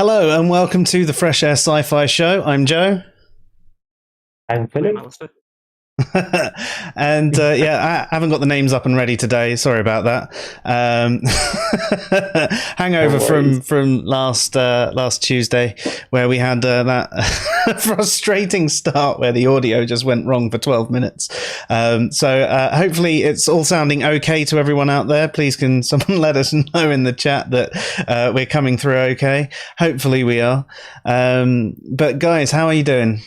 Hello and welcome to the Fresh Air Sci-Fi Show. I'm Joe. I'm Philip. And I haven't got the names up and ready today. Sorry about that. Hangover from last Tuesday, where we had that frustrating start where the audio just went wrong for 12 minutes. So hopefully it's all sounding okay to everyone out there. Please can someone let us know in the chat that we're coming through okay. Hopefully we are. But guys, how are you doing?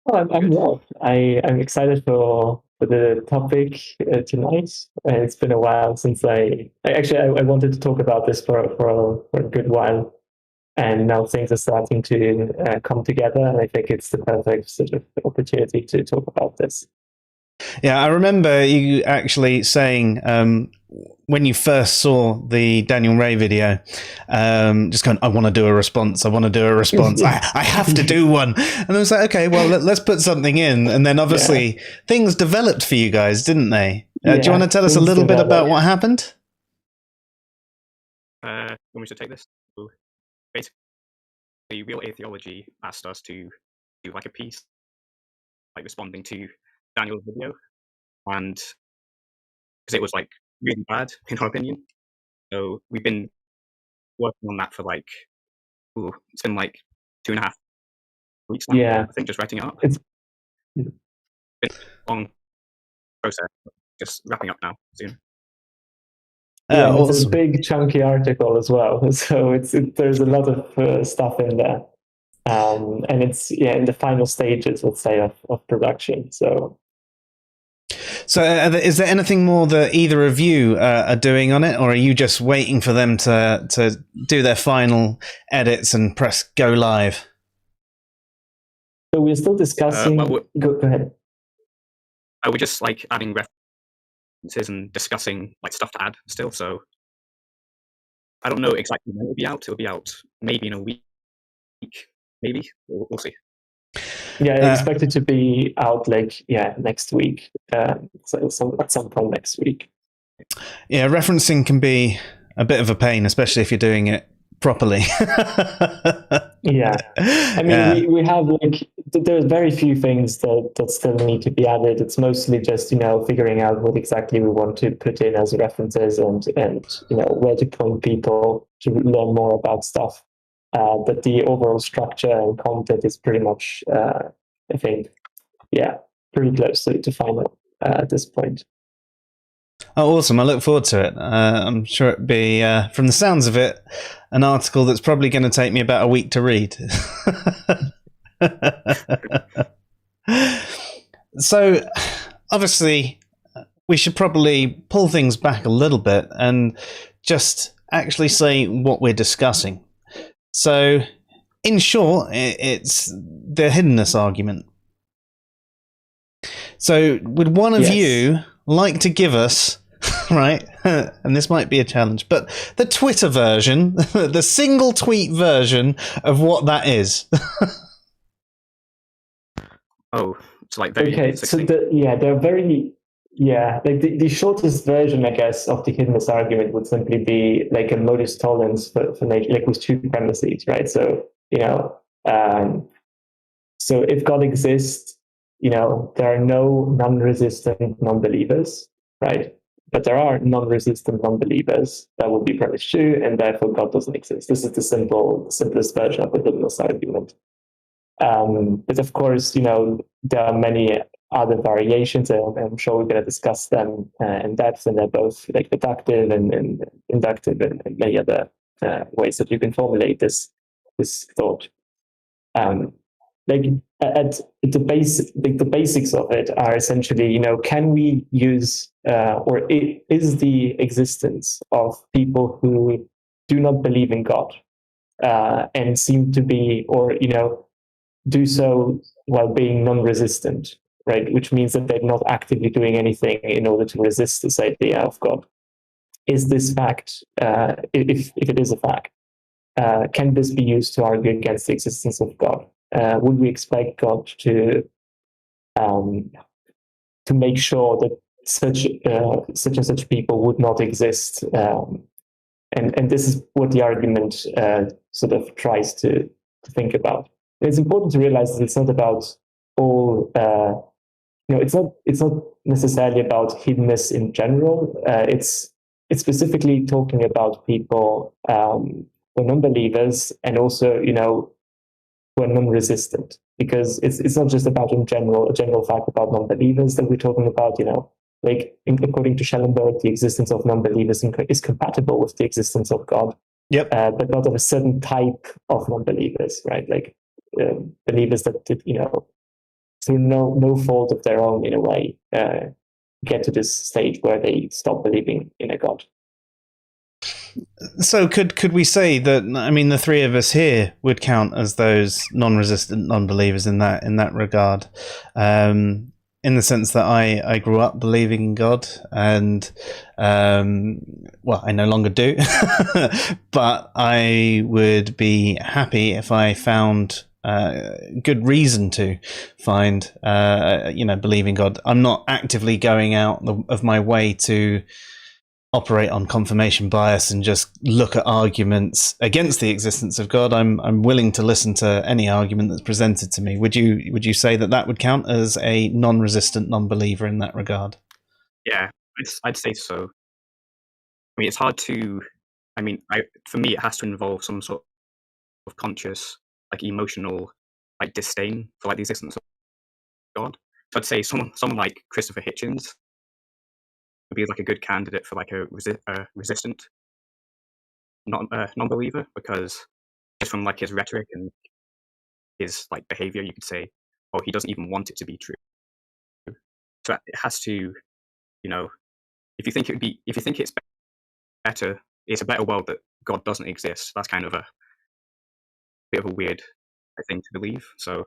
Oh, I'm well. I'm excited for the topic tonight. It's been a while since I wanted to talk about this for a good while, and now things are starting to come together, and I think it's the perfect sort of opportunity to talk about this. Yeah, I remember you actually saying when you first saw the Daniel Ray video, just going, I want to do a response. I have to do one. And I was like, okay, well, let's put something in. And then obviously things developed for you guys, didn't they? Do you want to tell us a little bit about what happened? Want me to take this? Basically, Real Atheology asked us to do like a piece, like responding to Daniel's video, and because it was like really bad in our opinion, so we've been working on that for like it's been like 2.5 weeks now. Yeah, I think just writing it up. It's been a long process, just wrapping up now soon. Yeah, awesome. It's a big chunky article as well, so there's a lot of stuff in there, and it's in the final stages, let's say, of production. So is there anything more that either of you are doing on it, or are you just waiting for them to do their final edits and press go live? So we're still discussing. Go ahead. We're just like adding references and discussing like stuff to add still. So I don't know exactly when it'll be out. It'll be out maybe in a week, maybe. We'll see. Yeah, I expect it to be out next week. So at some point next week. Yeah, referencing can be a bit of a pain, especially if you're doing it properly. Yeah, I mean, we have there's very few things that still need to be added. It's mostly just figuring out what exactly we want to put in as references and where to point people to learn more about stuff. But the overall structure and content is pretty much, I think, pretty close to final at this point. Oh, awesome. I look forward to it. I'm sure it'd be, from the sounds of it, an article that's probably going to take me about a week to read. So, obviously, we should probably pull things back a little bit and just actually say what we're discussing. So, in short, it's the hiddenness argument. So, would one of you like to give us, right, and this might be a challenge, but the Twitter version, the single tweet version of what that is? It's like very okay. So they're very the shortest version, I guess, of the hiddenness argument would simply be like a modus tollens for nature, like with two premises, right? So so if God exists, there are no non-resistant non-believers, right? But there are non-resistant non-believers that would be premised true, and therefore God doesn't exist. This is the simplest version of the hiddenness argument. But of course, there are many other variations, and I'm sure we're going to discuss them in depth, and they're both like deductive and inductive and many other ways that you can formulate this thought. At the basics of it are essentially, can we use or is the existence of people who do not believe in God and seem to be, or do so while being non-resistant, right? Which means that they're not actively doing anything in order to resist this idea of God. Is this fact, if it is a fact, can this be used to argue against the existence of God? Would we expect God to make sure that such and such people would not exist And this is what the argument sort of tries to think about. It's important to realize that it's not about all. It's not necessarily about hiddenness in general. It's specifically talking about people who are non-believers and also who are non-resistant, because it's not just about a general fact about non-believers that we're talking about. Like according to Schellenberg, the existence of non-believers is compatible with the existence of God. Yep. But not of a certain type of non-believers, right? Like believers that through no fault of their own, in a way, get to this stage where they stop believing in a God. So could we say that, I mean, the three of us here would count as those non-resistant non-believers in that regard, in the sense that I grew up believing in God, and well, I no longer do, but I would be happy if I found good reason to find, believe in God. I'm not actively going out of my way to operate on confirmation bias and just look at arguments against the existence of God. I'm willing to listen to any argument that's presented to me. Would you say that would count as a non-resistant non-believer in that regard? Yeah, I'd say so. I mean, it's hard to. I mean, for me, it has to involve some sort of conscious, like emotional, like disdain for like the existence of God. So I'd say someone like Christopher Hitchens would be like a good candidate for like a resistant non-believer, because just from like his rhetoric and his like behavior, you could say, oh, he doesn't even want it to be true. So it has to, if you think it's better, it's a better world that God doesn't exist. That's kind of a bit of a weird thing to believe. So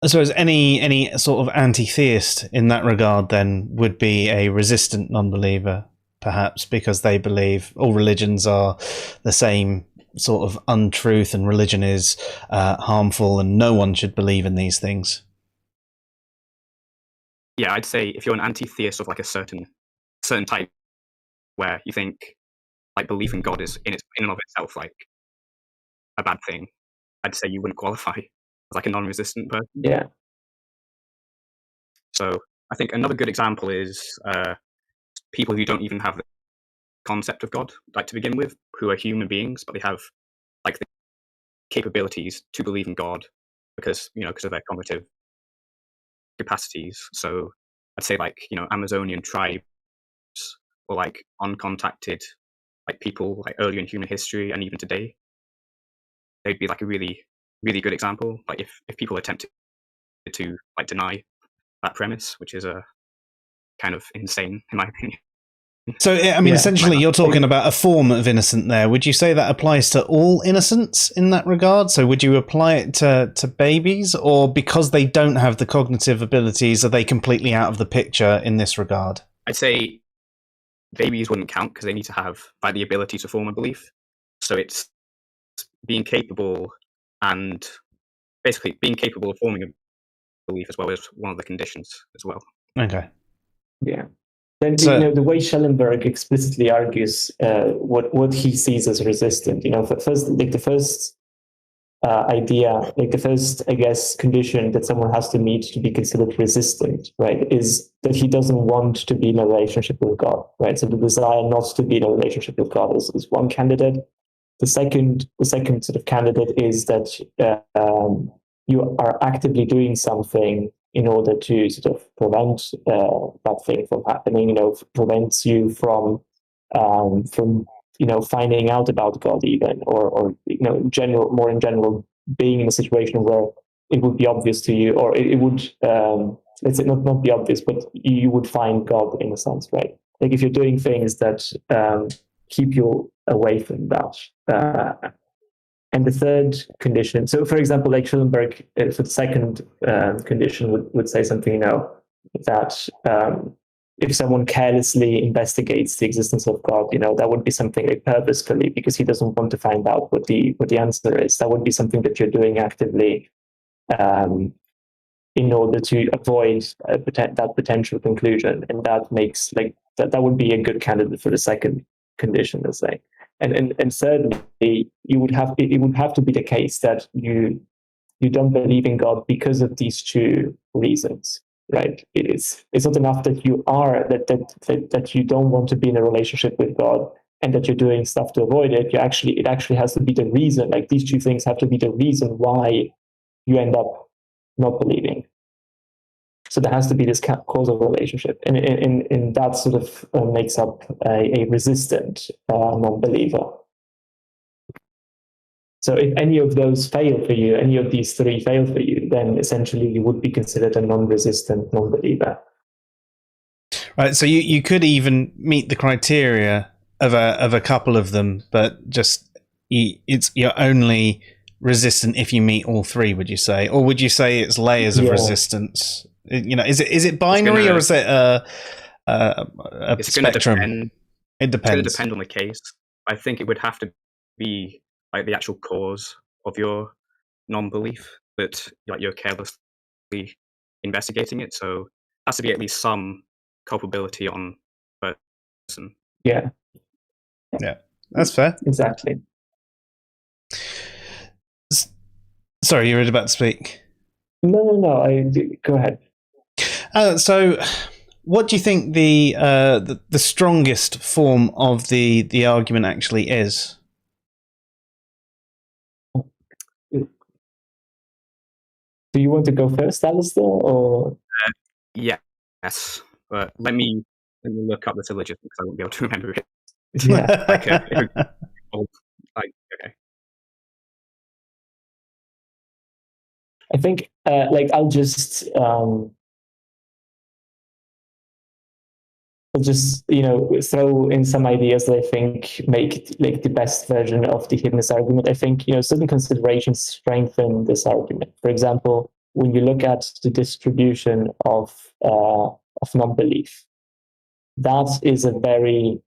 I suppose any sort of anti-theist in that regard then would be a resistant non-believer, perhaps, because they believe all religions are the same sort of untruth and religion is harmful and no one should believe in these things. Yeah, I'd say if you're an anti-theist of like a certain type, where you think like belief in God is in and of itself like a bad thing, I'd say you wouldn't qualify as like a non-resistant person. Yeah. So I think another good example is people who don't even have the concept of God, like to begin with, who are human beings, but they have like the capabilities to believe in God because of their cognitive capacities. So I'd say like Amazonian tribes or like uncontacted like people like earlier in human history and even today, they'd be like a really, really good example. Like if people attempted to like deny that premise, which is a kind of insane in my opinion. So, I mean, essentially, you're talking about a form of innocent there. Would you say that applies to all innocents in that regard? So would you apply it to babies, or because they don't have the cognitive abilities, are they completely out of the picture in this regard? I'd say babies wouldn't count because they need to have like the ability to form a belief. So it's being capable and basically being capable of forming a belief as well as one of the conditions as well. Okay. Yeah. Then the way Schellenberg explicitly argues what he sees as resistant, the first idea, like the first, I guess, condition that someone has to meet to be considered resistant, right, is that he doesn't want to be in a relationship with God, right? So the desire not to be in a relationship with God is one candidate. The second sort of candidate is that you are actively doing something in order to sort of prevent that thing from happening, prevents you from finding out about God even, or in general, being in a situation where it would be obvious to you, or it would, let's say not be obvious, but you would find God in a sense, right? Like if you're doing things that keep you away from that. And the third condition, so for example, like Schellenberg, for the second condition would say something, that if someone carelessly investigates the existence of God, that would be something like purposefully, because he doesn't want to find out what the answer is. That would be something that you're doing actively in order to avoid that potential conclusion. And that makes that would be a good candidate for the second condition, let's say. And certainly it would have to be the case that you don't believe in God because of these two reasons, right? It's not enough that that you don't want to be in a relationship with God and that you're doing stuff to avoid it. It actually has to be the reason. Like, these two things have to be the reason why you end up not believing. So there has to be this causal relationship, and that sort of makes up a resistant non-believer. So if any of those fail for you, any of these three fail for you, then essentially you would be considered a non-resistant non-believer. Right. So you could even meet the criteria of a couple of them, but just you're only resistant if you meet all three. Would you say, or would you say it's layers of resistance? Is it binary, or is it a spectrum? It depends. It's going to depend on the case. I think it would have to be like the actual cause of your non-belief, that like you're carelessly investigating it. So it has to be at least some culpability on the person. Yeah, that's fair. Exactly. Sorry, you were about to speak. No. Go ahead. So, what do you think the strongest form of the argument actually is? Do you want to go first, Alistair, or? Yes, but let me look up the syllogism because I won't be able to remember it. Yeah. Okay. I think, I'll just throw in some ideas that I think make like the best version of the hiddenness argument. I think, certain considerations strengthen this argument. For example, when you look at the distribution of non-belief, that is a very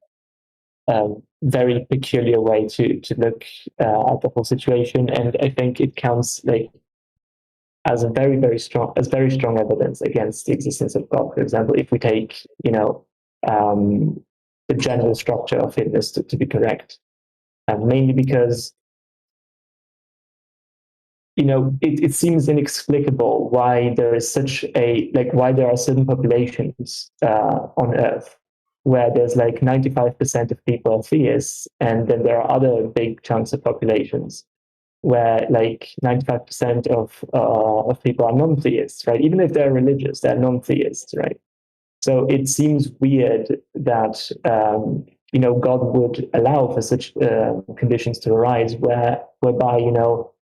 very peculiar way to look at the whole situation, and I think it counts as very strong evidence against the existence of God. For example, if we take the general structure of hiddenness to be correct, mainly because it seems inexplicable why there is why there are certain populations on Earth where there's 95% of people are theists, and then there are other big chunks of populations where 95% of people are non-theists, right? Even if they're religious, they're non-theists, right? So it seems weird that God would allow for such conditions to arise, whereby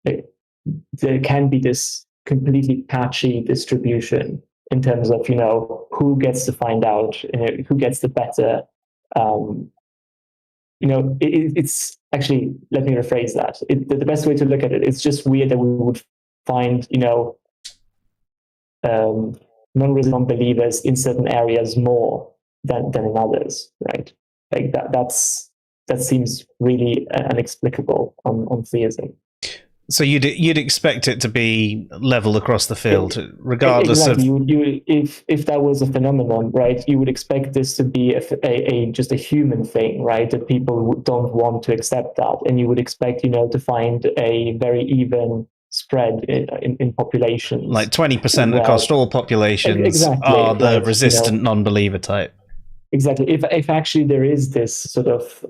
there can be this completely patchy distribution in terms of who gets to find out, who gets the better. It's actually, let me rephrase that. The best way to look at it, it's just weird that we would find non-resident believers in certain areas more than in others, right? Like that seems really inexplicable on theism. So you'd expect it to be level across the field, regardless of if that was a phenomenon, right? You would expect this to be just a human thing, right? That people don't want to accept that, and you would expect to find a very even spread in populations, 20% across all populations are the resistant non-believer type. Exactly. If actually there is this sort of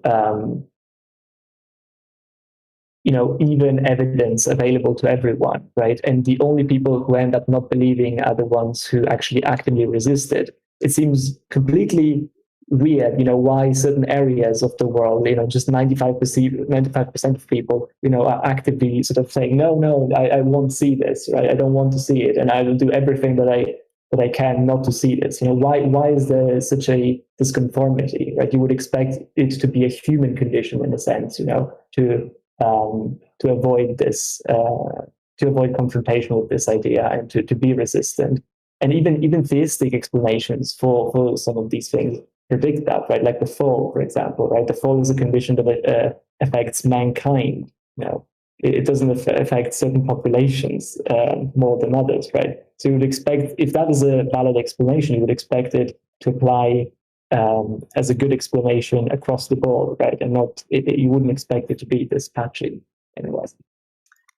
even evidence available to everyone, right? And the only people who end up not believing are the ones who actually actively resisted. It seems completely weird, why certain areas of the world, just 95% of people, are actively sort of saying, no, I won't see this, right? I don't want to see it, and I will do everything that I can not to see this. Why is there such a disconformity, right? You would expect it to be a human condition in a sense, to avoid this, to avoid confrontation with this idea, and to be resistant. And even theistic explanations for some of these things predict that, right? Like the fall, for example, right? The fall is a condition that affects mankind. It doesn't affect certain populations more than others, right? So you would expect, if that is a valid explanation, you would expect it to apply as a good explanation across the board, right? And not you wouldn't expect it to be this patchy anyway.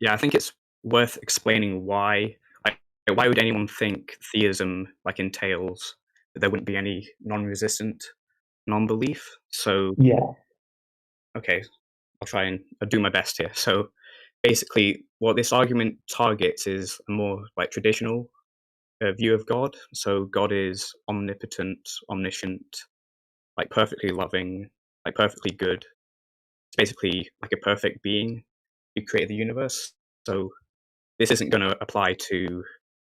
Yeah, I think it's worth explaining why. Like, why would anyone think theism entails that there wouldn't be any non-resistant non-belief? So yeah, okay, I'll try and I'll do my best here. So basically, what this argument targets is a more traditional view of God. So God is omnipotent, omniscient, perfectly loving, perfectly good. It's basically a perfect being who created the universe. So this isn't going to apply to,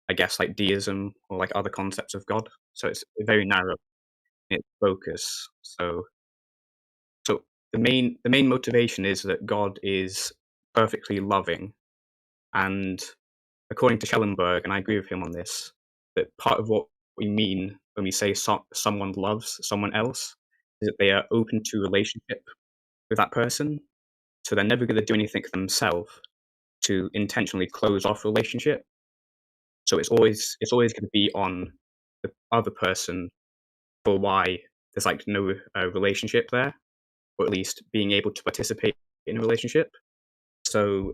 I guess, deism or other concepts of God. So it's very narrow in its focus. So the main motivation is that God is perfectly loving, and according to Schellenberg, and I agree with him on this, that part of what we mean when we say someone loves someone else is that they are open to relationship with that person. So they're never going to do anything themselves to intentionally close off relationship. So it's always going to be on the other person for why there's no relationship there, or at least being able to participate in a relationship. So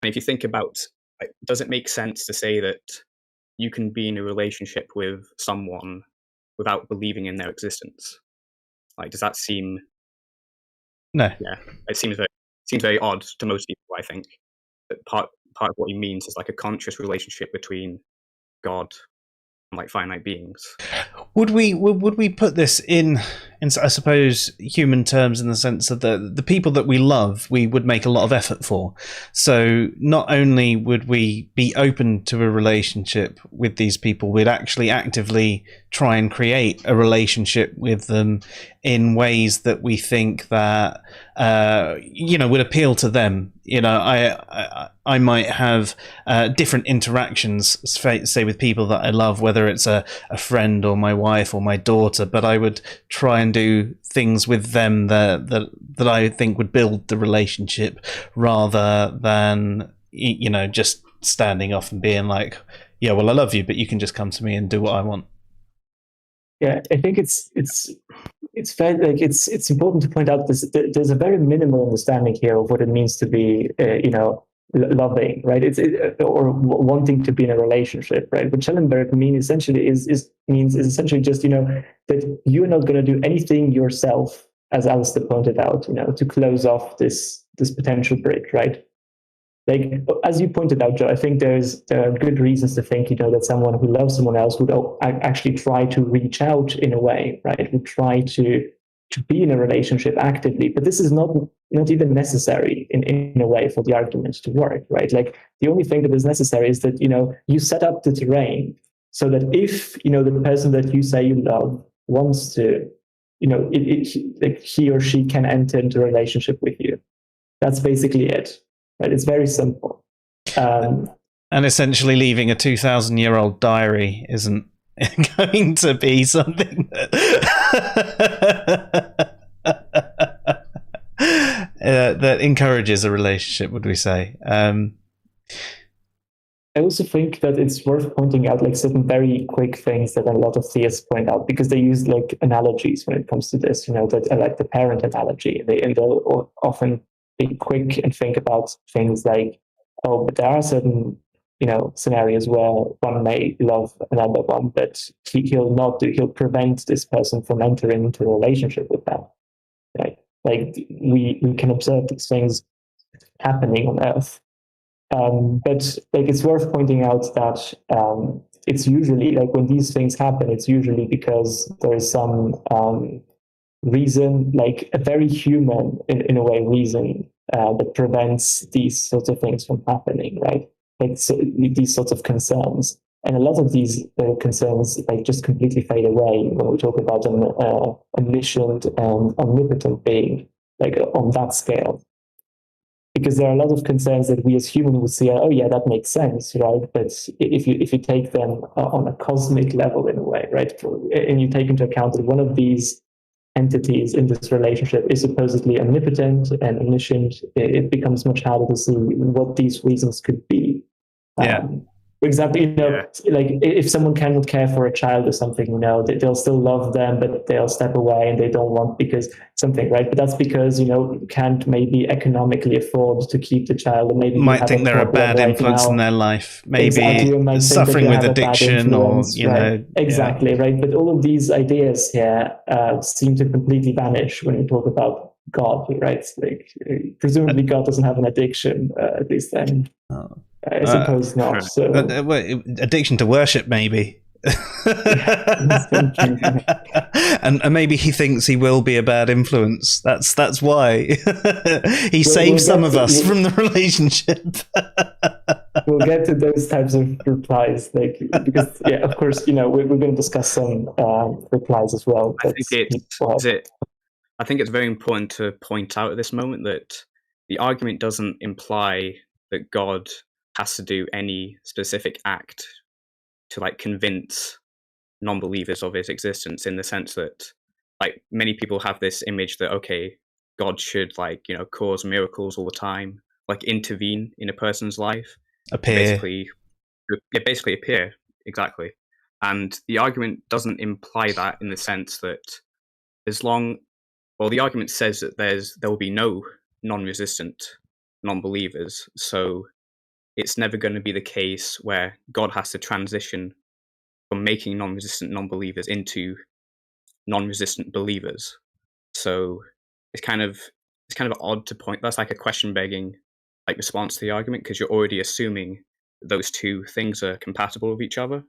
if you think about, does it make sense to say that you can be in a relationship with someone without believing in their existence? Does that seem? No. Yeah, it seems very odd to most people. I think that part of what he means is a conscious relationship between God and finite beings. Would we put this in I suppose human terms, in the sense that the people that we love, we would make a lot of effort for. So not only would we be open to a relationship with these people, we'd actually actively try and create a relationship with them in ways that we think that would appeal to them. I might have different interactions, say with people that I love, whether it's a friend or my wife or my daughter, but I would try and do things with them that I think would build the relationship, rather than just standing off and being like, yeah, well, I love you, but you can just come to me and do what I want. Yeah, I think it's very, it's important to point out there's a very minimal understanding here of what it means to be loving, right? Or wanting to be in a relationship, right? What Schellenberg means essentially is essentially just that you're not going to do anything yourself, as Alistair pointed out, to close off this potential bridge, right? As you pointed out, Joe, I think there are good reasons to think that someone who loves someone else would actually try to reach out in a way, right? Would try to be in a relationship actively, but this is not even necessary in a way for the argument to work, right? The only thing that is necessary is that you set up the terrain so that if the person that you say you love wants to, he or she can enter into a relationship with you. That's basically it. Right, it's very simple. And essentially leaving a 2,000-year-old diary isn't going to be something that encourages a relationship, would we say? I also think that it's worth pointing out certain very quick things that a lot of theists point out, because they use analogies when it comes to this, that the parent analogy. They'll often be quick and think about things but there are certain scenarios where one may love another one, but he'll prevent this person from entering into a relationship with them, right? We can observe these things happening on Earth, but it's worth pointing out that it's usually when these things happen, it's usually because there's some reason, a very human in a way reason that prevents these sorts of things from happening, right? These sorts of concerns, and a lot of these concerns just completely fade away when we talk about an omniscient and omnipotent being, on that scale, because there are a lot of concerns that we as humans would say, oh yeah, that makes sense, right? But if you take them on a cosmic level in a way, right, and you take into account that one of these entities in this relationship is supposedly omnipotent and omniscient, it becomes much harder to see what these reasons could be. Yeah. Exactly, like if someone cannot care for a child or something, they'll still love them, but they'll step away and they don't want because something, right? But that's because you can't maybe economically afford to keep the child, or maybe might think they're a bad influence in their life, maybe suffering with addiction, or exactly, right? But all of these ideas here seem to completely vanish when we talk about God, right? Like presumably God doesn't have an addiction, at least then. I suppose not. So addiction to worship, maybe. And maybe he thinks he will be a bad influence. That's why he saved some of us from the relationship. We'll get to those types of replies, because of course, we're going to discuss some replies as well. I think it's very important to point out at this moment that the argument doesn't imply that God has to do any specific act to convince non-believers of his existence, in the sense that many people have this image that God should cause miracles all the time, intervene in a person's life, basically appear, exactly. And the argument doesn't imply that, in the sense that the argument says that there will be no non-resistant non-believers, so it's never going to be the case where God has to transition from making non-resistant non-believers into non-resistant believers. So it's kind of odd to point. That's like a question-begging response to the argument, because you're already assuming those two things are compatible with each other,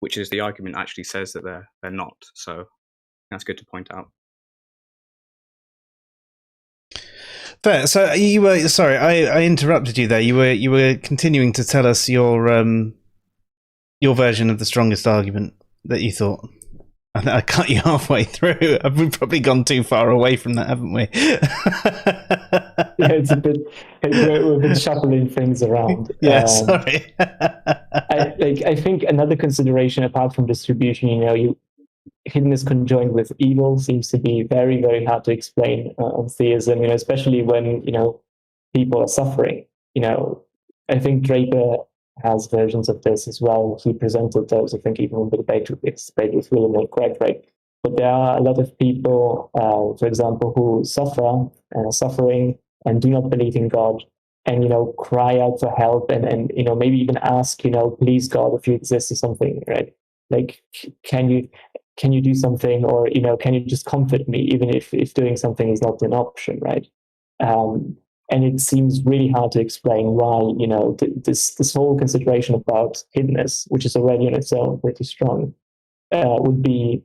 which is the argument actually says that they're not. So that's good to point out. Fair. So you were sorry, I interrupted you there. You were continuing to tell us your version of the strongest argument that you thought. I cut you halfway through. We've probably gone too far away from that, haven't we? It's a bit. We've been shuffling things around. Yeah, sorry. I think another consideration apart from distribution, hiddenness conjoined with evil seems to be very, very hard to explain on theism, especially when, people are suffering. I think Draper has versions of this as well. He presented those, I think, even in the debate with William and Craig, right? But there are a lot of people, for example, who suffering and do not believe in God, and, cry out for help and maybe even ask, please God, if you exist or something, right? Can you do something, or can you just comfort me, even if doing something is not an option, right? And it seems really hard to explain why this whole consideration about hiddenness, which is already on its own pretty strong, would be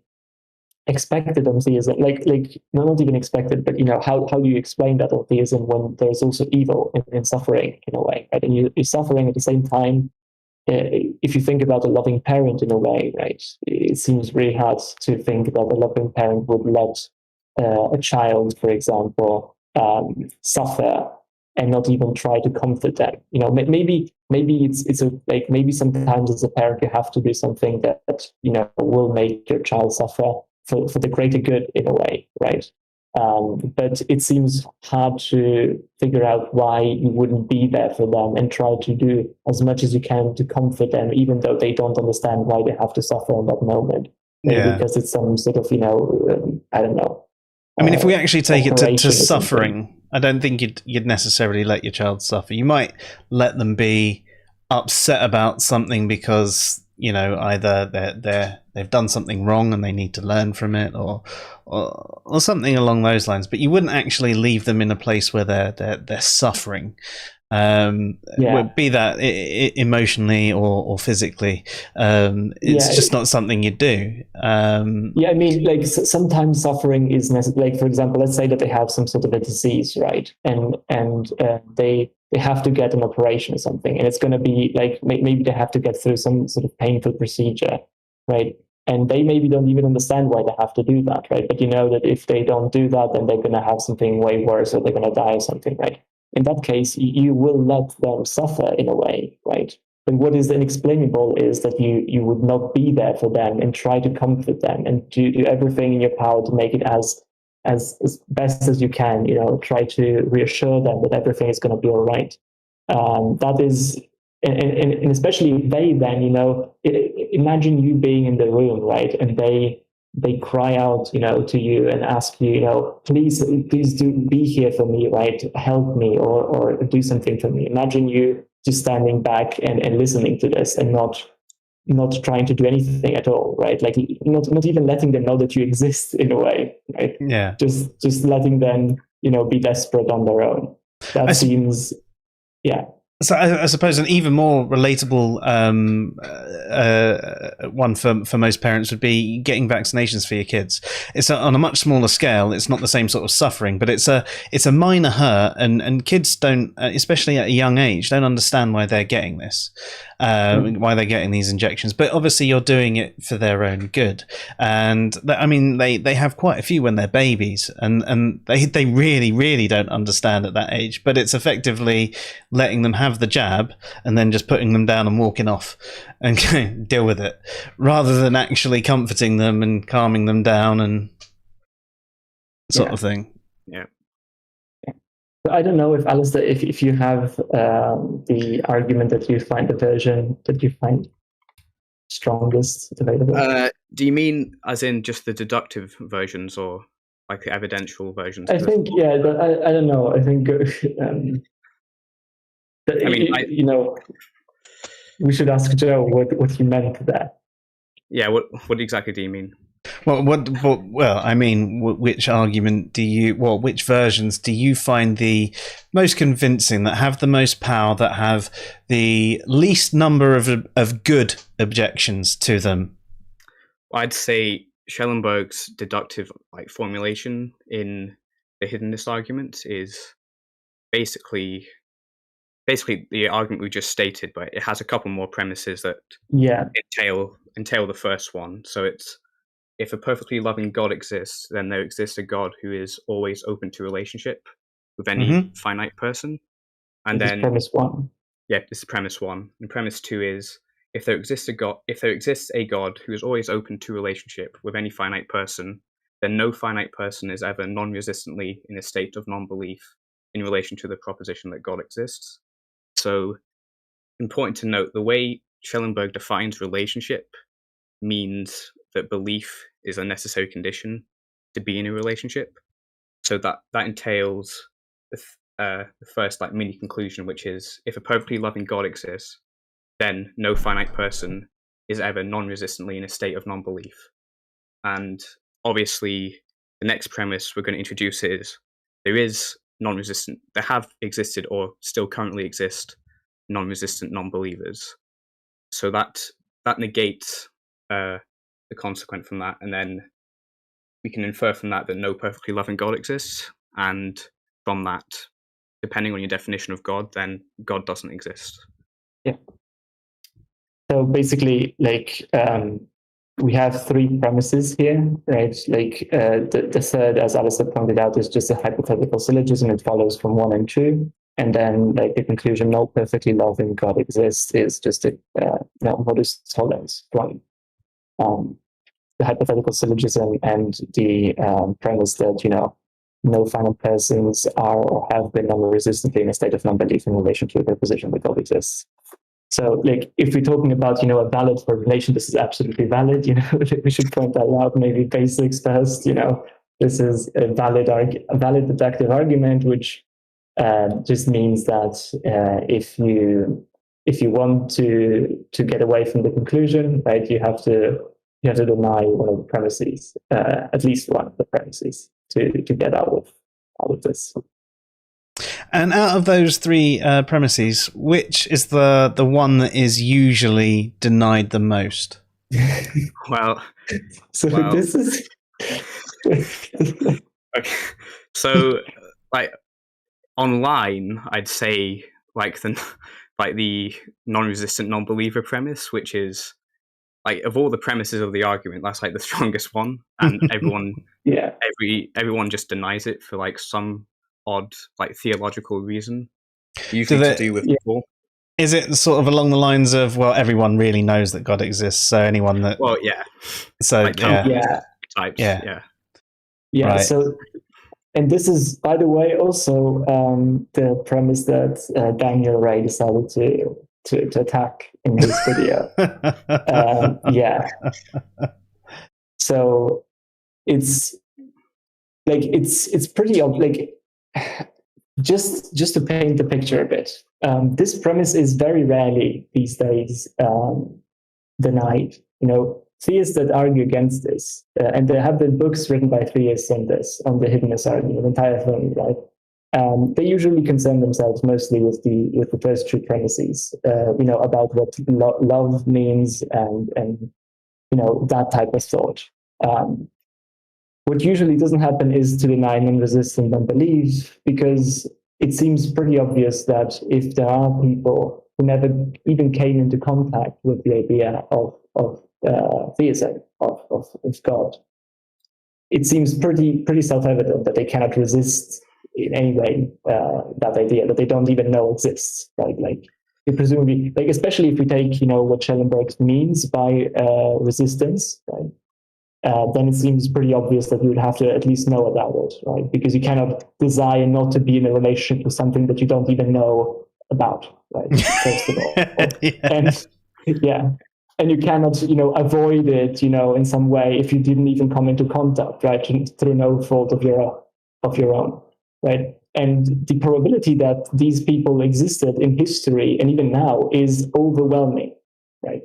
expected on theism. Not even expected, but how do you explain that on theism when there's also evil in suffering in a way, right? And you're suffering at the same time. If you think about a loving parent in a way, right, it seems really hard to think that a loving parent would let a child, for example, suffer and not even try to comfort them. Maybe maybe sometimes as a parent you have to do something that will make your child suffer for the greater good in a way, right? But it seems hard to figure out why you wouldn't be there for them and try to do as much as you can to comfort them, even though they don't understand why they have to suffer in that moment. Maybe because it's some sort of, I don't know. I mean, if we actually take it to suffering, I don't think you'd necessarily let your child suffer. You might let them be upset about something because either they've done something wrong and they need to learn from it, or something along those lines. But you wouldn't actually leave them in a place where they're suffering, be that emotionally or physically. It's just not something you do. I mean, sometimes suffering is necessary. For example, let's say that they have some sort of a disease, right? And they have to get an operation or something, and it's going to be maybe they have to get through some sort of painful procedure, right? And they maybe don't even understand why they have to do that, right? But that if they don't do that, then they're going to have something way worse, or they're going to die or something, right? In that case, you will let them suffer in a way, right? But what is inexplainable is that you would not be there for them and try to comfort them and do everything in your power to make it as best as you can, try to reassure them that everything is going to be all right. That is and especially they then, imagine you being in the room, right? And they cry out, to you and ask you, please do be here for me, right? Help me or do something for me. Imagine you just standing back and listening to this and not trying to do anything at all, right? Like not even letting them know that you exist in a way, right? Yeah. Just letting them, be desperate on their own. That seems, yeah. So I suppose an even more relatable one for most parents would be getting vaccinations for your kids. It's on a much smaller scale. It's not the same sort of suffering, but it's a minor hurt, and kids don't, especially at a young age, don't understand why they're getting this, why they're getting these injections. But obviously, you're doing it for their own good. And I mean, they have quite a few when they're babies, and they really, really don't understand at that age. But it's effectively letting them have the jab and then just putting them down and walking off and deal with it, rather than actually comforting them and calming them down and sort of thing. Yeah. I don't know if Alistair, if you have the argument that you find, the version that you find strongest available. Do you mean as in just the deductive versions or like the evidential versions? I think, yeah, but I don't know. I think I mean, we should ask Joe what he meant there. Yeah, what exactly do you mean? Well, I mean, which argument which versions do you find the most convincing, that have the most power, that have the least number of good objections to them? I'd say Schellenberg's deductive formulation in the Hiddenness argument is basically the argument we just stated, but it has a couple more premises that entail the first one. So it's, if a perfectly loving God exists, then there exists a God who is always open to relationship with any finite person. And this then is premise one. Yeah, this is premise one. And premise two is, if there exists a God who is always open to relationship with any finite person, then no finite person is ever non-resistantly in a state of non-belief in relation to the proposition that God exists. So, important to note, the way Schellenberg defines relationship means that belief is a necessary condition to be in a relationship. So that entails the first mini conclusion, which is, if a perfectly loving God exists, then no finite person is ever non-resistantly in a state of non-belief. And obviously, the next premise we're going to introduce is, there have existed or still currently exist non-resistant non-believers. So that negates the consequent from that, and then we can infer from that no perfectly loving God exists, and from that, depending on your definition of God, then God doesn't exist. Yeah. So basically, we have three premises here, right? The third, as Alistair pointed out, is just a hypothetical syllogism. It follows from 1 and 2. And then the conclusion, no perfectly loving God exists, is just a modus tollens from the hypothetical syllogism and the premise that, no finite persons are or have been non-resistantly in a state of non-belief in relation to the proposition that God exists. So, if we're talking about, a valid formulation, this is absolutely valid. We should point that out. Maybe basics first. This is a valid deductive argument, which just means that if you want to get away from the conclusion, right, you have to deny one of the premises, at least one of the premises, to get out of this. And out of those three premises, which is the one that is usually denied the most? This is okay. So, online, I'd say the non-resistant non-believer premise, which is of all the premises of the argument, that's the strongest one, and everyone everyone just denies it for some odd theological reason, usually to do with people. Is it sort of along the lines of, well, everyone really knows that God exists, so anyone that types, right. So, and this is, by the way, also the premise that Daniel Ray decided to attack in his video. Yeah. So it's pretty like, just to paint the picture a bit. This premise is very rarely these days denied. Theists that argue against this, and there have been books written by theists on this, on the Hiddenness argument, the entire thing, right? They usually concern themselves mostly with the first two premises, about what love means and that type of thought. What usually doesn't happen is to deny non-resistant unbelief, because it seems pretty obvious that if there are people who never even came into contact with the idea of theism, of God, it seems pretty self-evident that they cannot resist in any way that idea, that they don't even know exists, right? Like, presumably, like, especially if we take what Schellenberg means by resistance, right? Then it seems pretty obvious that you would have to at least know about it, right? Because you cannot desire not to be in a relationship with something that you don't even know about, right? First of all, and you cannot, avoid it, in some way if you didn't even come into contact, right, through no fault of your own, right? And the probability that these people existed in history and even now is overwhelming, right?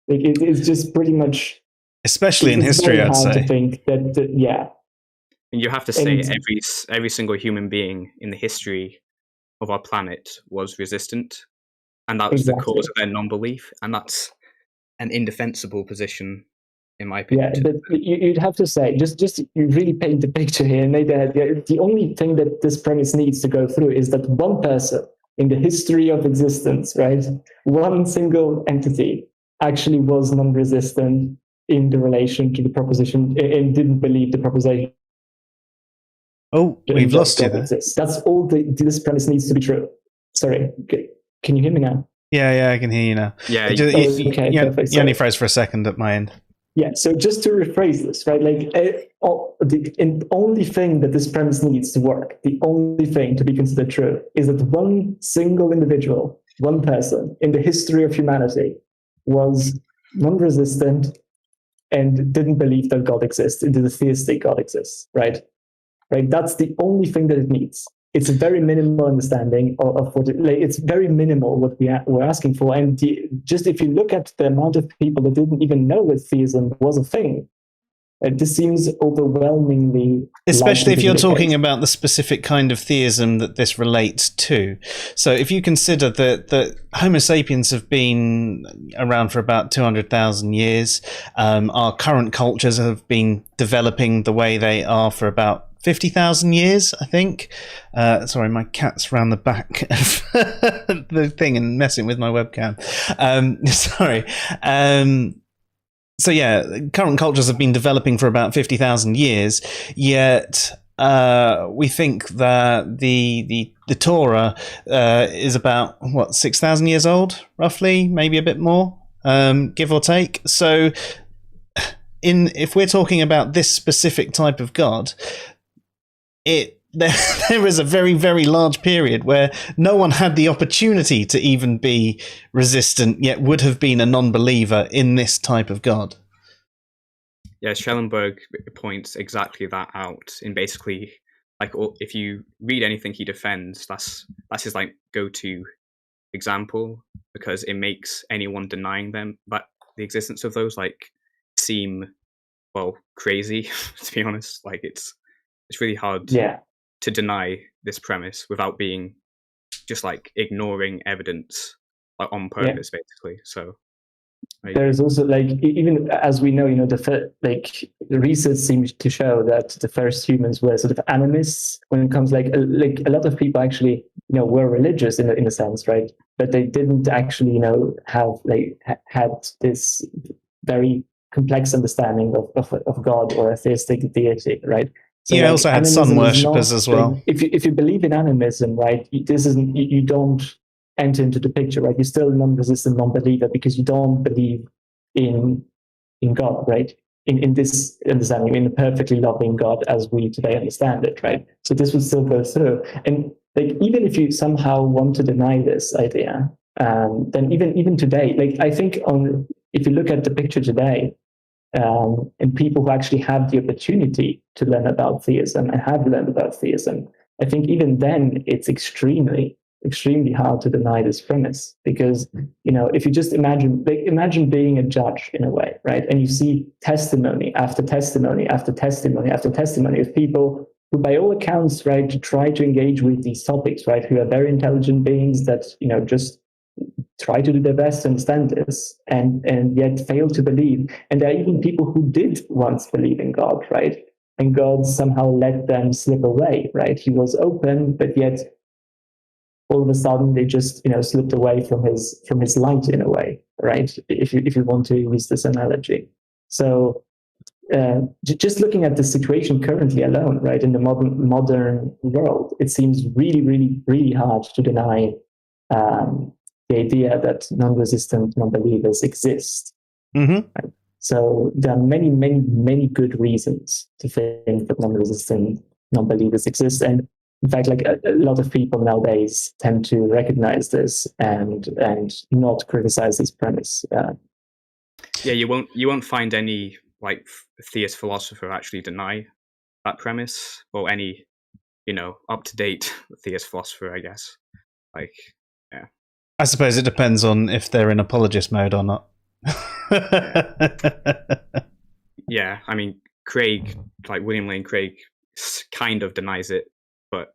Like, it's just pretty much. Especially in history, I'd say. To think that, yeah. And you have to say every single human being in the history of our planet was resistant, and that was the cause of their non-belief, and that's an indefensible position, in my opinion. Yeah, but you'd have to say, just you really paint the picture here. And the only thing that this premise needs to go through is that one person in the history of existence, right, one single entity actually was non-resistant in the relation to the proposition and didn't believe the proposition. Oh, we've lost you there. That's all this premise needs to be true. Sorry, can you hear me now? Yeah, I can hear you now. Yeah, you only froze for a second at my end. Yeah, so just to rephrase this, right? Like, the only thing that this premise needs to work, the only thing to be considered true, is that one single individual, one person in the history of humanity was non-resistant and didn't believe that God exists, that the theistic God exists, right? Right. That's the only thing that it needs. It's a very minimal understanding of what it's very minimal what we're asking for. And just if you look at the amount of people that didn't even know that theism was a thing, this seems overwhelmingly. Especially if you're talking about the specific kind of theism that this relates to. So if you consider that Homo sapiens have been around for about 200,000 years, our current cultures have been developing the way they are for about 50,000 years, I think. Sorry, my cat's round the back of the thing and messing with my webcam. Sorry. So yeah, current cultures have been developing for about 50,000 years, yet we think that the Torah is about, 6,000 years old, roughly, maybe a bit more, give or take. So if we're talking about this specific type of God, there is a very, very large period where no one had the opportunity to even be resistant, yet would have been a non-believer in this type of God. Yeah, Schellenberg points exactly that out in basically, like, if you read anything he defends, that's his like go-to example, because it makes anyone denying them that the existence of those like seem, well, crazy, to be honest. Like, it's really hard to deny this premise without being just like ignoring evidence, like, on purpose, basically. So there's also, like, even as we know, the research seems to show that the first humans were sort of animists when it comes like a lot of people actually were religious in a sense, right? But they didn't actually have had this very complex understanding of God or a theistic deity, right? So you also had sun worshippers as well. If you believe in animism, right, this isn't, you don't enter into the picture, right? You're still a non-resistant non-believer because you don't believe in God, right? In this understanding, in a perfectly loving God as we today understand it, right? So this would still go through. And like, even if you somehow want to deny this idea, then even today, like I think if you look at the picture today, and people who actually have the opportunity to learn about theism and have learned about theism, I think even then it's extremely hard to deny this premise, because if you just imagine being a judge in a way, right, and you see testimony after testimony after testimony after testimony of people who, by all accounts, right, try to engage with these topics, right, who are very intelligent beings that just try to do their best to understand this, and yet fail to believe. And there are even people who did once believe in God, right, and God somehow let them slip away, right. He was open, but yet all of a sudden they just slipped away from his light in a way, right, if you want to use this analogy. So just looking at the situation currently alone, right, in the modern world, it seems really, really, really hard to deny the idea that non-resistant non-believers exist. Mm-hmm. Right? So there are many, many, many good reasons to think that non-resistant non-believers exist. And in fact, like a lot of people nowadays tend to recognize this and not criticize this premise. Yeah, you won't find any like theist philosopher actually deny that premise, or any up-to-date theist philosopher, I guess. Like, yeah. I suppose it depends on if they're in apologist mode or not. Yeah, I mean, Craig, like William Lane Craig, kind of denies it, but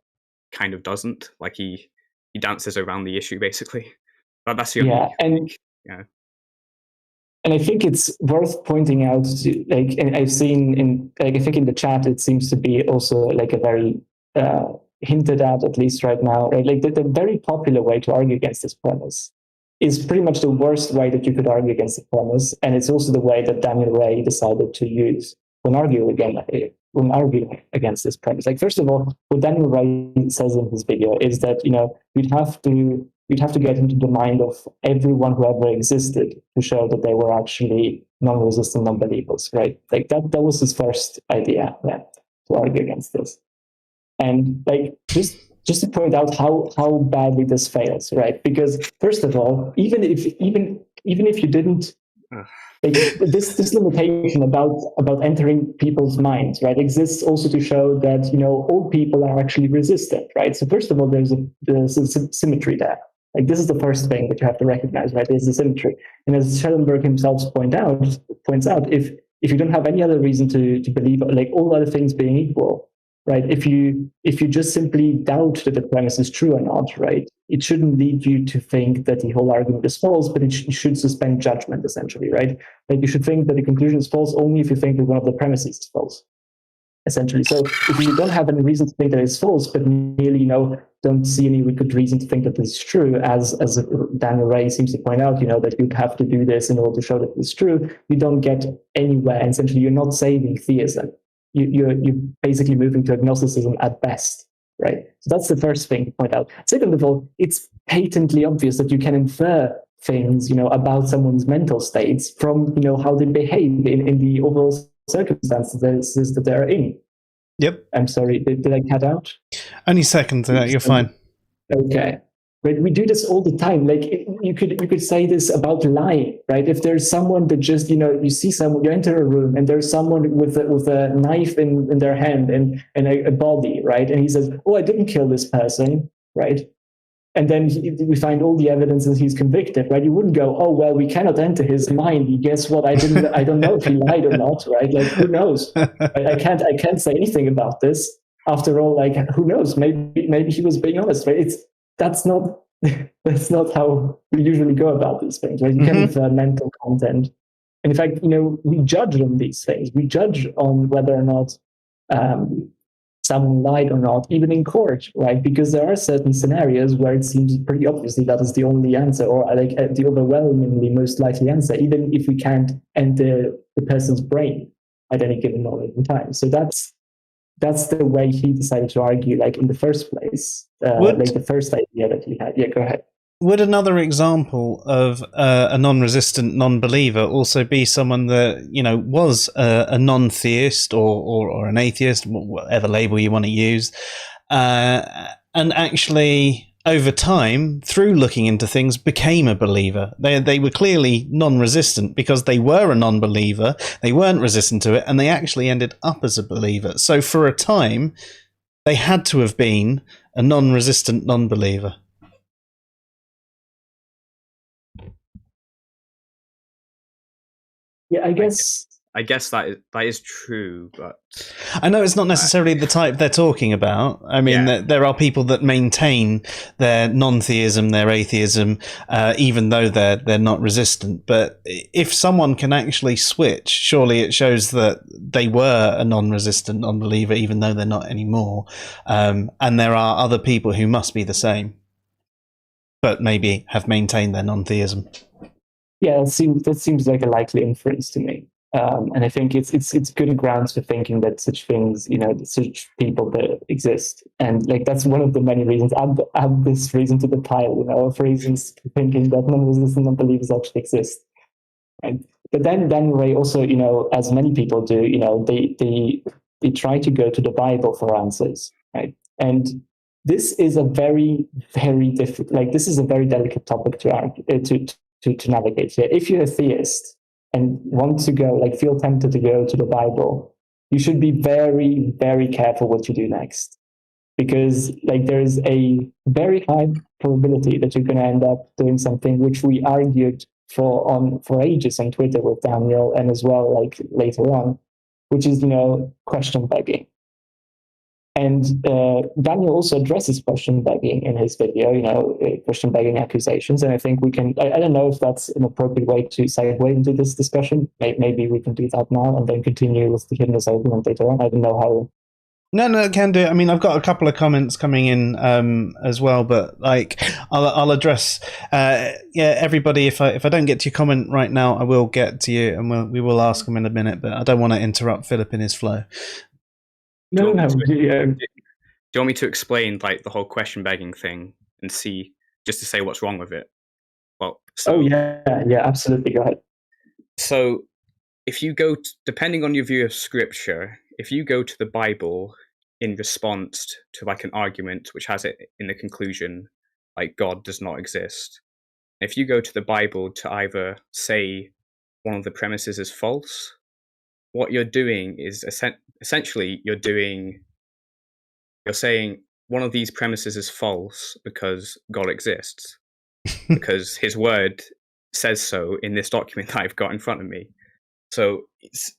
kind of doesn't. Like he dances around the issue, basically. But that's the only And I think it's worth pointing out, and I've seen I think in the chat, it seems to be also like a very hinted at least right now, right? Like the very popular way to argue against this premise is pretty much the worst way that you could argue against the premise, and it's also the way that Daniel Ray decided to use when arguing against this premise. Like, first of all, what Daniel Ray says in his video is that we'd have to get into the mind of everyone who ever existed to show that they were actually non-resistant non-believers, right? Like that was his first idea to argue against this. And like just to point out how badly this fails, right? Because first of all, even if you didn't like this limitation about entering people's minds, right, exists also to show that all people are actually resistant, right? So first of all, there's a symmetry there. Like this is the first thing that you have to recognize, right? There's the symmetry, and as Schellenberg himself points out, if you don't have any other reason to believe, like all other things being equal, right? If you just simply doubt that the premise is true or not, right, it shouldn't lead you to think that the whole argument is false, but it should suspend judgment, essentially, right? Like you should think that the conclusion is false only if you think that one of the premises is false, essentially. So if you don't have any reason to think that it's false, but merely don't see any good reason to think that it's true, as Daniel Ray seems to point out, that you'd have to do this in order to show that it's true, you don't get anywhere. And essentially, you're not saving theism. You're basically moving to agnosticism at best, right? So that's the first thing to point out. Second of all, it's patently obvious that you can infer things, about someone's mental states from, how they behave in the overall circumstances that they're in. Yep. I'm sorry, did I cut out? Only seconds, you're fine. Okay. But we do this all the time. Like you could say this about lying, right? If there's someone that just, you see someone, you enter a room and there's someone with a knife in their hand and a body, right? And he says, "Oh, I didn't kill this person," right? And then we find all the evidence that he's convicted, right? You wouldn't go, "Oh, well, we cannot enter his mind. Guess what? I don't know if he lied or not," right? Like, who knows? I can't say anything about this. After all, like, who knows? Maybe he was being honest, right? That's not how we usually go about these things, right? You can infer mental content. And in fact, we judge on these things. We judge on whether or not someone lied or not, even in court, right? Because there are certain scenarios where it seems pretty obviously that is the only answer, or like the overwhelmingly most likely answer, even if we can't enter the person's brain at any given moment in time. So that's the way he decided to argue, like in the first place, like the first idea that he had. Yeah, go ahead. Would another example of a non-resistant non-believer also be someone that was a non-theist or an atheist, whatever label you want to use, and actually over time, through looking into things, became a believer. They were clearly non-resistant because they were a non-believer. They weren't resistant to it, and they actually ended up as a believer. So for a time, they had to have been a non-resistant non-believer. Yeah, I guess that is true, but I know it's not necessarily the type they're talking about. I mean, there are people that maintain their non-theism, their atheism, even though they're not resistant. But if someone can actually switch, surely it shows that they were a non-resistant non-believer, even though they're not anymore. And there are other people who must be the same, but maybe have maintained their non-theism. Yeah, that seems like a likely inference to me. And I think it's good grounds for thinking that such things, such people that exist. And like that's one of the many reasons. Add this reason to the pile, of reasons for thinking that non-resistant non-believers actually exist. Right? But then Daniel Ray also, as many people do, they try to go to the Bible for answers, right? And this is a very, very difficult, this is a very delicate topic to argue, to navigate here. If you're a theist and want to feel tempted to go to the Bible, you should be very, very careful what you do next. Because there's a very high probability that you're going to end up doing something which we argued for ages on Twitter with Daniel, and as well later on, which is question begging. And Daniel also addresses question begging in his video, question begging accusations. And I think we can, I don't know if that's an appropriate way to segue into this discussion. Maybe we can do that now and then continue with the Hiddenness argument later on. I don't know how. No, can do. I mean, I've got a couple of comments coming in as well, but I'll address everybody. If I don't get to your comment right now, I will get to you, and we will ask them in a minute. But I don't want to interrupt Philip in his flow. Do you want me to explain the whole question begging thing and just to say what's wrong with it? Well, yeah, absolutely. Go ahead. So, if you go, depending on your view of scripture, if you go to the Bible in response to an argument which has it in the conclusion God does not exist, if you go to the Bible to either say one of the premises is false, what you're doing is essentially you're saying one of these premises is false because God exists, because his word says so in this document that I've got in front of me. So it's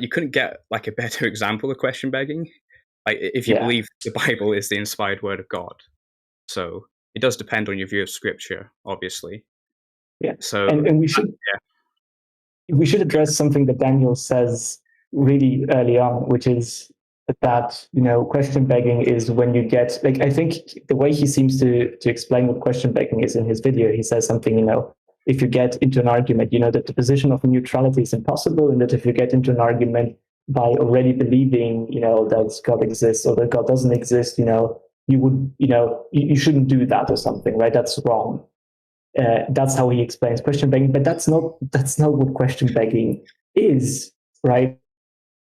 you couldn't get a better example of question begging, if you believe the Bible is the inspired word of God. So it does depend on your view of scripture, obviously. Yeah. So and we should we should address something that Daniel says really early on, which is that question begging is when you get I think the way he seems to explain what question begging is in his video, he says something if you get into an argument, that the position of neutrality is impossible, and that if you get into an argument by already believing, that God exists or that God doesn't exist, you would, you shouldn't do that or something, right? That's wrong. That's how he explains question begging, but that's not what question begging is, right?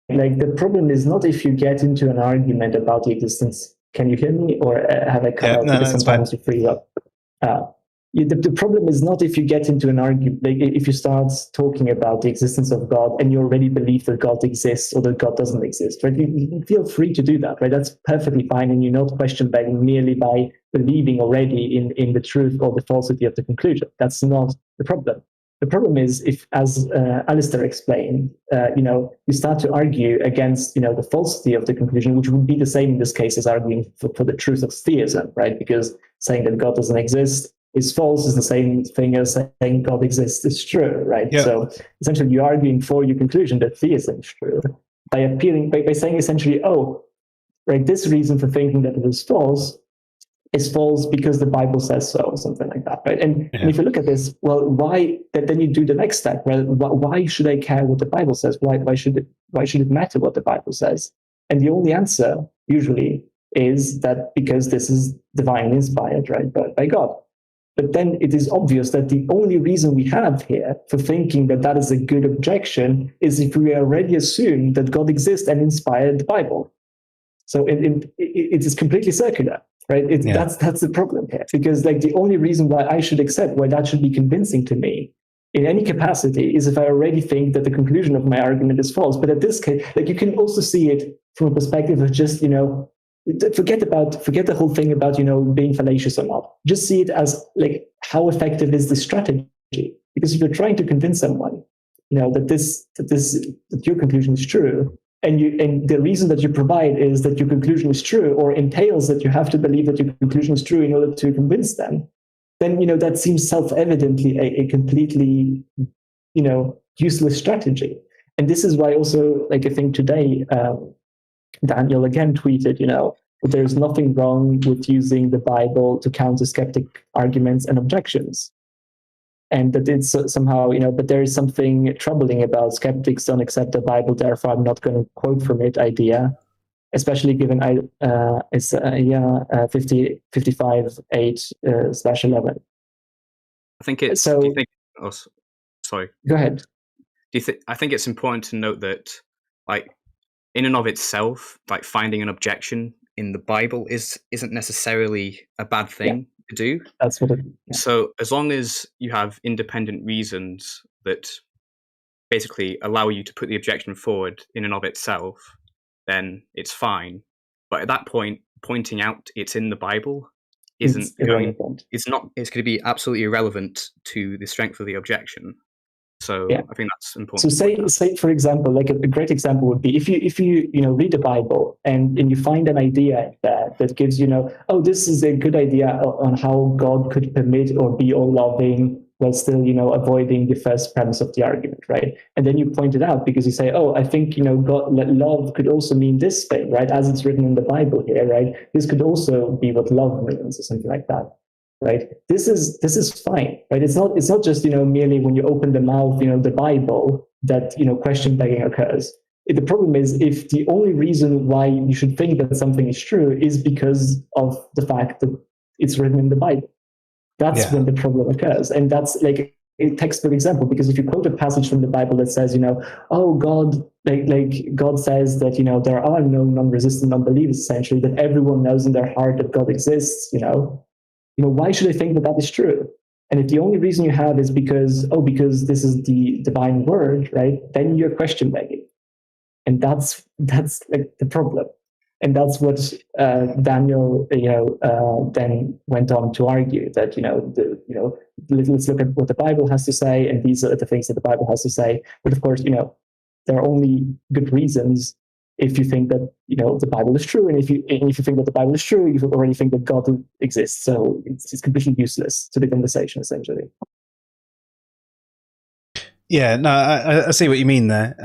The problem is not if you get into an argument about the existence. Can you hear me, or have I cut out? No, because sometimes you freeze up. The problem is not if you get into an argument, if you start talking about the existence of God and you already believe that God exists or that God doesn't exist, right? You feel free to do that, right? That's perfectly fine, and you're not question begging merely by believing already in the truth or the falsity of the conclusion. That's not the problem. The problem is if, as Alistair explained, you start to argue against, the falsity of the conclusion, which would be the same in this case as arguing for the truth of theism, right? Because saying that God doesn't exist is false is the same thing as saying God exists is true, right? Yeah. So essentially, you're arguing for your conclusion that theism is true by saying essentially, right, this reason for thinking that it is false because the Bible says so, or something like that, right? And if you look at this, well, why? Then you do the next step, right? Why should I care what the Bible says? Why should it matter what the Bible says? And the only answer usually is that because this is divinely inspired, right, by God. But then it is obvious that the only reason we have here for thinking that is a good objection is if we already assume that God exists and inspired the Bible. So it is completely circular. right? That's the problem here, because like the only reason why I should accept, why that should be convincing to me in any capacity, is if I already think that the conclusion of my argument is false. But at this case, like you can also see it from a perspective of just, forget the whole thing about, being fallacious or not. Just see it as like, how effective is this strategy? Because if you're trying to convince someone, that your conclusion is true, and the reason that you provide is that your conclusion is true, or entails that you have to believe that your conclusion is true in order to convince them, then that seems self-evidently a completely useless strategy. And this is why also, like, I think today Daniel again tweeted, that there's nothing wrong with using the Bible to counter skeptic arguments and objections. And that it's somehow, but there is something troubling about skeptics don't accept the Bible, therefore I'm not going to quote from it idea, especially given it's 55:8/11. I think it's. So, do you think, oh, sorry. Go ahead. I think it's important to note that, like, in and of itself, like finding an objection in the Bible isn't necessarily a bad thing to do. That's what it. Yeah. So as long as you have independent reasons that basically allow you to put the objection forward in and of itself, then it's fine. But at that point, pointing out it's in the Bible it's going to be absolutely irrelevant to the strength of the objection. So I think that's important. So say for example, like a great example would be if you read the Bible and you find an idea there that gives this is a good idea on how God could permit or be all loving while still avoiding the first premise of the argument, right? And then you point it out because you say, I think God, love could also mean this thing, right? As it's written in the Bible here, right? This could also be what love means or something like that. Right. This is fine. Right. It's not just merely when you open the mouth, the Bible, that question begging occurs. The problem is if the only reason why you should think that something is true is because of the fact that it's written in the Bible. That's when the problem occurs, and that's like a textbook example. Because if you quote a passage from the Bible that says, God, like God says that there are no non-resistant non-believers, essentially, that everyone knows in their heart that God exists, why should I think that that is true? And if the only reason you have is because this is the divine word, right? Then you're question begging, and that's like the problem. And that's what Daniel, then went on to argue that let's look at what the Bible has to say, and these are the things that the Bible has to say. But of course, there are only good reasons. If you think that the Bible is true, and if you think that the Bible is true, you already think that God exists. So it's completely useless to the conversation, essentially. Yeah, no, I see what you mean there.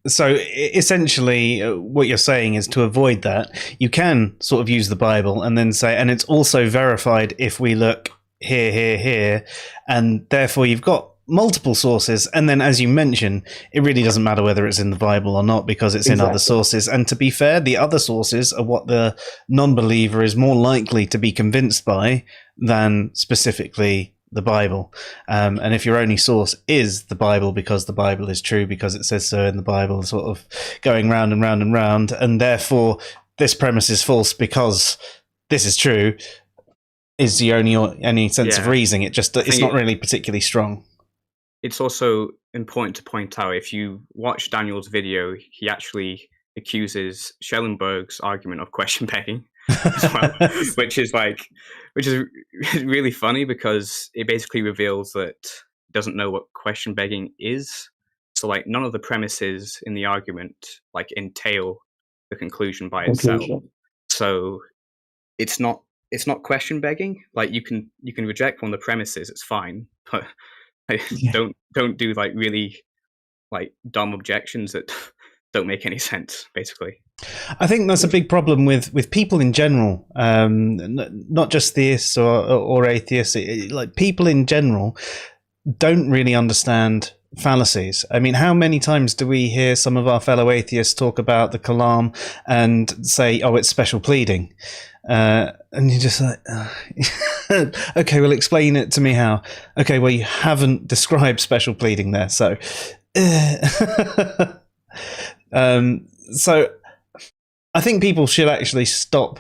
So essentially, what you're saying is to avoid that, you can sort of use the Bible and then say, and it's also verified if we look here, and therefore you've got multiple sources, and then as you mentioned, it really doesn't matter whether it's in the Bible or not because it's in other sources. And to be fair, the other sources are what the non-believer is more likely to be convinced by than specifically the Bible. And if your only source is the Bible because the Bible is true because it says so in the Bible, sort of going round and round and round, and therefore this premise is false because this is true, is the only sense of reasoning. It's not really particularly strong. It's also important to point out, if you watch Daniel's video, he actually accuses Schellenberg's argument of question begging as well, which is really funny because it basically reveals that he doesn't know what question begging is. So like none of the premises in the argument like entail the conclusion by itself. So it's not question begging. Like you can reject one of the premises, it's fine, but don't do like really like dumb objections that don't make any sense, basically. I think that's a big problem with people in general, not just theists or atheists. Like people in general don't really understand fallacies. I mean, how many times do we hear some of our fellow atheists talk about the Kalam and say, "Oh, it's special pleading," and you're just like, "Okay, well, explain it to me how." Okay, well, you haven't described special pleading there, so. So I think people should actually stop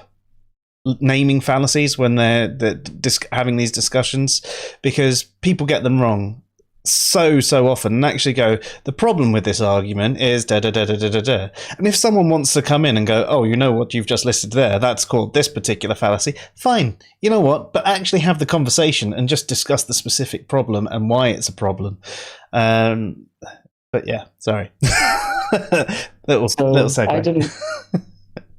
naming fallacies when they're having these discussions, because people get them wrong so often, and actually go, the problem with this argument is da da da da da da da. And if someone wants to come in and go, oh, you know what you've just listed there, that's called this particular fallacy, fine, you know what, but actually have the conversation and just discuss the specific problem and why it's a problem. But yeah, sorry. little segue.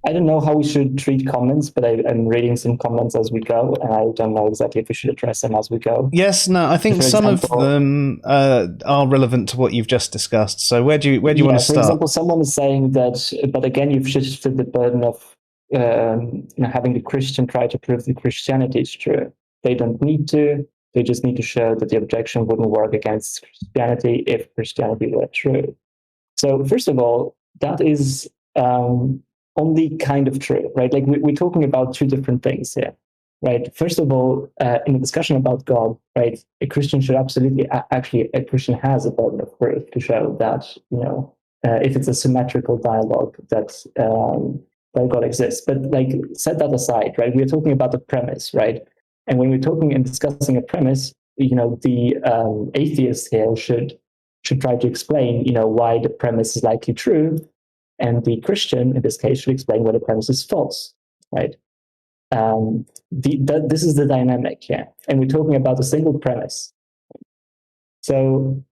I don't know how we should treat comments, but I'm reading some comments as we go, and I don't know exactly if we should address them as we go. Yes, no, I think some of them are relevant to what you've just discussed. So where do you want to start? For example, someone is saying that, but again, you've shifted the burden of having the Christian try to prove that Christianity is true. They don't need to. They just need to show that the objection wouldn't work against Christianity if Christianity were true. So first of all, that is only kind of true, right? Like we're talking about two different things here, right? First of all, in a discussion about God, right, a Christian should absolutely, actually, a Christian has a burden of proof to show that, if it's a symmetrical dialogue, that God exists. But like, set that aside, right? We're talking about the premise, right? And when we're talking and discussing a premise, the atheist here should try to explain, why the premise is likely true. And the Christian, in this case, should explain why the premise is false, right? This is the dynamic here. And we're talking about a single premise. So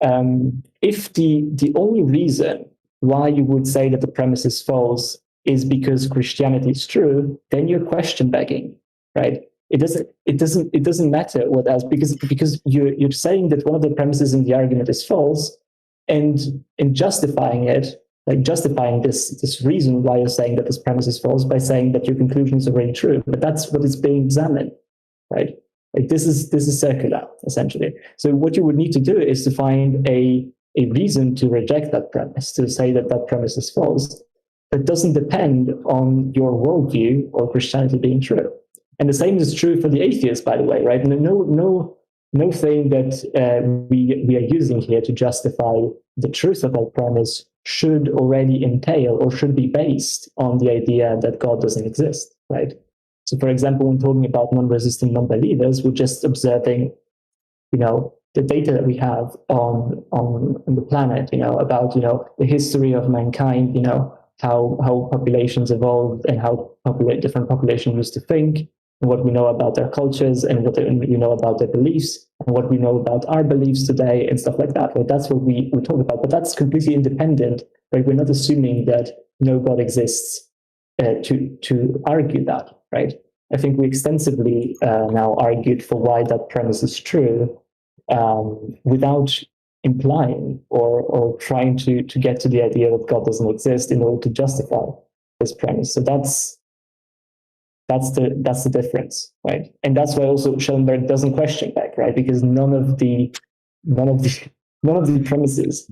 if the only reason why you would say that the premise is false is because Christianity is true, then you're question begging, right? It doesn't matter what else, because you're saying that one of the premises in the argument is false, and in justifying it, like justifying this reason why you're saying that this premise is false by saying that your conclusion is already true, but that's what is being examined, right? Like this is circular, essentially. So what you would need to do is to find a reason to reject that premise, to say that that premise is false, that doesn't depend on your worldview or Christianity being true. And the same is true for the atheist, by the way, right? No thing that we are using here to justify the truth of that premise should already entail or should be based on the idea that God doesn't exist, right? So, for example, when talking about non-resistant non-believers, we're just observing, the data that we have on the planet, about, the history of mankind, how populations evolved and how different populations used to think, and what we know about their cultures and what we know about their beliefs and what we know about our beliefs today and stuff like that. Right? That's what we talk about, but that's completely independent. Right? We're not assuming that no God exists to argue that. Right? I think we extensively now argued for why that premise is true without implying or trying to get to the idea that God doesn't exist in order to justify this premise. So that's the difference, right? And that's why also Schellenberg doesn't question back, right? Because none of the premises,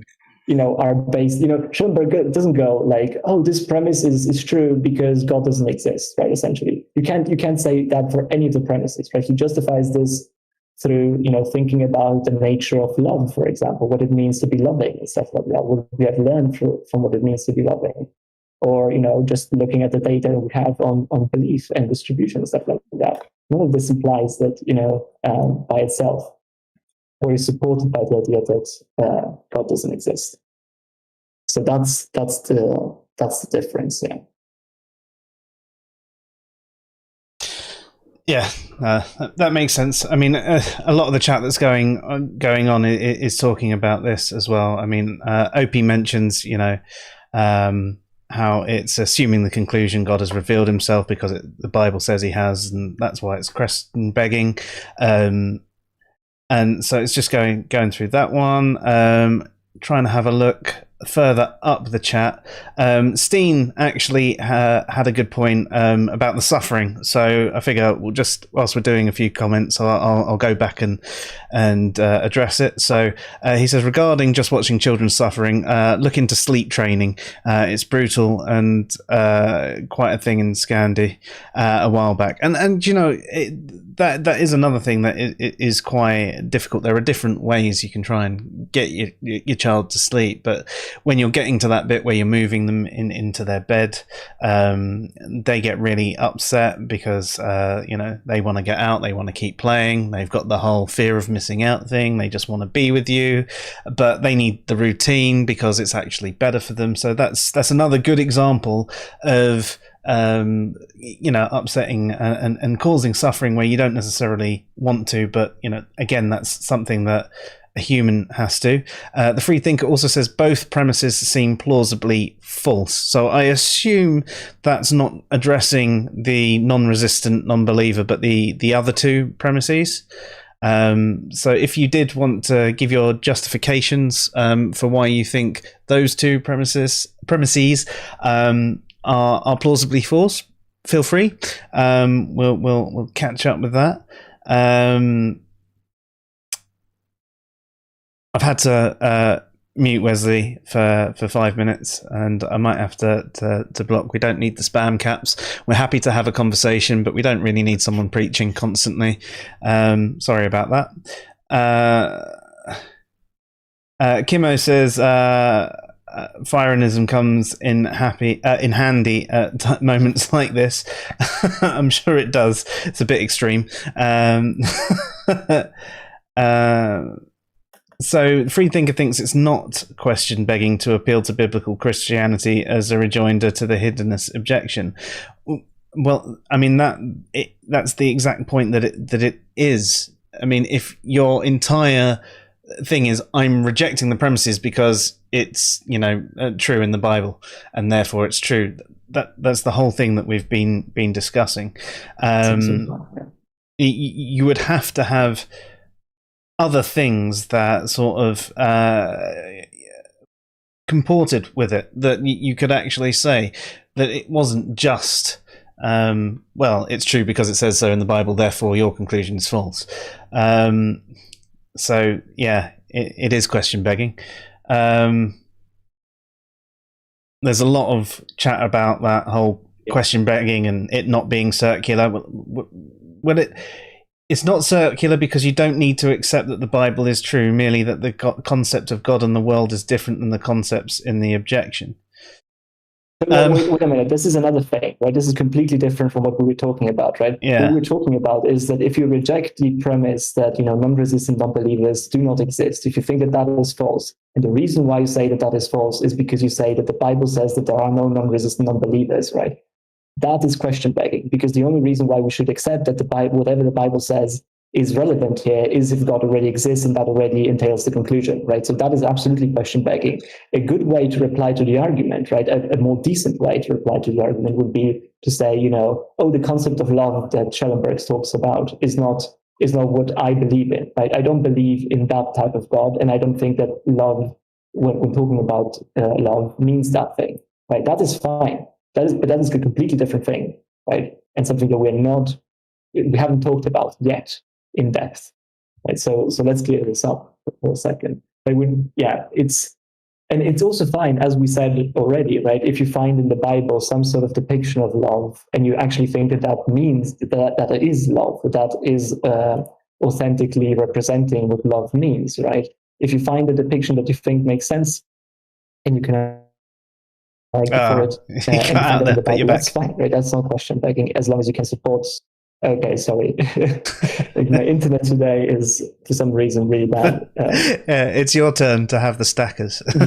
are based. Schellenberg doesn't go like, oh, this premise is true because God doesn't exist, right? Essentially, you can't say that for any of the premises, right? He justifies this through thinking about the nature of love, for example, what it means to be loving and stuff like that. What we have learned from what it means to be loving. Or, just looking at the data we have on belief and distribution and stuff like that. None of this implies that, by itself, or is supported by the idea that God doesn't exist. So that's the difference, yeah. Yeah, that makes sense. I mean, a lot of the chat that's going on is talking about this as well. I mean, OP mentions, how it's assuming the conclusion God has revealed himself because the Bible says he has, and that's why it's question begging. And so it's just going through that one, trying to have a look further up the chat. Steen actually had a good point about the suffering, so I figure we'll just, whilst we're doing a few comments, I'll go back and address it. So he says, regarding just watching children suffering, look into sleep training. It's brutal and quite a thing in Scandi a while back, and that is another thing that is quite difficult. There are different ways you can try and get your child to sleep, but when you're getting to that bit where you're moving them into their bed, they get really upset because they want to get out, they want to keep playing, they've got the whole fear of missing out thing, they just want to be with you, but they need the routine because it's actually better for them. So that's another good example of upsetting and causing suffering where you don't necessarily want to, but again, that's something that a human has to. The free thinker also says both premises seem plausibly false. So I assume that's not addressing the non-resistant non-believer, but the other two premises. So if you did want to give your justifications for why you think those two premises are plausibly false, feel free. We'll catch up with that. I've had to mute Wesley for 5 minutes, and I might have to block. We don't need the spam caps. We're happy to have a conversation, but we don't really need someone preaching constantly. Sorry about that. Kimo says Firenism comes in handy at moments like this. I'm sure it does. It's a bit extreme. So Freethinker thinks it's not question begging to appeal to biblical Christianity as a rejoinder to the hiddenness objection. Well, I mean that's the exact point that it is. I mean, if your entire thing is I'm rejecting the premises because it's true in the Bible and therefore it's true, that's the whole thing that we've been discussing. You would have to have other things that sort of comported with it, that you could actually say that it wasn't just it's true because it says so in the Bible, therefore your conclusion is false. So yeah, it is question begging. There's a lot of chat about that whole question begging and it not being circular. Well, it's not circular because you don't need to accept that the Bible is true, merely that the concept of God and the world is different than the concepts in the objection. Wait a minute, this is another thing, right? This is completely different from what we were talking about, right? Yeah. What we were talking about is that if you reject the premise that, non-resistant non-believers do not exist, if you think that that is false, and the reason why you say that that is false is because you say that the Bible says that there are no non-resistant non-believers, right? That is question begging, because the only reason why we should accept that the Bible, whatever the Bible says, is relevant here is if God already exists and that already entails the conclusion, right? So that is absolutely question begging. A good way to reply to the argument, right? A more decent way to reply to the argument would be to say, the concept of love that Schellenberg talks about is not what I believe in, right? I don't believe in that type of God, and I don't think that love, when talking about love, means that thing, right? That is fine. But that is a completely different thing, right? And something that we haven't talked about yet in depth, right? So let's clear this up for a second. But it's also fine, as we said already, right? If you find in the Bible some sort of depiction of love, and you actually think that means that it is love, that is authentically representing what love means, right? If you find a depiction that you think makes sense, and you can for it, and the Bible, that's fine, right? That's not question begging, as long as you can support. Okay, sorry. My internet today is, for some reason, really bad. It's your turn to have the stackers. Do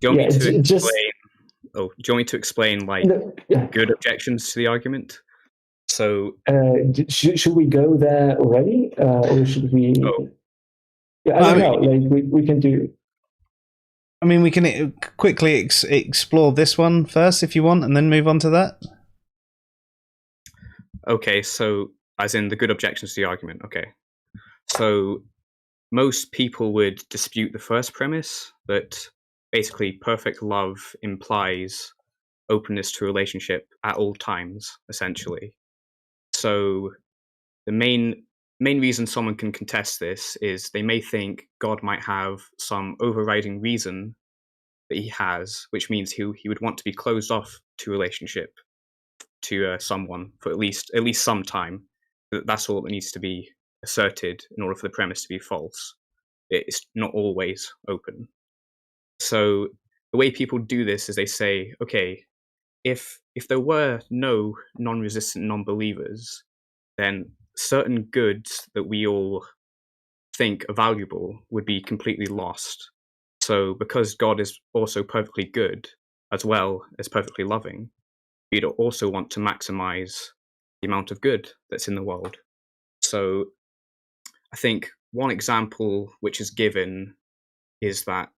you want me to explain? Do you want me to explain good objections to the argument? So, should we go there already, or should we? I don't know. We can do. I mean, we can quickly explore this one first if you want, and then move on to that. Okay, so as in the good objections to the argument. Okay, so most people would dispute the first premise, that basically perfect love implies openness to relationship at all times, essentially. So the main reason someone can contest this is they may think God might have some overriding reason that he has, which means he would want to be closed off to relationship to someone for at least some time. That's all that needs to be asserted in order for the premise to be false. It's not always open. So the way people do this is they say, okay, if there were no non-resistant non-believers, then certain goods that we all think are valuable would be completely lost. So because God is also perfectly good as well as perfectly loving, we'd also want to maximize the amount of good that's in the world. So I think one example which is given is that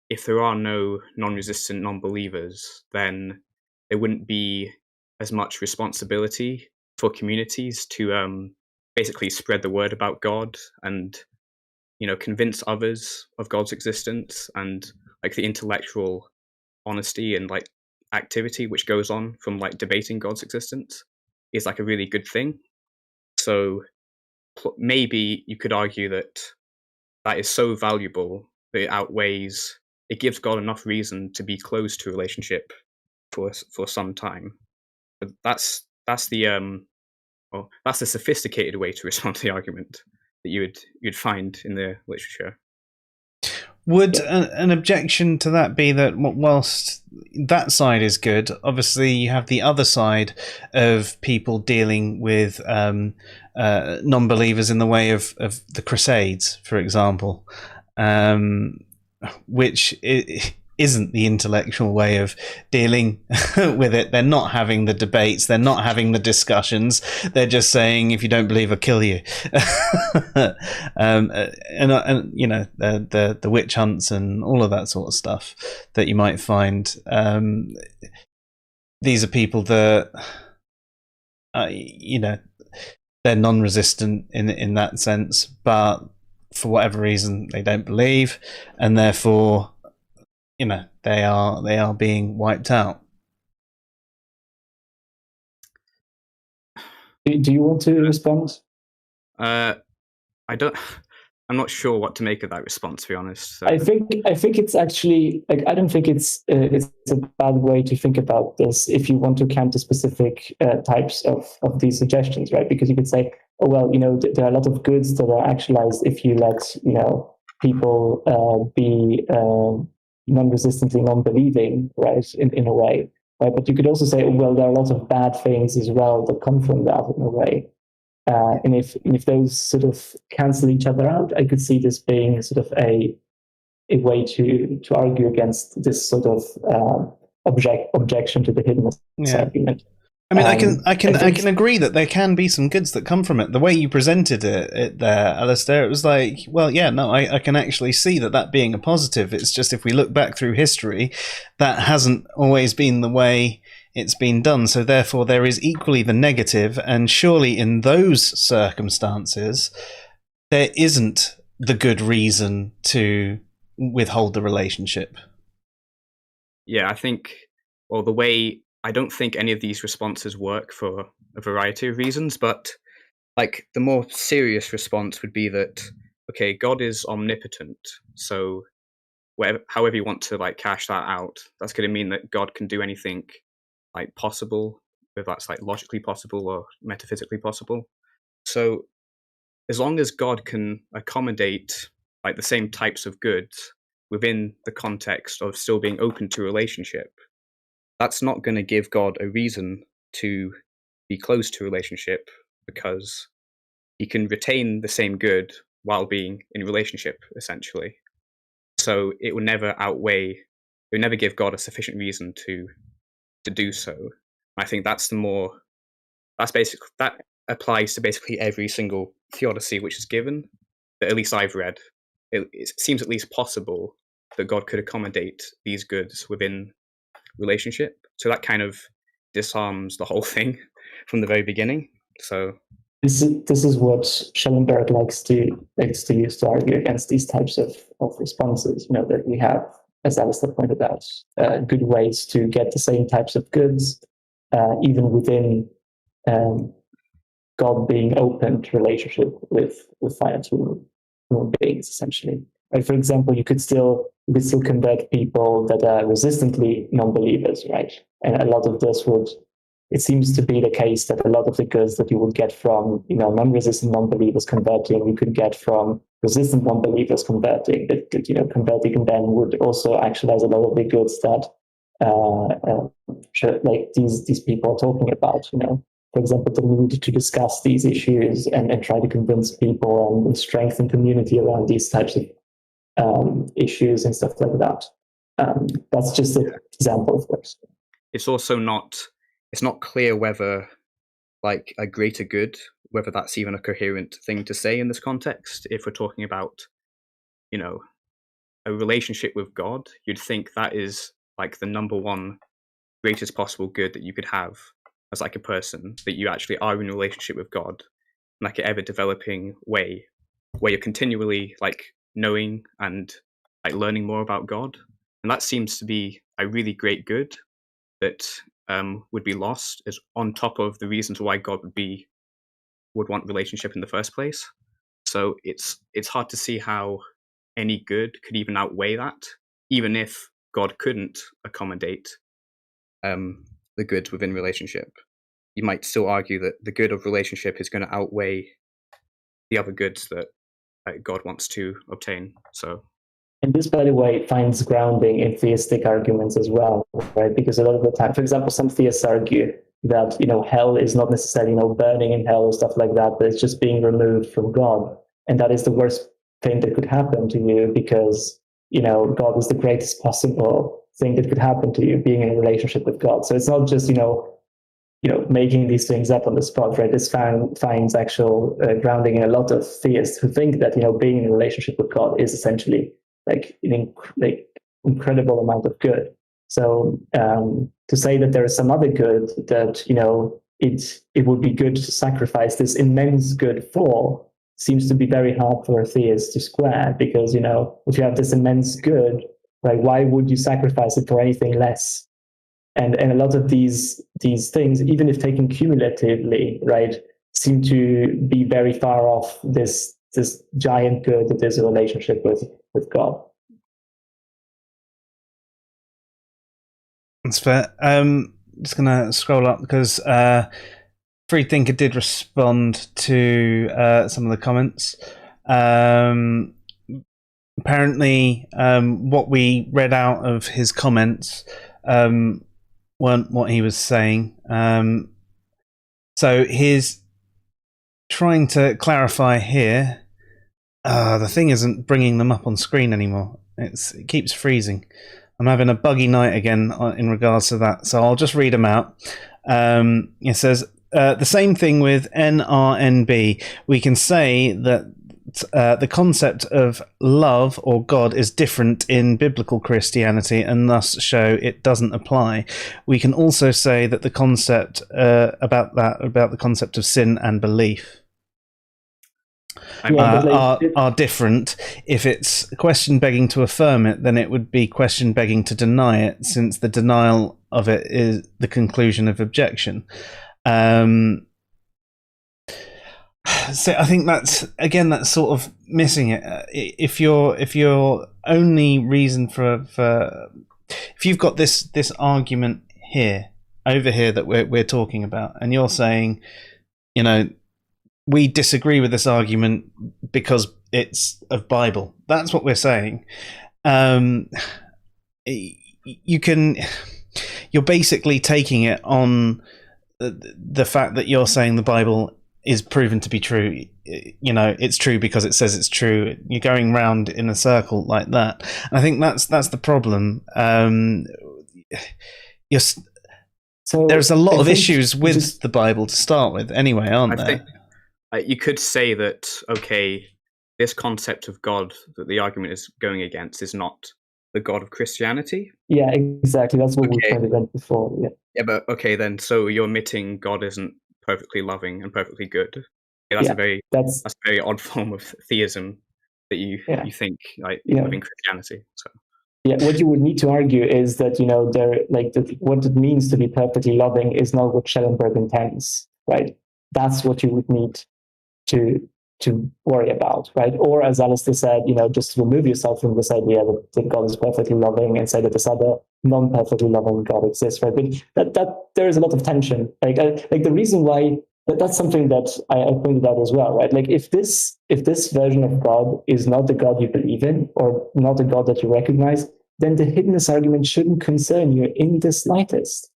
if there are no non-resistant non-believers, then there wouldn't be as much responsibility for communities to basically spread the word about God and, you know, convince others of God's existence, and like the intellectual honesty and like activity which goes on from like debating God's existence is like a really good thing. So maybe you could argue that that is so valuable that it gives God enough reason to be close to a relationship for some time. But that's the sophisticated way to respond to the argument that you'd find in the literature. Would an objection to that be that whilst that side is good, obviously you have the other side of people dealing with non-believers in the way of the Crusades, for example, which isn't the intellectual way of dealing with it. They're not having the debates. They're not having the discussions. They're just saying, if you don't believe, I'll kill you. And you know, the witch hunts and all of that sort of stuff that you might find. These are people that, you know, they're non-resistant in that sense, but for whatever reason, they don't believe, and therefore, you know, they are being wiped out. Do you want to respond? I don't. I'm not sure what to make of that response, to be honest. So. I think it's actually like, I don't think it's a bad way to think about this if you want to counter specific types of these suggestions, right? Because you could say, oh well, you know, there are a lot of goods that are actualized if you let, you know, people be non-resistantly non-believing, right? In a way, right? But you could also say, well, there are a lot of bad things as well that come from that in a way. And if those sort of cancel each other out, I could see this being sort of a way to argue against this sort of objection to the hiddenness argument. I mean, I can agree that there can be some goods that come from it. The way you presented it there, Alistair, it was like, well, yeah, no, I can actually see that being a positive. It's just if we look back through history, that hasn't always been the way it's been done. So therefore, there is equally the negative, and surely in those circumstances, there isn't the good reason to withhold the relationship. Yeah, I think, well, I don't think any of these responses work for a variety of reasons, but like the more serious response would be that, okay, God is omnipotent, so however you want to like cash that out, that's going to mean that God can do anything like possible, whether that's like logically possible or metaphysically possible. So as long as God can accommodate like the same types of goods within the context of still being open to relationship, that's not going to give God a reason to be close to a relationship, because he can retain the same good while being in relationship, essentially. So it would never give God a sufficient reason to do so. I think that applies to basically every single theodicy which is given, that at least I've read. It seems at least possible that God could accommodate these goods within relationship. So that kind of disarms the whole thing from the very beginning. So this is what Schellenberg likes to use to argue against these types of responses. You know, that we have, as Alistair pointed out, good ways to get the same types of goods, even within God being open to relationship with finite human beings, essentially. Right? For example, you could still convert people that are resistantly non-believers, right? And a lot of this would it seems to be the case that a lot of the goods that you would get from, non-resistant non-believers converting, you could get from resistant non-believers converting, that converting then would also actualize a lot of the goods that like these people are talking about. For example, the need to discuss these issues and try to convince people and strengthen community around these types of issues and stuff like that. That's just an example, of course. It's also it's not clear whether like a greater good, whether that's even a coherent thing to say in this context. If we're talking about, a relationship with God, you'd think that is like the number one greatest possible good that you could have as like a person, that you actually are in a relationship with God, like an ever developing way where you're continually like knowing and like learning more about God. And that seems to be a really great good that would be lost as on top of the reasons why God would want relationship in the first place. So it's hard to see how any good could even outweigh that, even if God couldn't accommodate the goods within relationship. You might still argue that the good of relationship is going to outweigh the other goods that God wants to obtain. So, and this, by the way, finds grounding in theistic arguments as well, right? Because a lot of the time, for example, some theists argue that hell is not necessarily burning in hell or stuff like that, but it's just being removed from God, and that is the worst thing that could happen to you because God is the greatest possible thing that could happen to you, being in a relationship with God. So it's not just making these things up on the spot, right? This finds actual grounding in a lot of theists who think that being in a relationship with God is essentially like an incredible amount of good. So to say that there is some other good that it would be good to sacrifice this immense good for seems to be very hard for a theist to square, because if you have this immense good, right, why would you sacrifice it for anything less? And a lot of these things, even if taken cumulatively, right, seem to be very far off this giant good that is a relationship with God. That's fair. Just gonna scroll up because Freethinker did respond to some of the comments. Apparently, what we read out of his comments weren't what he was saying. So he's trying to clarify here. The thing isn't bringing them up on screen anymore. It keeps freezing. I'm having a buggy night again in regards to that. So I'll just read them out. It says, the same thing with NRNB. We can say that the concept of love or God is different in biblical Christianity and thus show it doesn't apply. We can also say that the concept about the concept of sin and belief are different. If it's question begging to affirm it, then it would be question begging to deny it, since the denial of it is the conclusion of objection. So I think that's sort of missing it. If your only reason for if you've got this argument over here that we're talking about, and you're saying, we disagree with this argument because it's of Bible. That's what we're saying. You're basically taking it on the fact that you're saying the Bible is proven to be true. It's true because it says it's true. You're going round in a circle like that. And I think that's the problem. There's a lot of issues with the Bible to start with anyway, aren't there? You could say that, okay, this concept of God that the argument is going against is not the God of Christianity. Yeah, exactly. That's what we kind of went before. Yeah, but okay, then, so you're admitting God isn't perfectly loving and perfectly good. Okay, that's a very odd form of theism that you think within Christianity. So. Yeah, what you would need to argue is that what it means to be perfectly loving is not what Schellenberg intends, right? That's what you would need to to worry about, right? Or as Alistair said, just remove yourself from this idea that God is perfectly loving and say that this other non-perfectly loving God exists, right? But that there is a lot of tension. Like the reason why that's something that I pointed out as well, right? Like if this version of God is not the God you believe in, or not the God that you recognize, then the hiddenness argument shouldn't concern you in the slightest,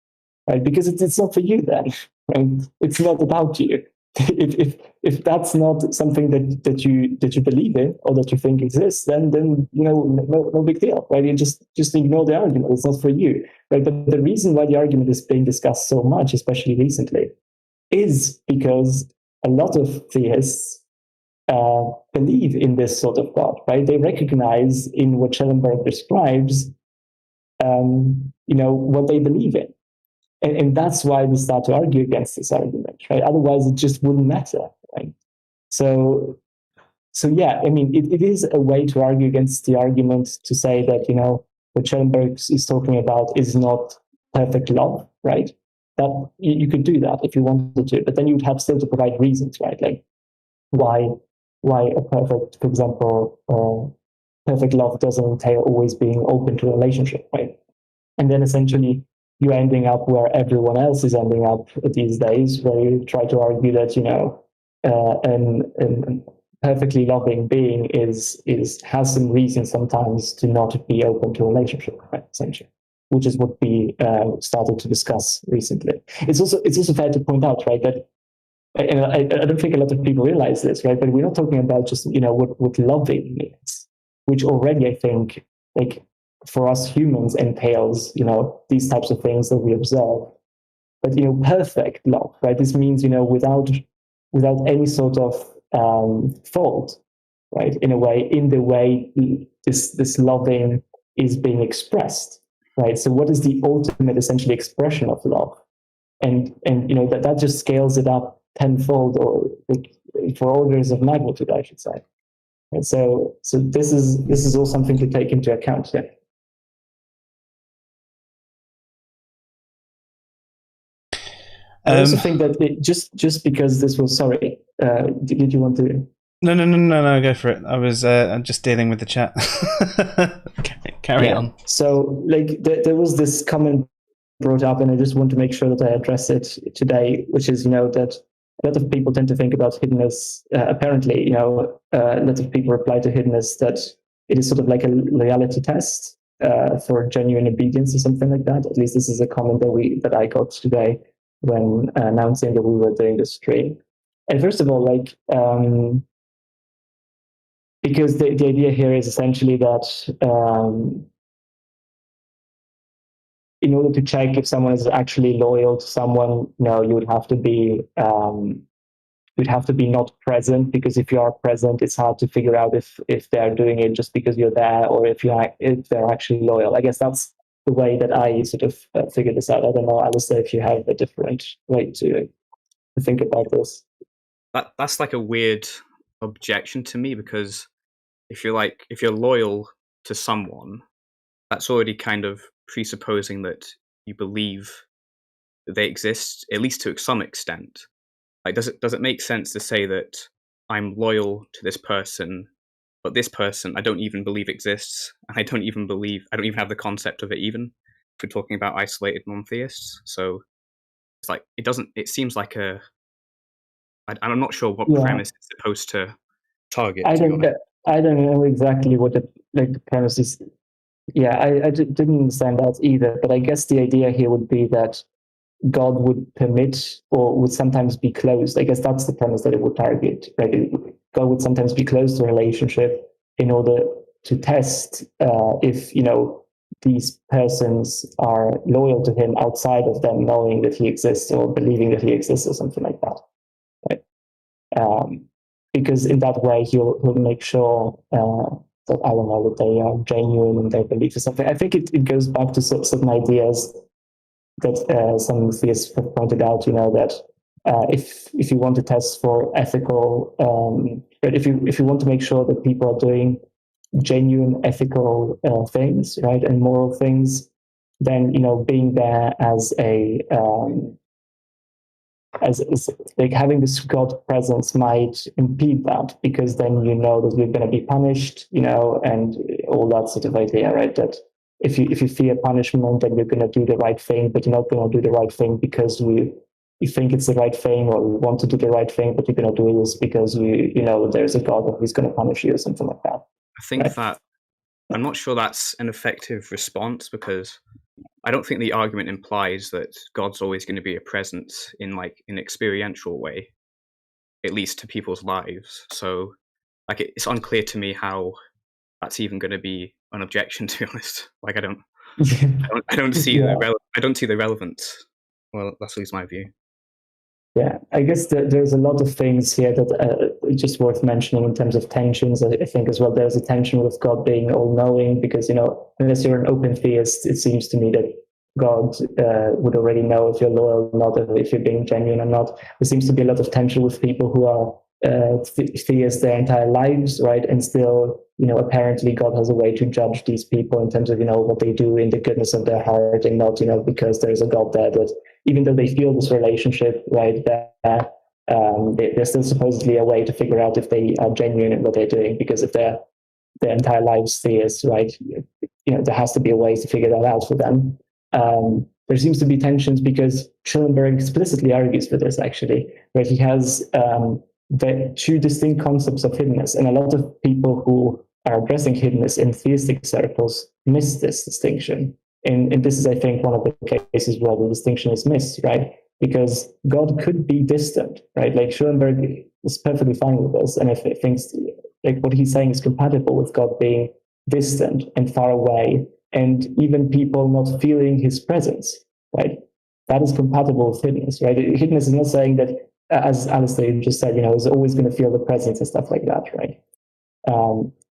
right? Because it's not for you then, right? It's not about you. If that's not something that you believe in or that you think exists, then no big deal, right? You just ignore the argument. It's not for you, right? But the reason why the argument is being discussed so much, especially recently, is because a lot of theists believe in this sort of God, right? They recognize in what Schellenberg describes, what they believe in. And that's why we start to argue against this argument, right? Otherwise, it just wouldn't matter, right? So yeah, I mean, it is a way to argue against the argument to say that, what Schellenberg is talking about is not perfect love, right? That you could do that if you wanted to, but then you'd have still to provide reasons, right? Like why a perfect, for example, perfect love doesn't entail always being open to a relationship, right? And then essentially you're ending up where everyone else is ending up these days, where you try to argue that an perfectly loving being has some reason sometimes to not be open to a relationship, right? Essentially, which is what we started to discuss recently. It's also fair to point out, right, that, and I don't think a lot of people realize this, right, but we're not talking about just what loving means, which already I think like for us humans entails these types of things that we observe. But perfect love, right? This means without any sort of fault, right? In the way this loving is being expressed, right? So what is the ultimate essentially expression of love? And that just scales it up tenfold, or for orders of magnitude, I should say. And so this is all something to take into account. Yeah. I also think that just because this was did you want to? No, go for it. I was just dealing with the chat. Carry on. So there was this comment brought up, and I just want to make sure that I address it today, which is that a lot of people tend to think about hiddenness. Apparently, a lot of people reply to hiddenness that it is sort of like a loyalty test for genuine obedience or something like that. At least this is a comment that I got today when announcing that we were doing this stream. And first of all, because the idea here is essentially that in order to check if someone is actually loyal to someone, you would have to be not present, because if you are present, it's hard to figure out if they're doing it just because you're there, or if they're actually loyal. I guess that's the way that I sort of figured this out. I don't know, Alistair, if you have a different way to think about this. That's like a weird objection to me, because if you're loyal to someone, that's already kind of presupposing that you believe that they exist, at least to some extent. Like, does it make sense to say that I'm loyal to this person, but this person I don't even believe exists, and I don't even have the concept of it, even if we're talking about isolated non-theists? So it's like it seems like I'm not sure what premise it's supposed to target. I don't know exactly what the premise is. Yeah, I didn't understand that either, but I guess the idea here would be that God would permit or would sometimes be closed. I guess that's the premise that it would target, right? God would sometimes be closed to a relationship in order to test if these persons are loyal to him outside of them knowing that he exists or believing that he exists or something like that, right? Because in that way he'll make sure that, I don't know, that they are genuine in their beliefs or something. I think it goes back to certain ideas that some theists have pointed out, that if you want to test for ethical, but if you want to make sure that people are doing genuine ethical things, right, and moral things, then being there as a as like having this God presence might impede that, because then you know that you're going to be punished, you know, and all that sort of idea, right? That if you fear punishment, then you're going to do the right thing, but you're not going to do the right thing because you think it's the right thing, or you want to do the right thing, but you're going to do this because you know there's a God who's going to punish you or something like that. I think that I'm not sure that's an effective response, because I don't think the argument implies that God's always going to be a presence in like an experiential way, at least to people's lives. So like it's unclear to me how that's even going to be an objection, to be honest. Like I don't see the relevance. Well, that's at least my view. Yeah, I guess there's a lot of things here that just worth mentioning in terms of tensions. I think as well, there's a tension with God being all-knowing, because, you know, unless you're an open theist, it seems to me that God would already know if you're loyal or not, or if you're being genuine or not. There seems to be a lot of tension with people who are theists their entire lives, right? And still, you know, apparently God has a way to judge these people in terms of, you know, what they do in the goodness of their heart, and not, you know, because there's a God there that, even though they feel this relationship, right, there's still supposedly a way to figure out if they are genuine in what they're doing, because if they're their entire lives theists, right, you know, there has to be a way to figure that out for them. There seems to be tensions because Schellenberg explicitly argues for this, actually, where he has the two distinct concepts of hiddenness, and a lot of people who are addressing hiddenness in theistic circles miss this distinction. And this is, I think, one of the cases where the distinction is missed, right? Because God could be distant, right? Like Schellenberg is perfectly fine with this, and if it thinks like what he's saying is compatible with God being distant and far away, and even people not feeling his presence, right? That is compatible with hiddenness, right? Hiddenness is not saying that, as Alistair just said, you know, is always going to feel the presence and stuff like that, right?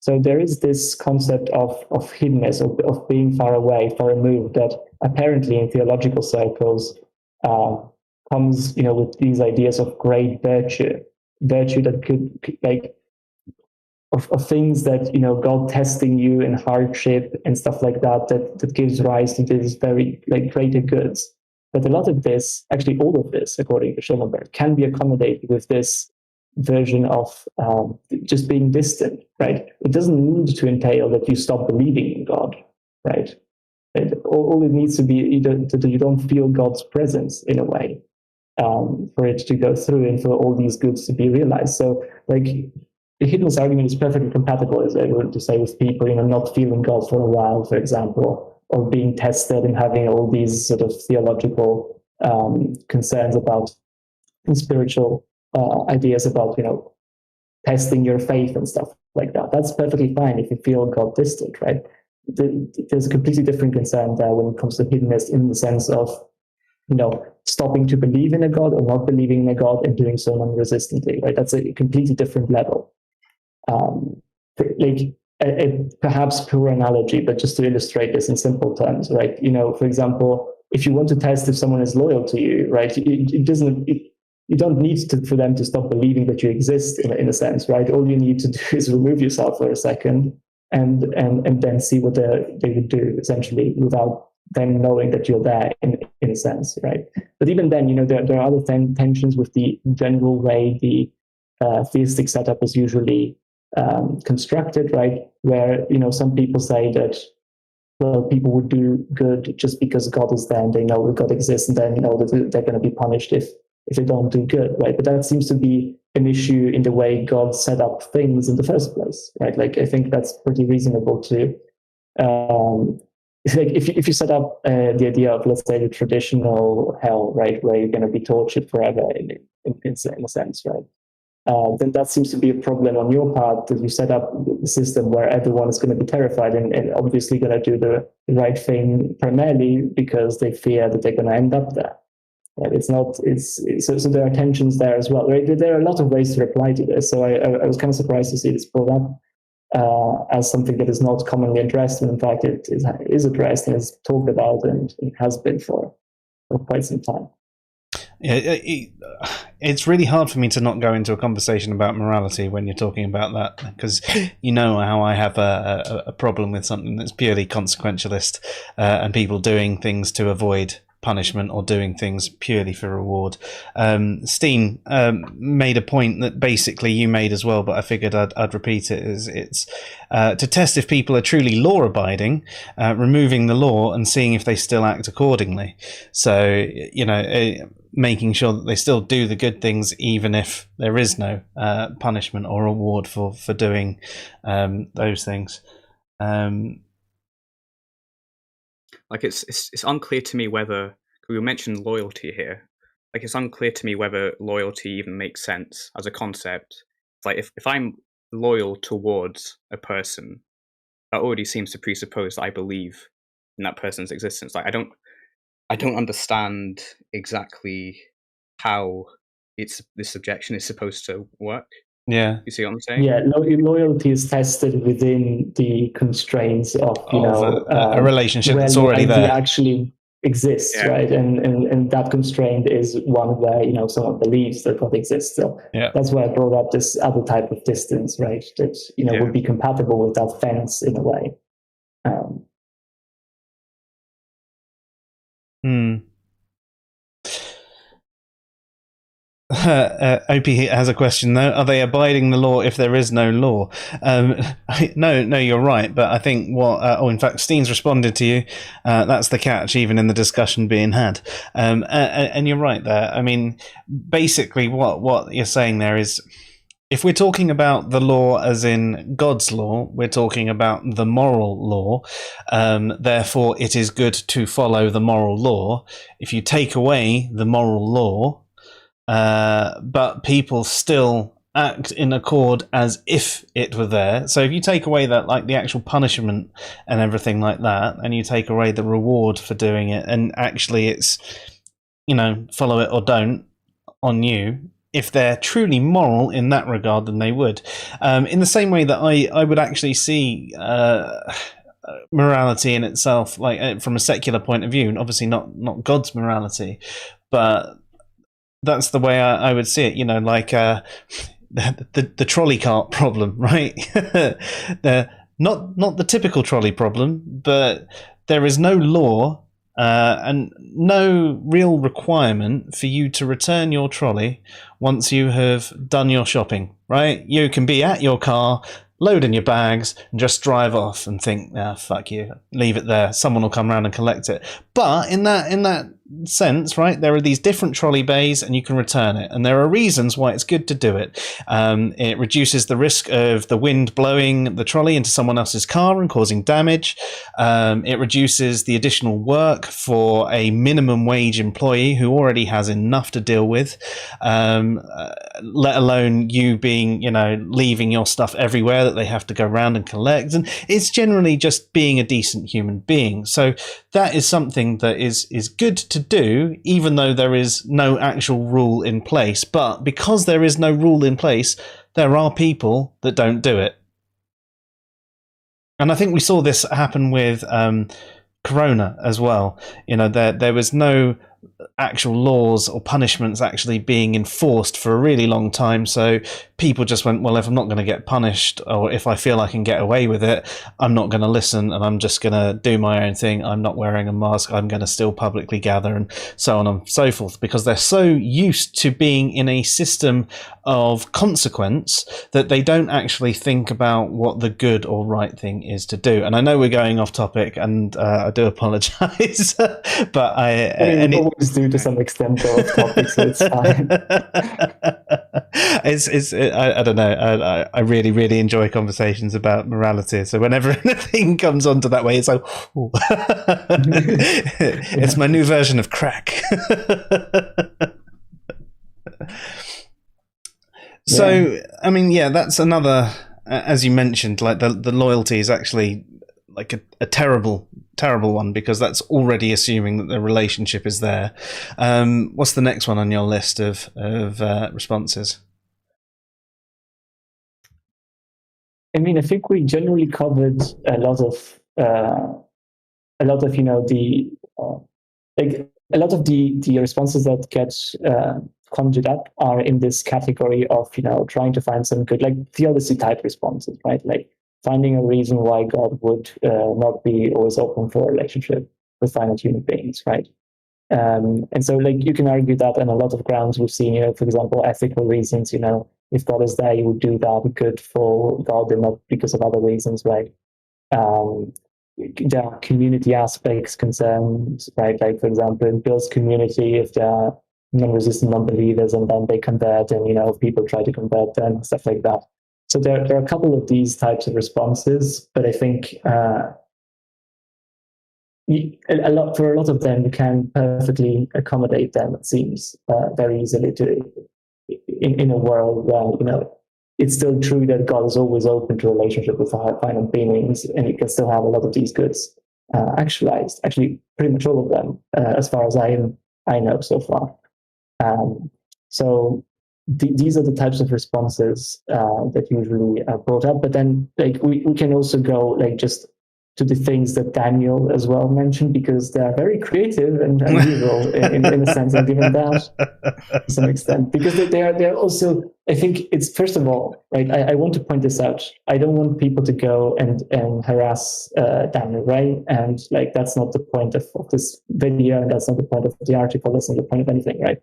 So there is this concept of hiddenness, of being far away, far removed, that apparently in theological circles comes, you know, with these ideas of great virtue that could like of things that, you know, God testing you in hardship and stuff like that, that gives rise to these very like greater goods. But a lot of this, actually all of this, according to Schellenberg, can be accommodated with this version of just being distant, right? It doesn't need to entail that you stop believing in God, right? All it needs to be that you don't feel God's presence in a way for it to go through and for all these goods to be realized. So, like, the hiddenness argument is perfectly compatible, as I would to say, with people, you know, not feeling God for a while, for example, or being tested and having all these sort of theological concerns about spiritual ideas about, you know, testing your faith and stuff like that. That's perfectly fine if you feel God distant, right? There's a completely different concern there when it comes to hiddenness, in the sense of, you know, stopping to believe in a God or not believing in a God and doing so non-resistantly, right? That's a completely different level. Like a perhaps poor analogy, but just to illustrate this in simple terms, right? You know, for example, if you want to test if someone is loyal to you, right? You don't need for them to stop believing that you exist in a sense, right? All you need to do is remove yourself for a second and then see what they would do, essentially, without them knowing that you're there in a sense, right? But even then, you know, there are other tensions with the general way the theistic setup is usually constructed, right? Where, you know, some people say that, well, people would do good just because God is there and they know that God exists, and then, you know, that they're going to be punished if they don't do good, right? But that seems to be an issue in the way God set up things in the first place, right? Like, I think that's pretty reasonable to, like, if you set up the idea of, let's say, the traditional hell, right, where you're going to be tortured forever in a sense, right? Then that seems to be a problem on your part, that you set up the system where everyone is going to be terrified and obviously going to do the right thing primarily because they fear that they're going to end up there. Right? So there are tensions there as well. Right? There are a lot of ways to reply to this. So I was kind of surprised to see this brought up as something that is not commonly addressed, when in fact it is addressed and is talked about, and it has been for quite some time. Yeah, it's really hard for me to not go into a conversation about morality when you're talking about that, because you know how I have a problem with something that's purely consequentialist and people doing things to avoid punishment or doing things purely for reward. Steen made a point that basically you made as well, but I figured I'd repeat it. It's to test if people are truly law-abiding, removing the law and seeing if they still act accordingly. So, making sure that they still do the good things, even if there is no punishment or reward for doing those things. It's unclear to me whether we mentioned loyalty here. It's unclear to me whether loyalty even makes sense as a concept. It's like if I'm loyal towards a person, that already seems to presuppose that I believe in that person's existence. I don't understand exactly how this objection is supposed to work. Yeah, you see what I'm saying? Yeah, loyalty is tested within the constraints of a relationship that's already there. Actually exists, right? And that constraint is one where someone believes that God exists. So that's why I brought up this other type of distance, right? That would be compatible with that fence in a way. OP has a question though. Are they abiding the law if there is no law? No, you're right. But I think in fact, Steen's responded to you. That's the catch, even in the discussion being had. And you're right there. I mean, basically, what you're saying there is, if we're talking about the law as in God's law, we're talking about the moral law. Therefore, it is good to follow the moral law. If you take away the moral law, but people still act in accord as if it were there. So if you take away that, like the actual punishment and everything like that, and you take away the reward for doing it, and actually it's, follow it or don't on you. If they're truly moral in that regard, then they would. In the same way that I would actually see morality in itself, like from a secular point of view, and obviously not God's morality, but that's the way I would see it, like the trolley cart problem, right? Not the typical trolley problem, but there is no law and no real requirement for you to return your trolley once you have done your shopping, right? You can be at your car, load in your bags, and just drive off and think, fuck you, leave it there. Someone will come around and collect it. But in that sense, right, there are these different trolley bays and you can return it, and there are reasons why it's good to do it. It reduces the risk of the wind blowing the trolley into someone else's car and causing damage. It reduces the additional work for a minimum wage employee who already has enough to deal with, let alone you being, leaving your stuff everywhere that they have to go around and collect. And it's generally just being a decent human being. So that is something that is good to do, even though there is no actual rule in place. But because there is no rule in place, there are people that don't do it. And I think we saw this happen with Corona as well. There was no actual laws or punishments actually being enforced for a really long time, so people just went, well, if I'm not going to get punished, or if I feel I can get away with it, I'm not going to listen, and I'm just going to do my own thing. I'm not wearing a mask, I'm going to still publicly gather, and so on and so forth, because they're so used to being in a system of consequence that they don't actually think about what the good or right thing is to do. And I know we're going off topic, and I do apologize, but I always do to some extent go off topic, so it's fine. I don't know. I really, really enjoy conversations about morality. So whenever anything comes onto that way, it's like, it's my new version of crack. So, I mean, that's another, as you mentioned, like the loyalty is actually like a terrible one, because that's already assuming that the relationship is there. What's the next one on your list of responses? I mean, I think we generally covered a lot of the responses that get conjured up are in this category of trying to find some good, like theology type responses, right? Like finding a reason why God would not be always open for a relationship with finite human beings, right? And so, like, you can argue that on a lot of grounds. We've seen, for example, ethical reasons. If God is there, you would do that good for God and not because of other reasons, right? There are community aspects, concerns, right? Like, for example, in Bill's community, if there are non-resistant non-believers and then they convert, and people try to convert them, stuff like that. So there are a couple of these types of responses, but I think for a lot of them, you can perfectly accommodate them. It seems very easily in a world where it's still true that God is always open to relationship with finite beings, and you can still have a lot of these goods actualized. Actually, pretty much all of them, as far as I know so far. So these are the types of responses that usually are brought up. But then, like, we can also go like just to the things that Daniel as well mentioned, because they are very creative and unusual in a sense. I'll give them that to some extent, because they're also, I think it's, first of all, right, I want to point this out. I don't want people to go and harass Daniel, right? And like, that's not the point of this video, and that's not the point of the article, that's not the point of anything, right?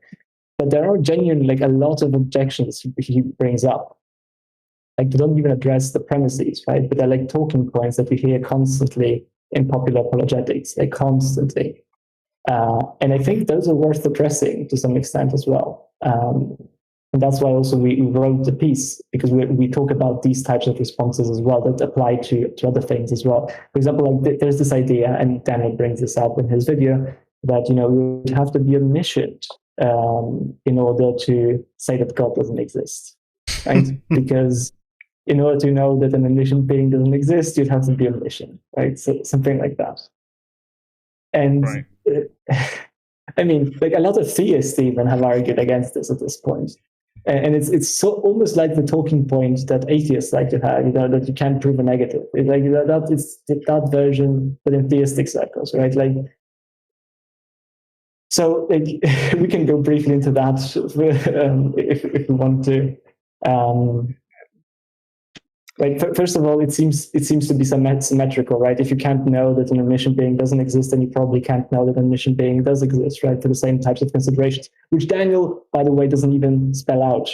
But there are genuine, like, a lot of objections he brings up. Like, they don't even address the premises, right? But they're like talking points that we hear constantly in popular apologetics, like constantly. And I think those are worth addressing to some extent as well. And that's why also we wrote the piece, because we talk about these types of responses as well that apply to other things as well. For example, like there's this idea, and Daniel brings this up in his video, that you would have to be omniscient in order to say that God doesn't exist, right? Because in order to know that an omniscient being doesn't exist, you'd have to be omniscient, right? So something like that. And right. I mean, like, a lot of theists even have argued against this at this point. And it's so almost like the talking point that atheists like to have, that you can't prove a negative. It's like that version, but in theistic circles, right? Like, so like, we can go briefly into that if we want to. Right. First of all, it seems to be symmetrical, right? If you can't know that an omniscient being doesn't exist, then you probably can't know that an omniscient being does exist, right? For the same types of considerations, which Daniel, by the way, doesn't even spell out.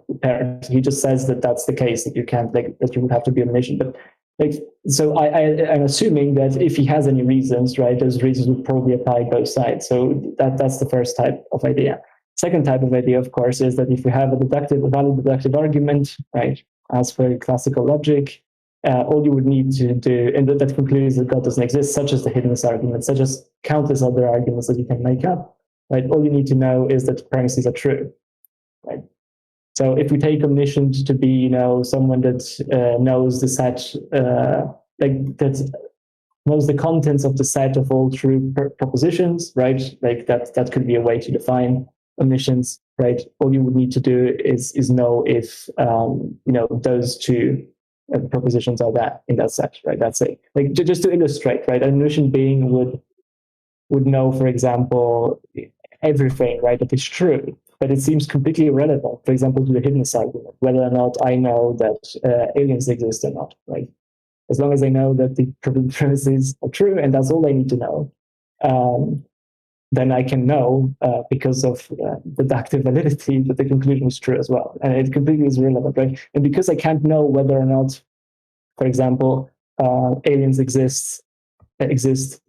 Apparently, he just says that that's the case, that you can't, like, that you would have to be omniscient. But like, so I'm assuming that if he has any reasons, right, those reasons would probably apply both sides. So that's the first type of idea. Second type of idea, of course, is that if you have a valid deductive argument, right, as for classical logic, all you would need to do, and that concludes that God doesn't exist, such as the hiddenness argument, such as countless other arguments that you can make up, right? All you need to know is that the premises are true, right? So if we take omniscient to be, someone that knows the set, like that knows the contents of the set of all true propositions, right? Like that could be a way to define omniscience, right? All you would need to do is know if those two propositions are there in that set, right? That's it. Like, just to illustrate, right? An omniscient being would know, for example, everything, right, that is true, but it seems completely irrelevant, for example, to the hiddenness argument, whether or not I know that aliens exist or not, right? As long as I know that the premises are true, and that's all I need to know, then I can know, because of deductive validity, that the conclusion is true as well. And it completely is irrelevant, right? And because I can't know whether or not, for example, aliens exist is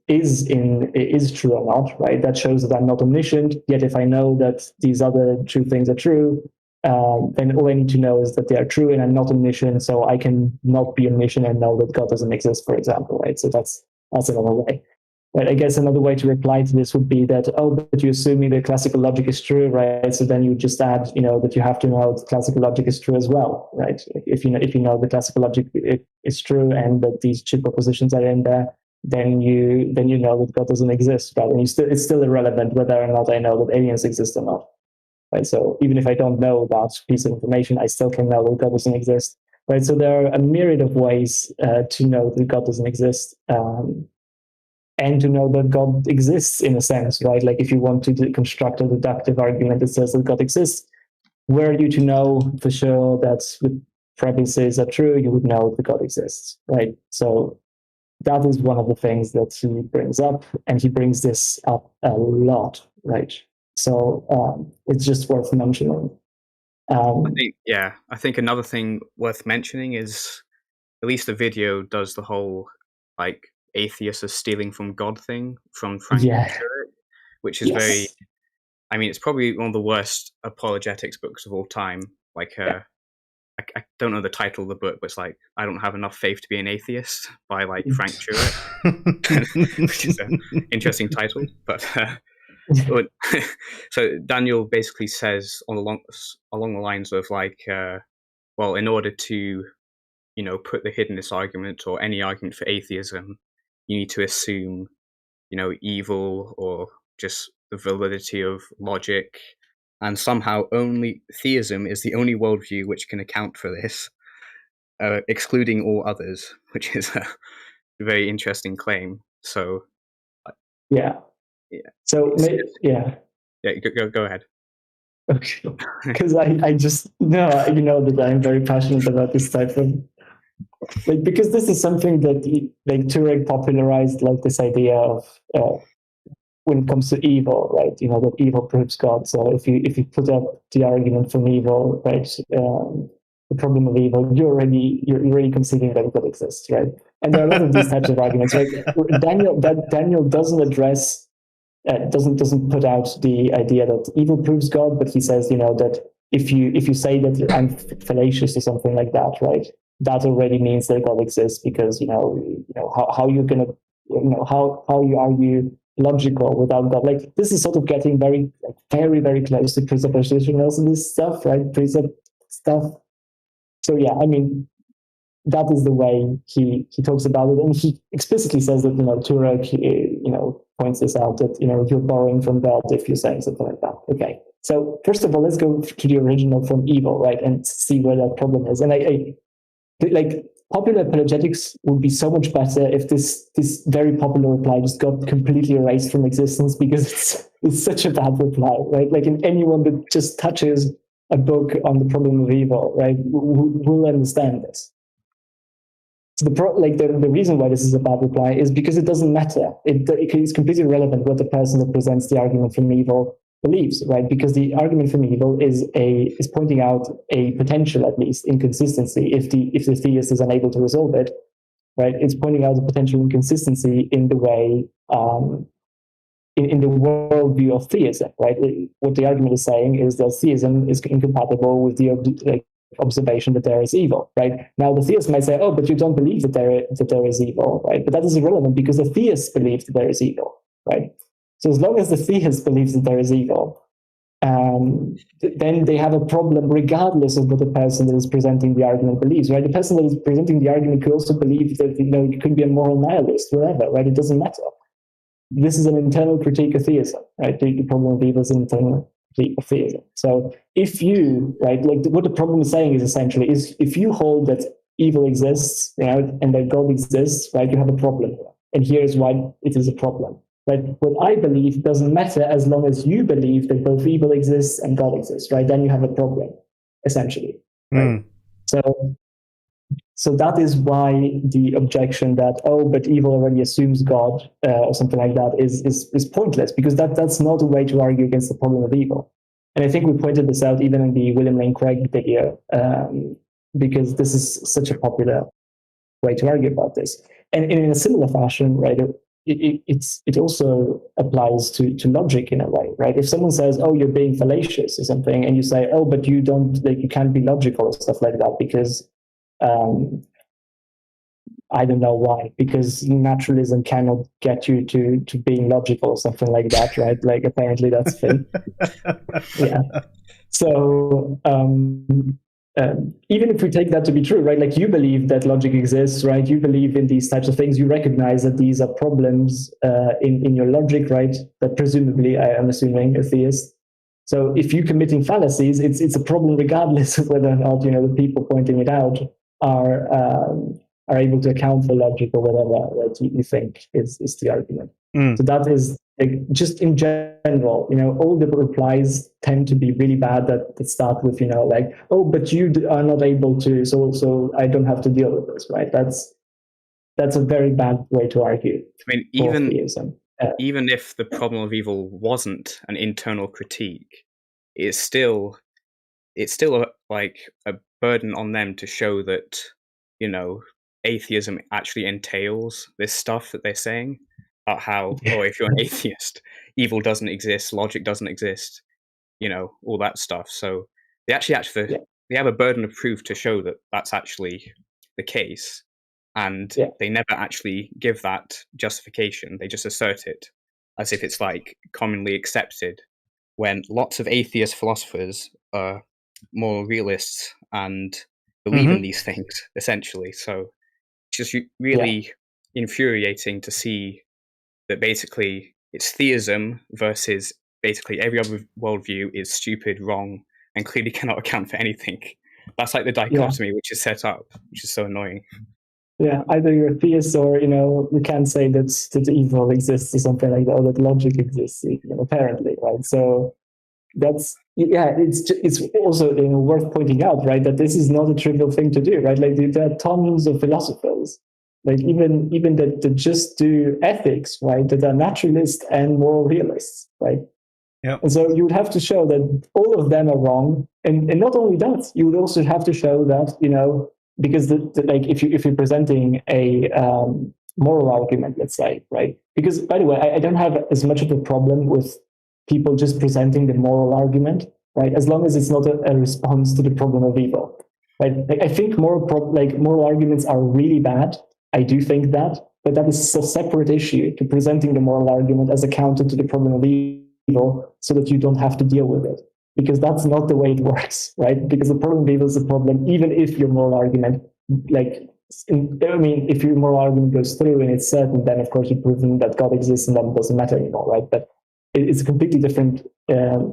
true or not, right? That shows that I'm not omniscient. Yet if I know that these other two things are true, then all I need to know is that they are true, and I'm not omniscient, so I can not be omniscient and know that God doesn't exist, for example, right? So that's another way. But I guess another way to reply to this would be that, but you're assuming that classical logic is true, right? So then you just add, that you have to know that classical logic is true as well, right? If you know the classical logic is true and that these two propositions are in there, then you know that God doesn't exist, right? And it's still irrelevant whether or not I know that aliens exist or not, right? So even if I don't know that piece of information, I still can know that God doesn't exist, right? So there are a myriad of ways to know that God doesn't exist. And to know that God exists in a sense, right? Like, if you want to construct a deductive argument that says that God exists, were you to know for sure that the premises are true, you would know that God exists, right? So that is one of the things that he brings up, and he brings this up a lot, right? So it's just worth mentioning. I think another thing worth mentioning is at least the video does the whole like atheists are stealing from God thing from Frank Turek, which is very. I mean, it's probably one of the worst apologetics books of all time. Like, I don't know the title of the book, but it's like I Don't Have Enough Faith to Be an Atheist by like Frank Turek, which is an interesting title. But so Daniel basically says along the lines of like, well, in order to put the hiddenness argument or any argument for atheism, you need to assume evil or just the validity of logic, and somehow only theism is the only worldview which can account for this, excluding all others, which is a very interesting claim. So so go ahead. Okay, because I just know that I'm very passionate about this type of because this is something that Turek popularized, like this idea of when it comes to evil, right? That evil proves God. So if you put up the argument from evil, right, the problem of evil, you're already conceding that God exists, right? And there are a lot of these types of arguments, right? Daniel doesn't address, doesn't put out the idea that evil proves God, but he says, that if you say that I'm fallacious or something like that, right, that already means that God exists, because how you're gonna how you argue logical without God. Like, this is sort of getting very very close to presuppositionals and this stuff, right? Precept stuff. So I mean, that is the way he talks about it, and he explicitly says that Turek points this out, that you're borrowing from God if you're saying something like that. Okay, so first of all, let's go to the original from evil, right, and see where that problem is. And I like, popular apologetics would be so much better if this very popular reply just got completely erased from existence, because it's such a bad reply, right? Like, in anyone that just touches a book on the problem of evil, right, will understand this. So the reason why this is a bad reply is because it doesn't matter. It's completely irrelevant what the person that presents the argument from evil believes, right? Because the argument from evil is pointing out a potential, at least, inconsistency if the theist is unable to resolve it, right? It's pointing out a potential inconsistency in the way in the worldview of theism, right? What the argument is saying is that theism is incompatible with the observation that there is evil, right? Now the theist might say, oh, but you don't believe that there is evil, right? But that is irrelevant, because the theist believes that there is evil, right? So as long as the theist believes that there is evil, then they have a problem regardless of what the person that is presenting the argument believes, right? The person that is presenting the argument could also believe that it could be a moral nihilist, whatever, right? It doesn't matter. This is an internal critique of theism, right? The problem of evil is an internal critique of theism. So if you, right, like what the problem is saying is essentially is if you hold that evil exists, and that God exists, right, you have a problem. And here's why it is a problem. Right? What I believe doesn't matter as long as you believe that both evil exists and God exists, right? Then you have a problem, essentially. Right? So that is why the objection that, oh, but evil already assumes God, or something like that is pointless, because that's not a way to argue against the problem of evil. And I think we pointed this out even in the William Lane Craig video, because this is such a popular way to argue about this. And in a similar fashion, right, it also applies to logic in a way, right? If someone says, oh, you're being fallacious or something, and you say, oh, but you can't be logical or stuff like that, because I don't know why, because naturalism cannot get you to being logical or something like that, right? Like, apparently that's fake. So even if we take that to be true, right? Like, you believe that logic exists, right? You believe in these types of things. You recognize that these are problems in your logic, right? That presumably, I am assuming, a theist. So if you're committing fallacies, it's a problem regardless of whether or not the people pointing it out are able to account for logic or whatever that you think is the argument. So that is, like, just in general, all the replies tend to be really bad that start with, like, oh, but you are not able to, so I don't have to deal with this, right? That's that's a very bad way to argue. I mean, even if the problem of evil wasn't an internal critique, it's still like a burden on them to show that, you know, atheism actually entails this stuff that they're saying about how, oh, if you're an atheist, evil doesn't exist, logic doesn't exist, you know, all that stuff. So they they have a burden of proof to show that that's actually the case, and they never actually give that justification. They just assert it as if it's like commonly accepted, when lots of atheist philosophers are more realists and believe in these things, essentially. So it's just really infuriating to see that basically it's theism versus basically every other worldview is stupid, wrong, and clearly cannot account for anything. That's like the dichotomy which is set up, which is so annoying. Yeah, either you're a theist or, you know, you can't say that evil exists or something like that, or that logic exists, apparently, right? So that's, it's also, you know, worth pointing out, right, that this is not a trivial thing to do, right? Like there are tons of philosophers, like even that just do ethics, right, that are naturalists and moral realists, right? Yeah. And so you would have to show that all of them are wrong, and not only that, you would also have to show that, you know, because like if you're presenting a moral argument, let's say, right? Because by the way, I don't have as much of a problem with people just presenting the moral argument, right? As long as it's not a response to the problem of evil, right? Like, I think moral arguments are really bad. I do think that, but that is a separate issue to presenting the moral argument as a counter to the problem of evil, so that you don't have to deal with it. Because that's not the way it works, right? Because the problem of evil is a problem, even if your moral argument, if your moral argument goes through and it's certain, then of course you're proving that God exists and that doesn't matter anymore, right? But it's a completely different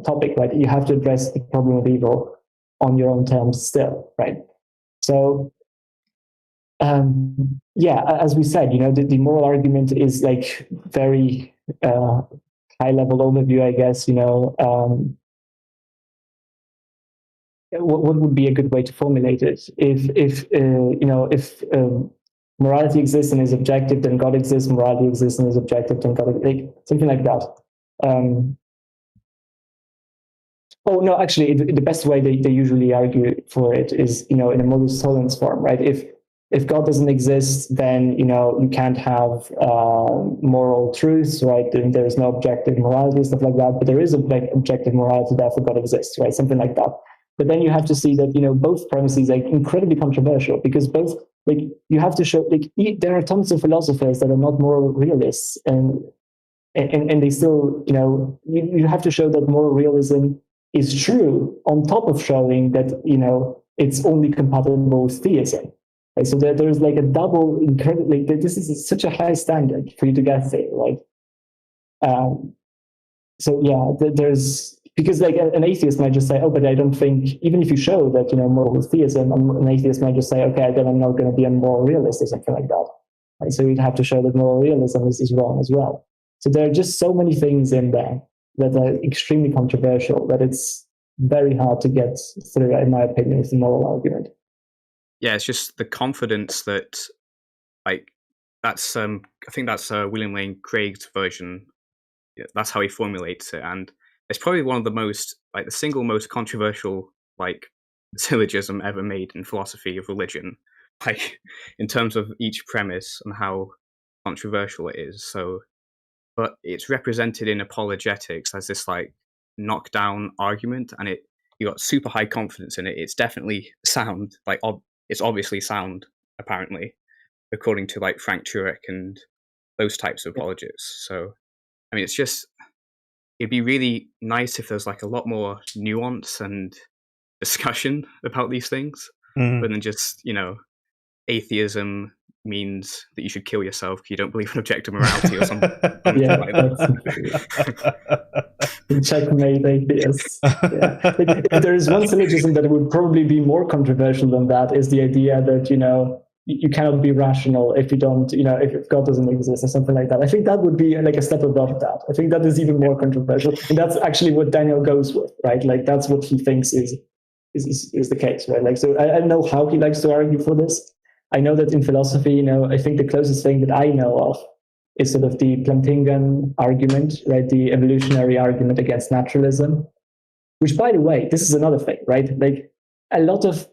topic, right? You have to address the problem of evil on your own terms still, right? So, as we said, you know, the moral argument is like very high-level overview, I guess, you know. What would be a good way to formulate it? If morality exists and is objective, then God exists. Morality exists and is objective, then God exists. Something like that. The best way they usually argue for it is, you know, in a modus tollens form, right? If God doesn't exist, then, you know, you can't have moral truths, right? Then there is no objective morality, stuff like that. But there is objective morality, therefore God exists, right? Something like that. But then you have to see that, you know, both premises are incredibly controversial, because both, like, you have to show, like, there are tons of philosophers that are not moral realists, and they still, you know, you have to show that moral realism is true on top of showing that, you know, it's only compatible with theism. Right? So there's like a double, incredibly, this is such a high standard for you to get there, right? There's, because like an atheist might just say, oh, but I don't think, even if you show that, you know, moral theism, an atheist might just say, okay, then I'm not going to be a moral realist or something like that. Right? So you'd have to show that moral realism is wrong as well. So there are just so many things in there that are extremely controversial that it's very hard to get through, in my opinion, with the moral argument. Yeah, it's just the confidence that, like, that's I think that's William Lane Craig's version. Yeah, that's how he formulates it, and it's probably one of the most, like, the single most controversial, like, syllogism ever made in philosophy of religion, like, in terms of each premise and how controversial it is. So, but it's represented in apologetics as this, like, knockdown argument, and you got super high confidence in it. It's definitely sound, like, it's obviously sound, apparently, according to, like, Frank Turek and those types of apologists. So, I mean, it's just, it'd be really nice if there's, like, a lot more nuance and discussion about these things, rather than just, you know, atheism means that you should kill yourself because you don't believe in objective morality or something. Like that. Checkmate atheists. Yeah. If there is one syllogism that would probably be more controversial than that, is the idea that, you know, you cannot be rational if you don't, you know, if God doesn't exist or something like that. I think that would be like a step above that. I think that is even more controversial, and that's actually what Daniel goes with, right? Like, that's what he thinks is the case, right? Like, so I don't know how he likes to argue for this, I know that in philosophy, I think the closest thing that I know of is sort of the Plantingan argument, right? The evolutionary argument against naturalism, which, by the way, this is another thing, right? Like, a lot of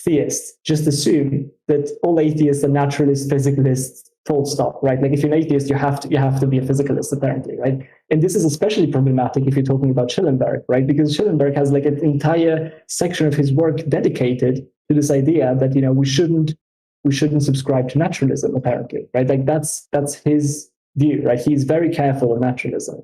theists just assume that all atheists are naturalists, physicalists, full stop, right? Like, if you're an atheist, you have to be a physicalist, apparently, right? And this is especially problematic if you're talking about Schellenberg, right? Because Schellenberg has like an entire section of his work dedicated to this idea that we shouldn't subscribe to naturalism, apparently, right? Like, that's his view, right? He's very careful of naturalism.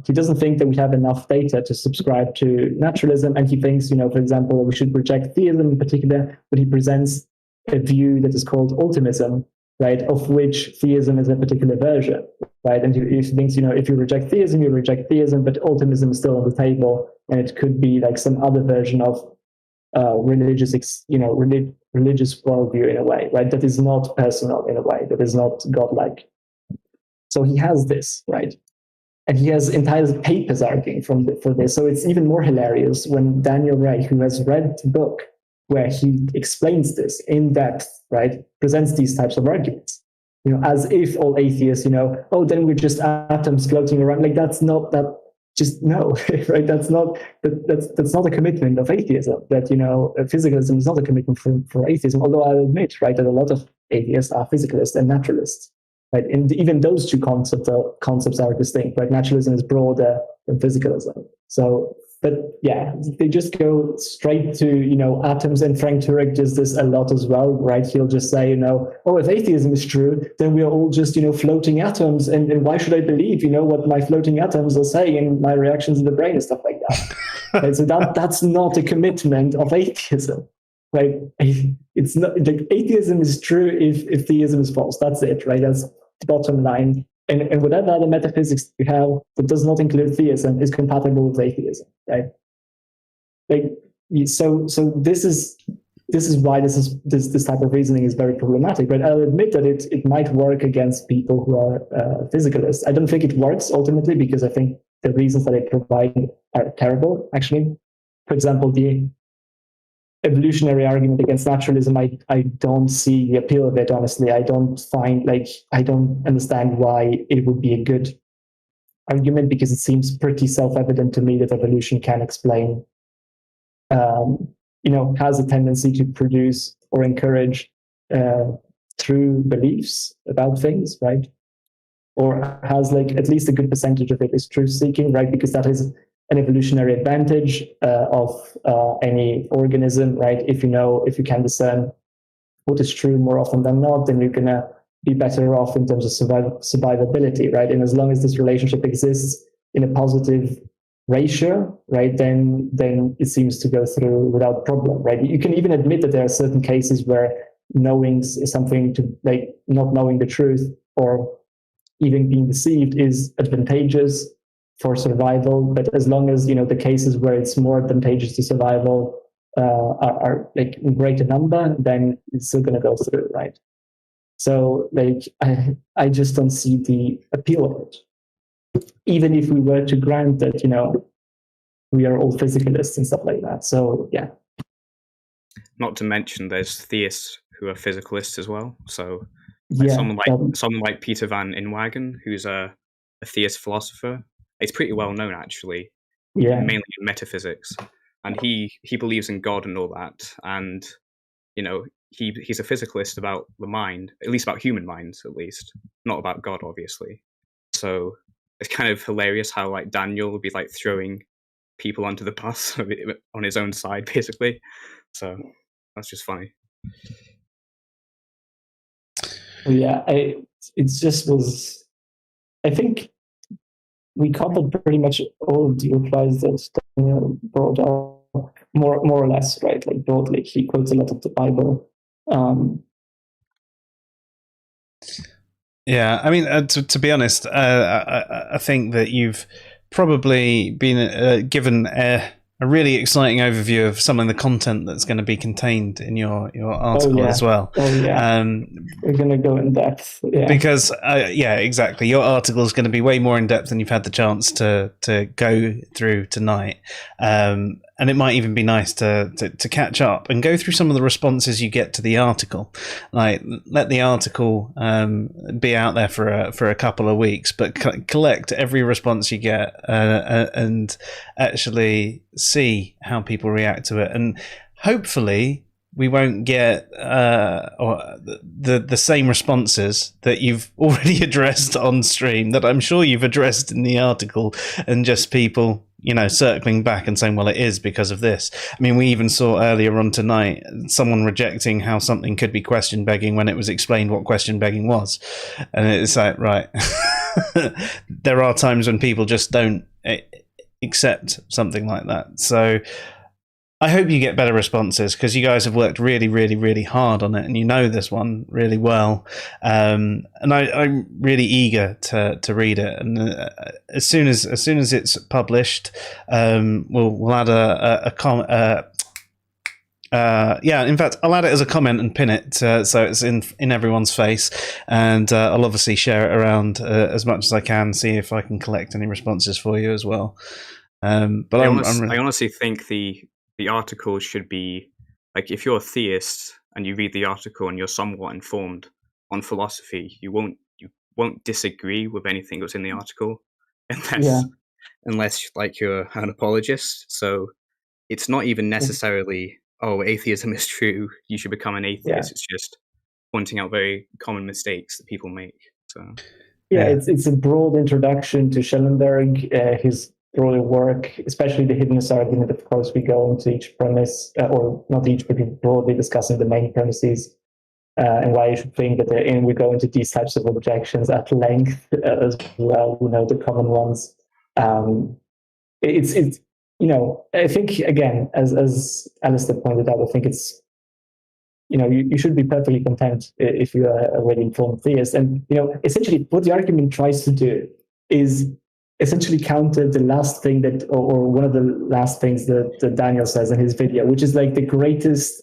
He doesn't think that we have enough data to subscribe to naturalism, and he thinks, for example, we should reject theism in particular, but he presents a view that is called Ultimism, right, of which theism is a particular version, right? And he thinks, if you reject theism, you reject theism, but Ultimism is still on the table, and it could be like some other version of religious worldview in a way, right? That is not personal in a way, that is not godlike. So he has this, right? And he has entire papers arguing for this. So it's even more hilarious when Daniel Ray, who has read the book where he explains this in depth, right, presents these types of arguments, as if all atheists, then we're just atoms floating around. Like, that's not that. Just no, right? That's not a commitment of atheism. That physicalism is not a commitment for atheism. Although I'll admit, right, that a lot of atheists are physicalists and naturalists, right? And even those two concepts are distinct, right? Naturalism is broader than physicalism. So, but yeah, they just go straight to atoms, and Frank Turek does this a lot as well, right? He'll just say, if atheism is true, then we are all just floating atoms, and why should I believe what my floating atoms are saying in my reactions in the brain and stuff like that? Right? So that's not a commitment of atheism, right? It's not like atheism is true if theism is false. That's it, right? That's the bottom line. And whatever other metaphysics you have that does not include theism is compatible with atheism, right? Like, so this is why this type of reasoning is very problematic. But I'll admit that it might work against people who are physicalists. I don't think it works ultimately, because I think the reasons that it provides are terrible, actually. For example, the evolutionary argument against naturalism, I don't see the appeal of it, honestly. I don't understand why it would be a good argument, because it seems pretty self-evident to me that evolution can explain, has a tendency to produce or encourage true beliefs about things, right? Or has like at least a good percentage of it is truth seeking, right? Because that is an evolutionary advantage of any organism, right? If you can discern what is true more often than not, then you're gonna be better off in terms of survivability, right? And as long as this relationship exists in a positive ratio, right, then it seems to go through without problem, right? You can even admit that there are certain cases where knowing something to like not knowing the truth or even being deceived is advantageous for survival, but as long as the cases where it's more advantageous to survival are like in greater number, then it's still going to go through, right? So like I just don't see the appeal of it, even if we were to grant that we are all physicalists and stuff like that. So yeah. Not to mention there's theists who are physicalists as well. So like someone like Peter van Inwagen, who's a theist philosopher. It's pretty well known, actually, mainly in metaphysics, and he believes in God and all that, and he's a physicalist about the mind, at least about human minds, at least, not about God, obviously. So it's kind of hilarious how like Daniel would be like throwing people onto the bus on his own side, basically. So that's just funny. Yeah, it just was. I think we covered pretty much all of the replies that Daniel brought up, more or less, right? Like broadly, he quotes a lot of the Bible. Yeah, I mean, to be honest, I think that you've probably been given a really exciting overview of some of the content that's going to be contained in your article as well. Oh yeah, we're going to go in depth. Yeah. Because exactly. Your article is going to be way more in depth than you've had the chance to go through tonight. and it might even be nice to catch up and go through some of the responses you get to the article. Like, let the article be out there for a couple of weeks, but collect every response you get and actually see how people react to it. And hopefully we won't get the same responses that you've already addressed on stream, that I'm sure you've addressed in the article, and just people, circling back and saying, well, it is because of this. I mean, we even saw earlier on tonight someone rejecting how something could be question begging when it was explained what question begging was. And it's like, right, there are times when people just don't accept something like that. So I hope you get better responses, because you guys have worked really, really, really hard on it, and you know this one really well. And I'm really eager to read it. And as soon as it's published, we'll add a comment. In fact, I'll add it as a comment and pin it so it's in everyone's face, and I'll obviously share it around as much as I can, see if I can collect any responses for you as well. But I honestly think the article should be, like, if you're a theist and you read the article and you're somewhat informed on philosophy, you won't disagree with anything that's in the article unless like you're an apologist. So it's not even necessarily, atheism is true, you should become an atheist. Yeah. It's just pointing out very common mistakes that people make. So it's a broad introduction to Schellenberg, his broader work, especially the hiddenness argument. Of course, we go into each premise, or not each, but broadly discussing the main premises and why you should think that they're in. We go into these types of objections at length as well, the common ones. It's I think, again, as Alistair pointed out, I think it's, you should be perfectly content if you are a really informed theist. And, essentially what the argument tries to do is essentially counter the last thing that, or one of the last things that Daniel says in his video, which is like the greatest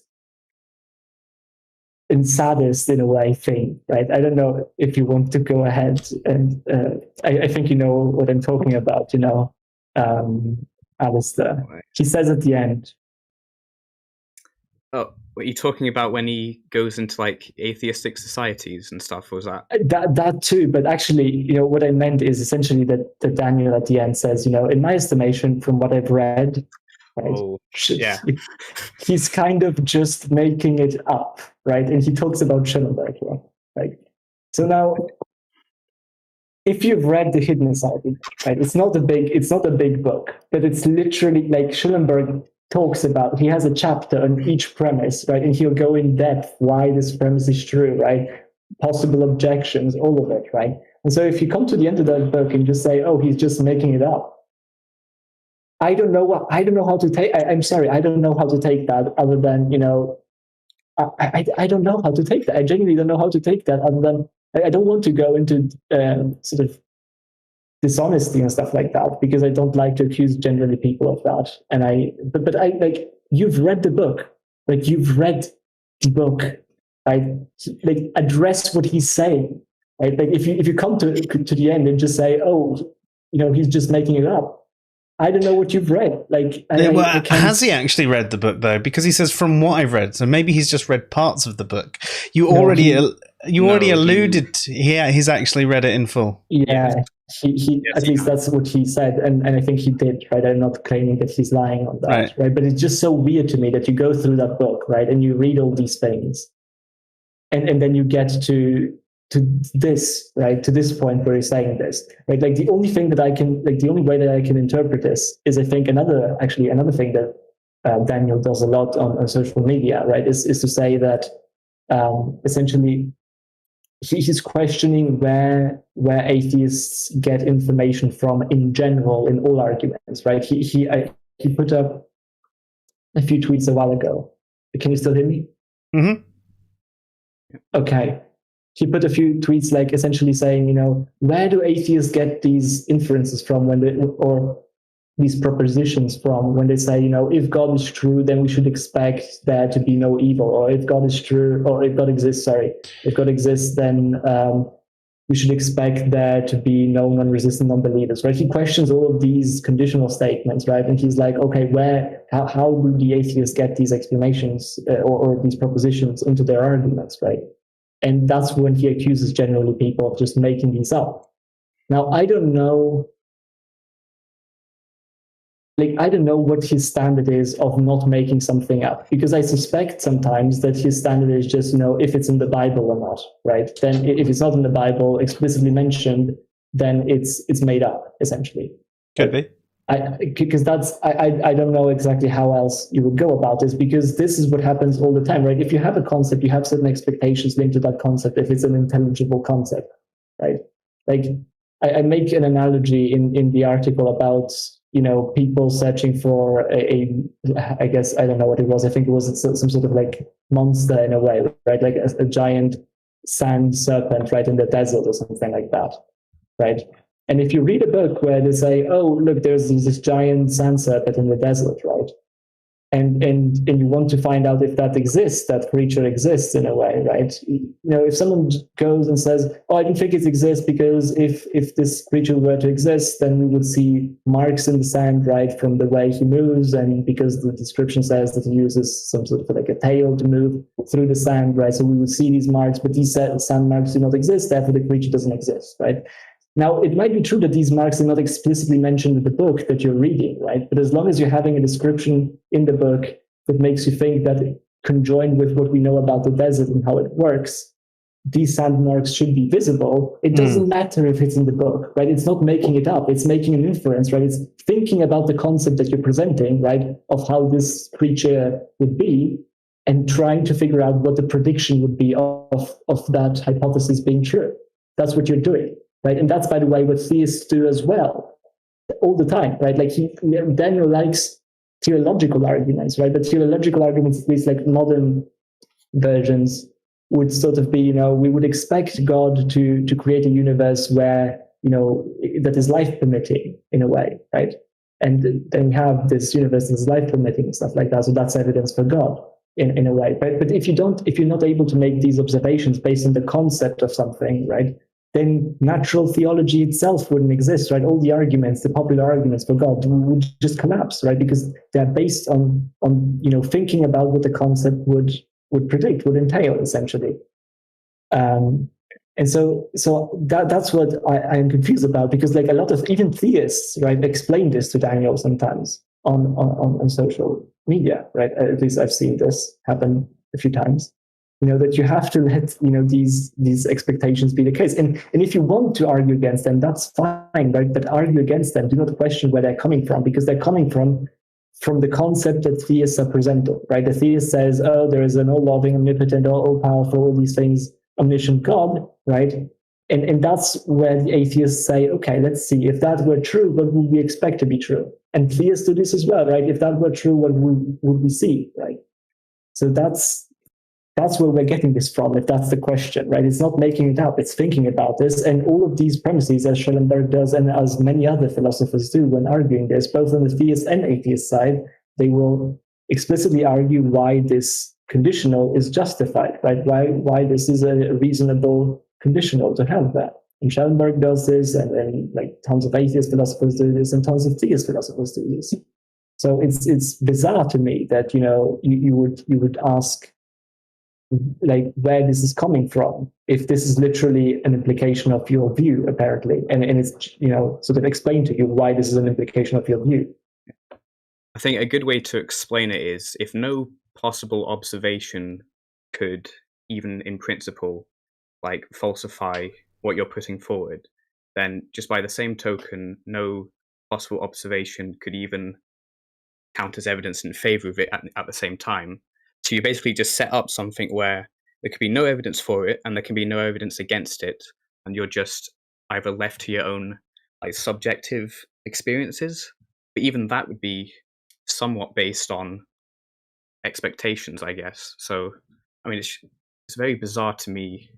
and saddest, in a way, thing, right? I don't know if you want to go ahead, and I think you know what I'm talking about, Alistair. He says at the end. Oh, what are you talking about when he goes into like atheistic societies and stuff? Was that? That too, but actually, what I meant is essentially that Daniel at the end says, in my estimation, from what I've read, right, he's kind of just making it up, right? And he talks about Schellenberg here, right? So now, if you've read the Hiddenness argument, right, it's not a big book, but it's literally like Schellenberg talks about, he has a chapter on each premise, right? And he'll go in depth why this premise is true, right? Possible objections, all of it, right? And so if you come to the end of that book and just say, he's just making it up, I don't know how to take, I'm sorry, I don't know how to take that other than, I don't know how to take that. I genuinely don't know how to take that other than, I don't want to go into sort of dishonesty and stuff like that, because I don't like to accuse generally people of that. And but I like, you've read the book, right? Like, address what he's saying, right? Like, if you come to the end and just say, he's just making it up, I don't know what you've read. Like, has he actually read the book though? Because he says, from what I've read, so maybe he's just read parts of the book. You already alluded. He's actually read it in full. Yeah, he at least that's what he said, and I think he did. Right, I'm not claiming that he's lying on that. Right, but it's just so weird to me that you go through that book, right, and you read all these things, and then you get to this, right, to this point where he's saying this, right? Like, the only way that I can interpret this is, I think, another thing that Daniel does a lot on social media, right, is to say that essentially he's questioning where atheists get information from in general in all arguments, right? He put up a few tweets a while ago. Can you still hear me? Mm-hmm. Okay. He put a few tweets, like, essentially saying, where do atheists get these inferences from or these propositions from when they say, if God is true, then we should expect there to be no evil, or if God is true, or if God exists, then you should expect there to be no non-resistant non-believers, right? He questions all of these conditional statements, right? And he's like, okay, how do the atheists get these explanations or these propositions into their arguments, right? And that's when he accuses generally people of just making these up. Now, I don't know what his standard is of not making something up, because I suspect sometimes that his standard is just, if it's in the Bible or not, right? Then if it's not in the Bible explicitly mentioned, then it's made up, essentially. Could be. Because I don't know exactly how else you would go about this, because this is what happens all the time, right? If you have a concept, you have certain expectations linked to that concept if it's an intelligible concept, right? Like I make an analogy in the article about people searching for I guess I don't know what it was. I think it was some sort of like monster in a way, right? Like a giant sand serpent, right, in the desert or something like that, right? And if you read a book where they say, oh, look, there's this giant sand serpent in the desert, right? And you want to find out if that exists, that creature exists in a way, right? If someone goes and says, oh, I don't think it exists because if this creature were to exist, then we would see marks in the sand, right, from the way he moves, and because the description says that he uses some sort of like a tail to move through the sand, right? So we would see these marks, but these sand marks do not exist, therefore the creature doesn't exist, right? Now, it might be true that these marks are not explicitly mentioned in the book that you're reading, right? But as long as you're having a description in the book that makes you think that, conjoined with what we know about the desert and how it works, these sand marks should be visible. It doesn't matter if it's in the book, right? It's not making it up. It's making an inference, right? It's thinking about the concept that you're presenting, right, of how this creature would be, and trying to figure out what the prediction would be of that hypothesis being true. That's what you're doing. Right, and that's, by the way, what theists do as well, all the time, right? Like Daniel likes theological arguments, right? But theological arguments, at least like modern versions, would sort of be, we would expect God to create a universe where, that is life permitting in a way, right? And then we have this universe that is life permitting and stuff like that. So that's evidence for God in a way, right? But if you're not able to make these observations based on the concept of something, right, then natural theology itself wouldn't exist, right? All the arguments, the popular arguments for God would just collapse, right? Because they're based on thinking about what the concept would predict, would entail, essentially. And so that's what I am confused about, because like a lot of even theists, right, explain this to Daniel sometimes on social media, right? At least I've seen this happen a few times. That you have to let these expectations be the case, and if you want to argue against them, that's fine, right? But argue against them. Do not question where they're coming from, because they're coming from the concept that theists are presenting, right? The theist says, oh, there is an all-loving, omnipotent, all-powerful, all these things, omniscient God, right? And that's where the atheists say, okay, let's see, if that were true, what would we expect to be true? And theists do this as well, right? If that were true, what would we see, right? So that's where we're getting this from, if that's the question, right? It's not making it up, it's thinking about this. And all of these premises, as Schellenberg does and as many other philosophers do when arguing this, both on the theist and atheist side, they will explicitly argue why this conditional is justified, right? Why this is a reasonable conditional to have that. And Schellenberg does this, and like tons of atheist philosophers do this, and tons of theist philosophers do this. So it's bizarre to me that you would ask, like, where this is coming from, if this is literally an implication of your view, apparently, and it's sort of explain to you why this is an implication of your view. I think a good way to explain it is, if no possible observation could, even in principle, like falsify what you're putting forward, then just by the same token, no possible observation could even count as evidence in favor of it at the same time. So you basically just set up something where there could be no evidence for it and there can be no evidence against it, and you're just either left to your own like subjective experiences. But even that would be somewhat based on expectations, I guess. So I mean, it's very bizarre to me.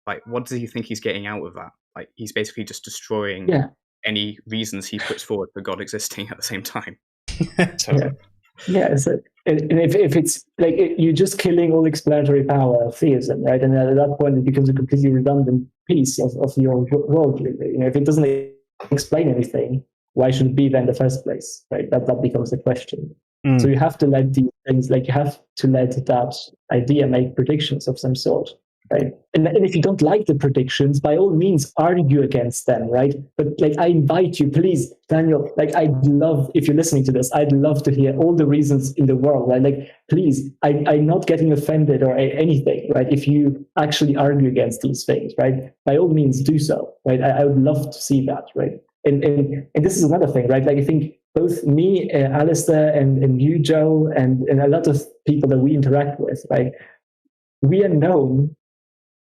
Like, what does he think he's getting out of that? Like, he's basically just destroying any reasons he puts forward for God existing at the same time. So yeah. So and if it's like you're just killing all explanatory power of theism, right? And at that point, it becomes a completely redundant piece of your worldview. If it doesn't explain anything, why should it be there in the first place, right? That becomes the question. So you have to let these things, you have to let that idea make predictions of some sort, right? And if you don't like the predictions, by all means, argue against them, right? But I invite you, please, Daniel, I'd love, if you're listening to this, I'd love to hear all the reasons in the world, right? Please, I'm not getting offended or anything, right? If you actually argue against these things, right? By all means, do so, right? I would love to see that, right? And this is another thing, right? I think both me, Alistair, and you, Joe, and a lot of people that we interact with, right? We are known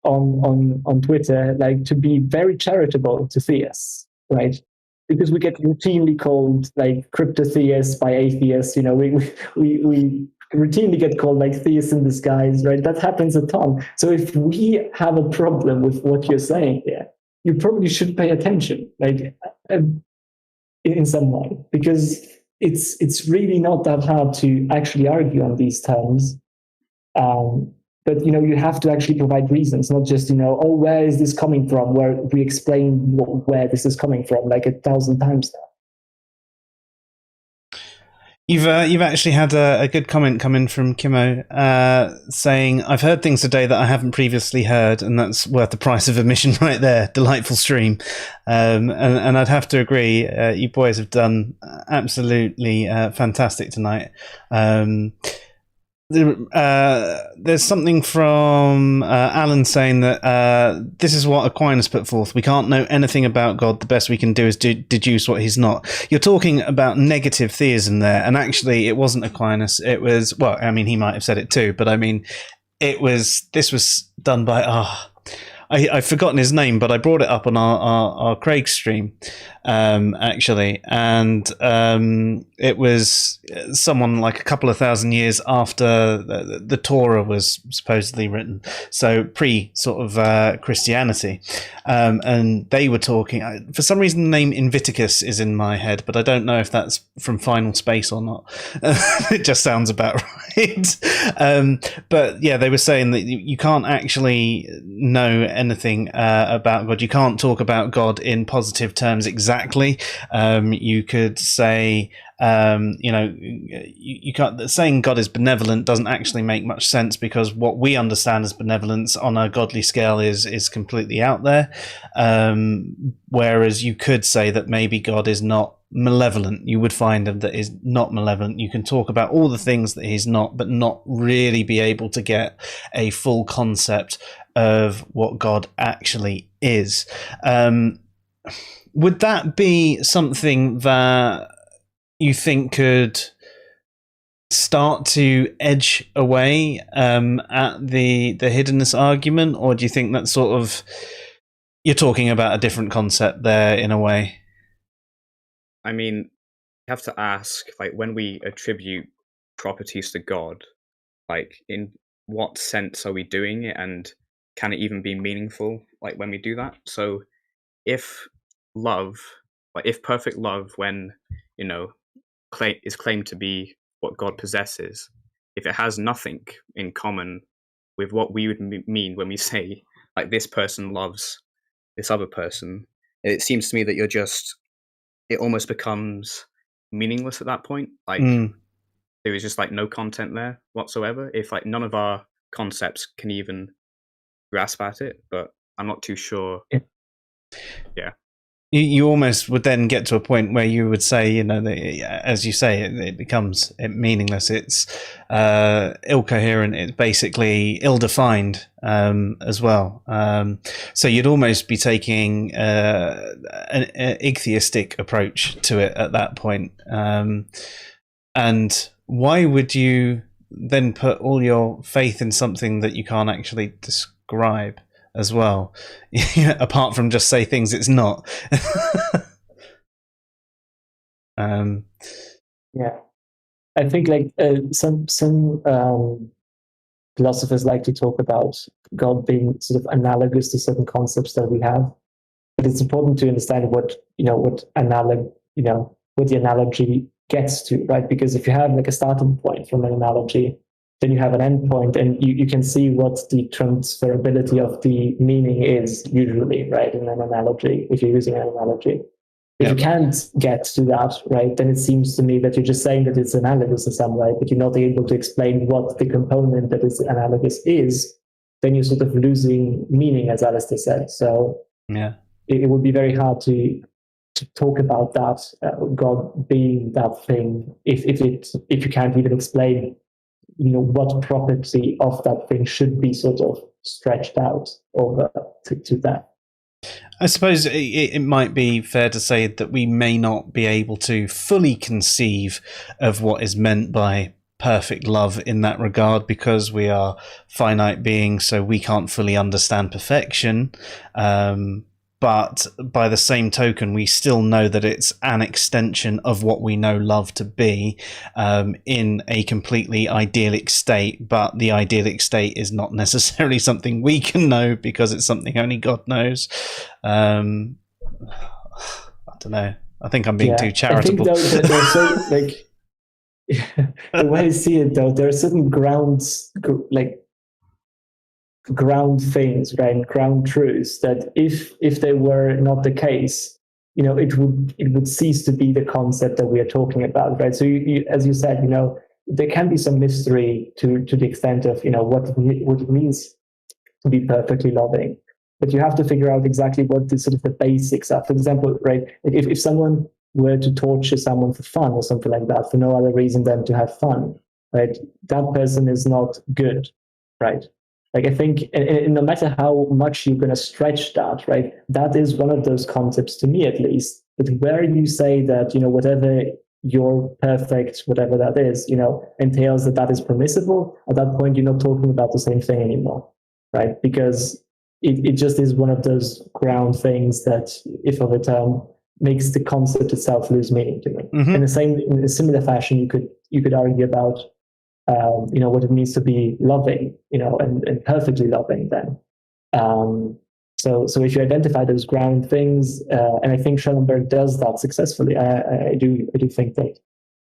on Twitter, to be very charitable to theists, right? Because we get routinely called crypto-theists by atheists. We routinely get called theists in disguise, right? That happens a ton. So if we have a problem with what you're saying here, you probably should pay attention, in some way, because it's really not that hard to actually argue on these terms. But you have to actually provide reasons, not just where is this coming from? Where we explain where this is coming from 1,000 times now. You've actually had a good comment come in from Kimo saying, I've heard things today that I haven't previously heard, and that's worth the price of admission right there. Delightful stream. And I'd have to agree, you boys have done absolutely fantastic tonight. There's something from Alan saying that this is what Aquinas put forth. We can't know anything about God. The best we can do is deduce what he's not. You're talking about negative theism there, and actually it wasn't Aquinas. It was, well, I mean, he might have said it too, but I mean, this was done by, I've forgotten his name, but I brought it up on our Craig stream, actually. And it was someone a couple of thousand years after the Torah was supposedly written. So pre sort of Christianity. And they were talking, for some reason the name Invictus is in my head, but I don't know if that's from Final Space or not. It just sounds about right. But yeah, they were saying that you can't actually know anything about God. You can't talk about God in positive terms exactly. You could say, you can't, saying God is benevolent doesn't actually make much sense, because what we understand as benevolence on a godly scale is completely out there. Whereas you could say that maybe God is not malevolent. You would find him that is not malevolent. You can talk about all the things that he's not, but not really be able to get a full concept of what God actually is. Would that be something that you think could start to edge away at the hiddenness argument, or do you think that sort of you're talking about a different concept there in a way? I mean, you have to ask, when we attribute properties to God, in what sense are we doing it, and can it even be meaningful, when we do that? So if love, if perfect love, when, is claimed to be what God possesses, if it has nothing in common with what we would mean when we say, this person loves this other person, it seems to me that it almost becomes meaningless at that point. There is just no content there whatsoever, if none of our concepts can even grasp at it. But I'm not too sure. Yeah. You almost would then get to a point where you would say, as you say, it becomes meaningless. It's incoherent. It's basically ill-defined as well. So you'd almost be taking an atheistic approach to it at that point. And why would you then put all your faith in something that you can't actually describe as well, apart from just say things it's not? Yeah, I think some philosophers like to talk about God being sort of analogous to certain concepts that we have, but it's important to understand what the analogy gets to, right? Because if you have like a starting point from an analogy, then you have an end point, and you can see what the transferability of the meaning is usually, right, in an analogy, if you're using an analogy. If you can't get to that, right, then it seems to me that you're just saying that it's analogous in some way, but you're not able to explain what the component that is analogous is, then you're sort of losing meaning, as Alistair said. So it would be very hard to talk about that, God being that thing, if you can't even explain, what property of that thing should be sort of stretched out over to that. I suppose it might be fair to say that we may not be able to fully conceive of what is meant by perfect love in that regard, because we are finite beings, so we can't fully understand perfection. But by the same token, we still know that it's an extension of what we know love to be, in a completely idyllic state. But the idyllic state is not necessarily something we can know, because it's something only God knows. I don't know. I think I'm being too charitable. I think though, there's so, like, the way I see it, though, there are certain ground things, right, ground truths that if they were not the case, it would cease to be the concept that we are talking about, right? So you, as you said, there can be some mystery to the extent of what it means to be perfectly loving, but you have to figure out exactly what the sort of the basics are. For example, right, if someone were to torture someone for fun or something like that, for no other reason than to have fun, right, that person is not good, right? Like, I think, and no matter how much you're going to stretch that, right, that is one of those concepts, to me at least, that where you say that, whatever your perfect, whatever that is, entails that is permissible, at that point, you're not talking about the same thing anymore, right? Because it just is one of those ground things that, if of a term, makes the concept itself lose meaning to me. Mm-hmm. In a similar fashion, you could argue about what it means to be loving, and perfectly loving then. So if you identify those ground things, and I think Schellenberg does that successfully, I do think that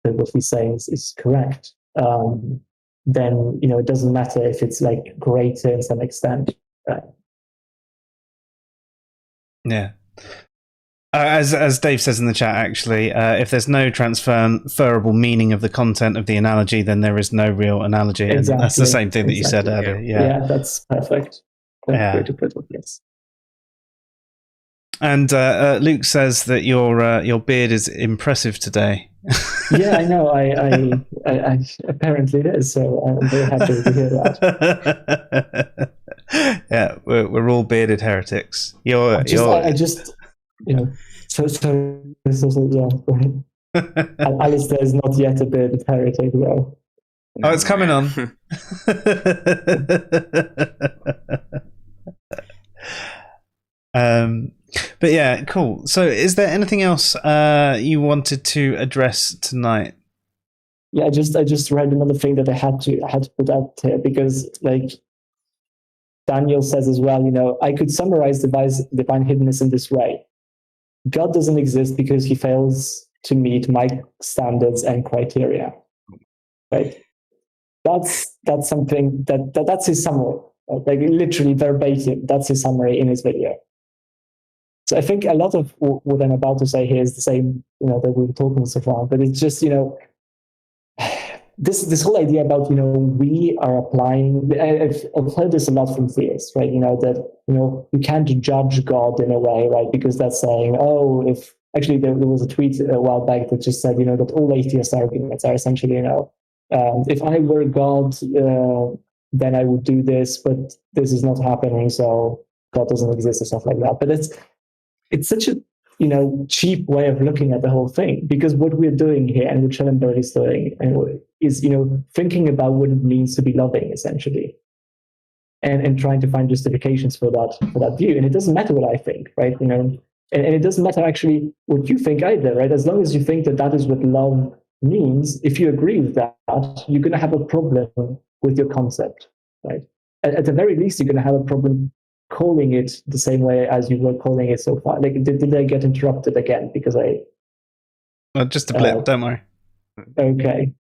what he's saying is correct. Then, it doesn't matter if it's like greater in some extent. Yeah. As Dave says in the chat, actually, if there's no transferable meaning of the content of the analogy, then there is no real analogy. Exactly. And that's the same thing that you said earlier. Yeah, that's perfect. That's way to put it, yes. And Luke says that your beard is impressive today. Yeah, I know. I apparently it is. So I'm very happy to hear that. Yeah, we're all bearded heretics. So yeah, go ahead. Alistair is not yet a bearded heretic, though. Oh, it's coming on. But yeah, cool. So is there anything else you wanted to address tonight? Yeah, I just read another thing that I had to put out here, because like Daniel says as well, I could summarize divine hiddenness in this way. God doesn't exist because he fails to meet my standards and criteria. Right? That's something that's his summary. Like literally verbatim, that's his summary in his video. So I think a lot of what I'm about to say here is the same, that we were talking so far. But it's just, this whole idea about, we are applying. I've heard this a lot from theists, right? That you can't judge God in a way, right? Because that's saying, if actually there was a tweet a while back that just said, that all atheist arguments are essentially, if I were God, then I would do this, but this is not happening, so God doesn't exist or stuff like that. But it's such a cheap way of looking at the whole thing, because what we're doing here and what Schellenberg is doing is thinking about what it means to be loving, essentially, and trying to find justifications for that view. And it doesn't matter what I think, right? And it doesn't matter actually what you think either, right? As long as you think that is what love means, if you agree with that, you're going to have a problem with your concept, right? At the very least, you're going to have a problem calling it the same way as you were calling it so far. Like, did I get interrupted again? Because just a blip, don't worry. Okay.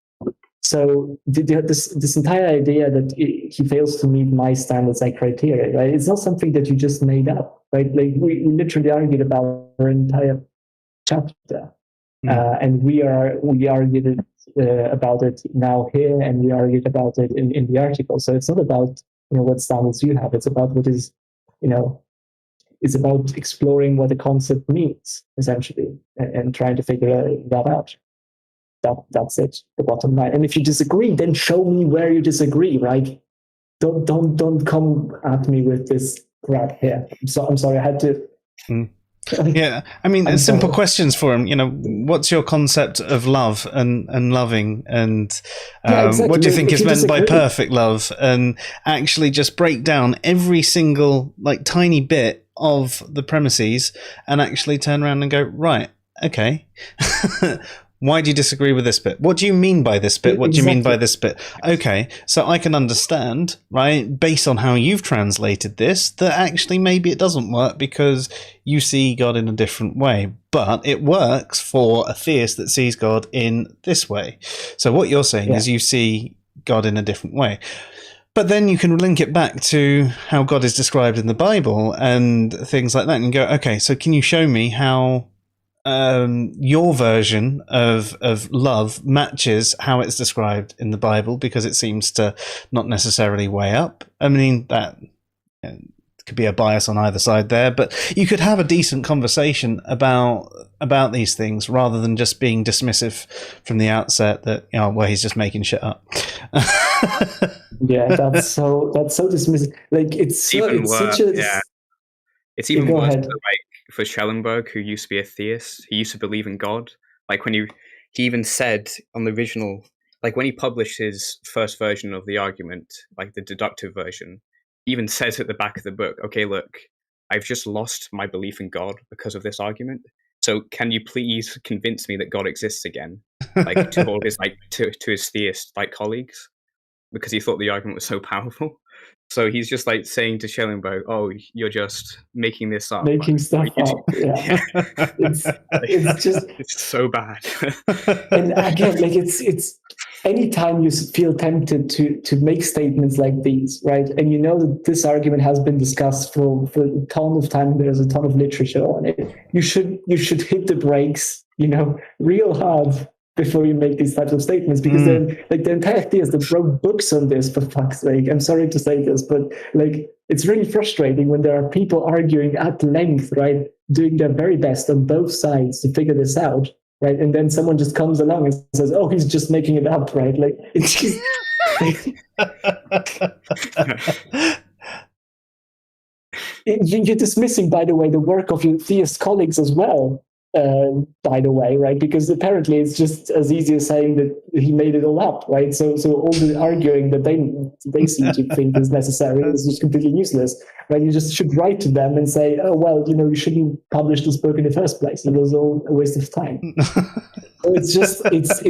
So this entire idea that he fails to meet my standards and criteria, right? It's not something that you just made up, right? Like we literally argued about our entire chapter, and we argued about it now here, and we argued about it in the article. So it's not about what standards you have. It's about what is it's about exploring what the concept means essentially, and trying to figure that out. That's it, the bottom line. And if you disagree, then show me where you disagree, right? Don't come at me with this crap here. I'm sorry, I had to. Yeah, I mean, simple questions for him. What's your concept of love and loving, and exactly. What do you think is meant by perfect love? And actually, just break down every single tiny bit of the premises, and actually turn around and go, right, okay. Why do you disagree with this bit? What do you mean by this bit? What do you mean by this bit? Okay, so I can understand, right, based on how you've translated this, that actually maybe it doesn't work because you see God in a different way. But it works for a theist that sees God in this way. So what you're saying is you see God in a different way. But then you can link it back to how God is described in the Bible and things like that and go, okay, so can you show me how your version of love matches how it's described in the Bible, because it seems to not necessarily weigh up. I mean, that could be a bias on either side there, but you could have a decent conversation about these things rather than just being dismissive from the outset that well, he's just making shit up. Yeah, that's so dismissive. Like it's even worse. It's even worse for Schellenberg, who used to be a theist. He used to believe in God. Like when he even said on the original, like when he published his first version of the argument, like the deductive version, he even says at the back of the book, okay, look, I've just lost my belief in God because of this argument. So can you please convince me that God exists again? Like to all his to his theist colleagues, because he thought the argument was so powerful. So he's just saying to Schellenberg, "Oh, you're just making this up, making stuff up." Yeah, it's so bad. And again, it's anytime you feel tempted to make statements like these, right? And that this argument has been discussed for a ton of time. There's a ton of literature on it. You should hit the brakes, real hard before you make these types of statements, because then the entire theist that wrote books on this, for fuck's sake. I'm sorry to say this, but it's really frustrating when there are people arguing at length, right, doing their very best on both sides to figure this out, right, and then someone just comes along and says, "Oh, he's just making it up," right? It's just you're dismissing, by the way, the work of your theist colleagues as well. By the way, right? Because apparently it's just as easy as saying that he made it all up, right? So all the arguing that they seem to think is necessary is just completely useless, right? You just should write to them and say, "Oh well, you shouldn't publish this book in the first place. It was all a waste of time."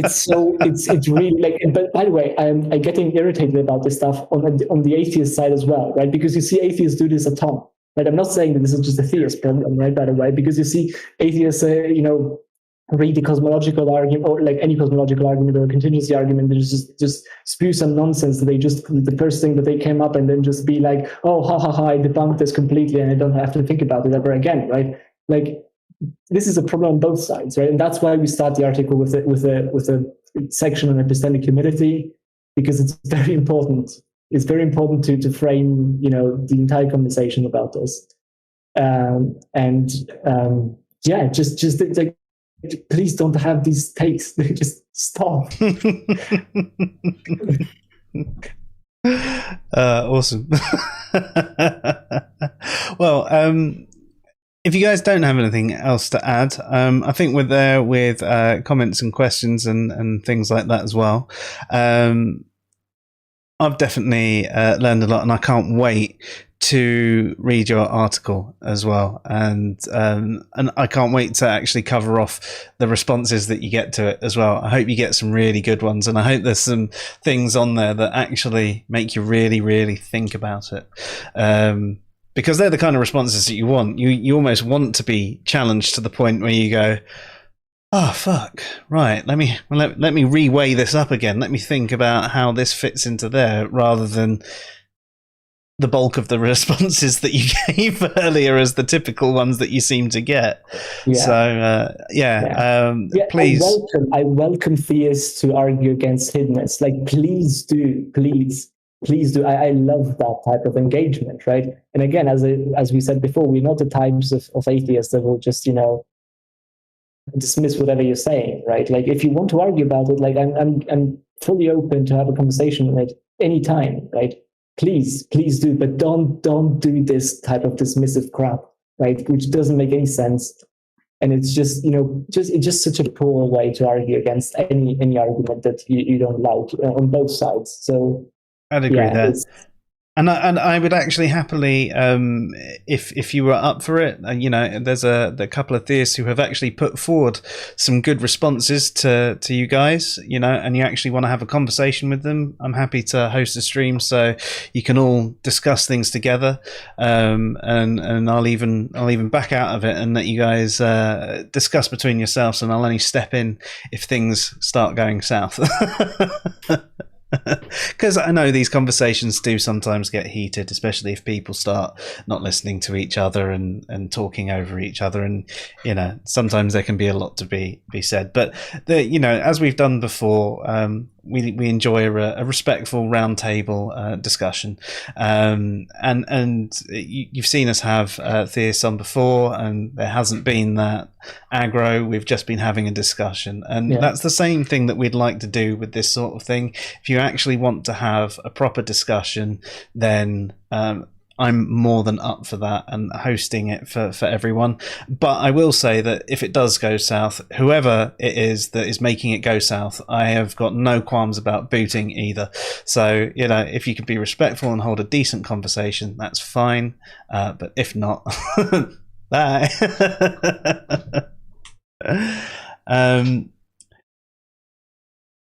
So it's really But by the way, I'm getting irritated about this stuff on the atheist side as well, right? Because you see atheists do this a ton. Right, I'm not saying that this is just a theist problem, right, by the way, because you see atheists, read the cosmological argument, or any cosmological argument or a contingency argument, they just spew some nonsense that the first thing that they came up, and then just be like, "Oh, ha, ha, ha, I debunked this completely, and I don't have to think about it ever again," right? This is a problem on both sides, right? And that's why we start the article with a section on epistemic humility, because it's very important. It's very important to frame, the entire conversation about this. Just please don't have these takes. Just stop. Awesome. Well, if you guys don't have anything else to add, I think we're there with comments and questions and things like that as well. I've definitely learned a lot, and I can't wait to read your article as well. And I can't wait to actually cover off the responses that you get to it as well. I hope you get some really good ones, and I hope there's some things on there that actually make you really, really think about it. Because they're the kind of responses that you want. You almost want to be challenged to the point where you go, Oh fuck! Right, let me reweigh this up again. Let me think about how this fits into there, rather than the bulk of the responses that you gave earlier as the typical ones that you seem to get. Yeah. So please. I welcome theists to argue against hiddenness. Like, please do. I love that type of engagement, right? And again, as we said before, we're not the types of atheists that will just, dismiss whatever you're saying, right? Like, if you want to argue about it, like, I'm fully open to have a conversation on it anytime, right? Please do, but don't do this type of dismissive crap, right? Which doesn't make any sense, and it's just it's just such a poor way to argue against any argument that you don't like on both sides. So I'd agree there. And I would actually happily, if you were up for it, there's a couple of theists who have actually put forward some good responses to you guys, and you actually want to have a conversation with them. I'm happy to host a stream so you can all discuss things together, and I'll even back out of it and let you guys discuss between yourselves, and I'll only step in if things start going south. Because I know these conversations do sometimes get heated, especially if people start not listening to each other and talking over each other, and sometimes there can be a lot to be said. But as we've done before, we enjoy a respectful roundtable discussion, and you've seen us have theists on before, and there hasn't been that aggro. We've just been having a discussion, and that's the same thing that we'd like to do with this sort of thing. If you actually want to have a proper discussion, then I'm more than up for that and hosting it for everyone. But I will say that if it does go south, whoever it is that is making it go south, I have got no qualms about booting either. So, if you can be respectful and hold a decent conversation, that's fine. But if not, bye.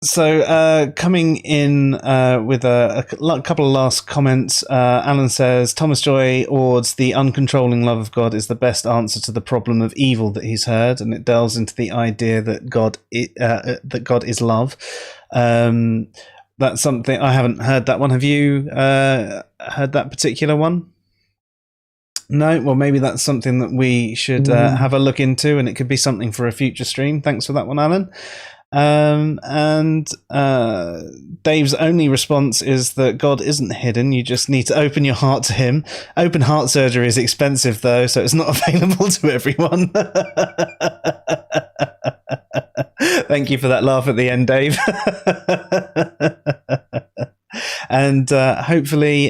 So coming in with a couple of last comments, Alan says, Thomas Joy Ord's "The Uncontrolling Love of God" is the best answer to the problem of evil that he's heard, and it delves into the idea that God is love. That's something I haven't heard that one. Have you heard that particular one? No? Well, maybe that's something that we should have a look into, and it could be something for a future stream. Thanks for that one, Alan. And Dave's only response is that God isn't hidden. You just need to open your heart to him. Open heart surgery is expensive, though, so it's not available to everyone. Thank you for that laugh at the end, Dave. And hopefully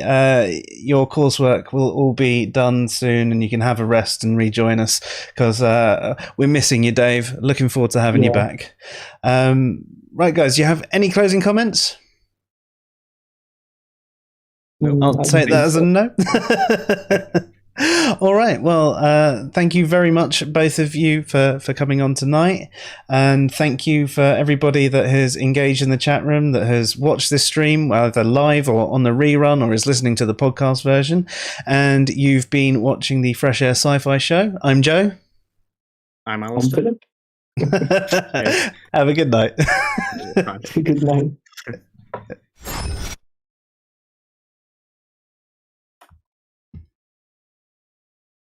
your coursework will all be done soon, and you can have a rest and rejoin us, because we're missing you, Dave. Looking forward to having you back. Right, guys, do you have any closing comments? I'll take that as a no. All right. Well, thank you very much, both of you, for coming on tonight. And thank you for everybody that has engaged in the chat room, that has watched this stream, either live or on the rerun, or is listening to the podcast version. And you've been watching the Fresh Air Sci-Fi show. I'm Joe. I'm Alistair. I'm Philip. Have a good night. Good night.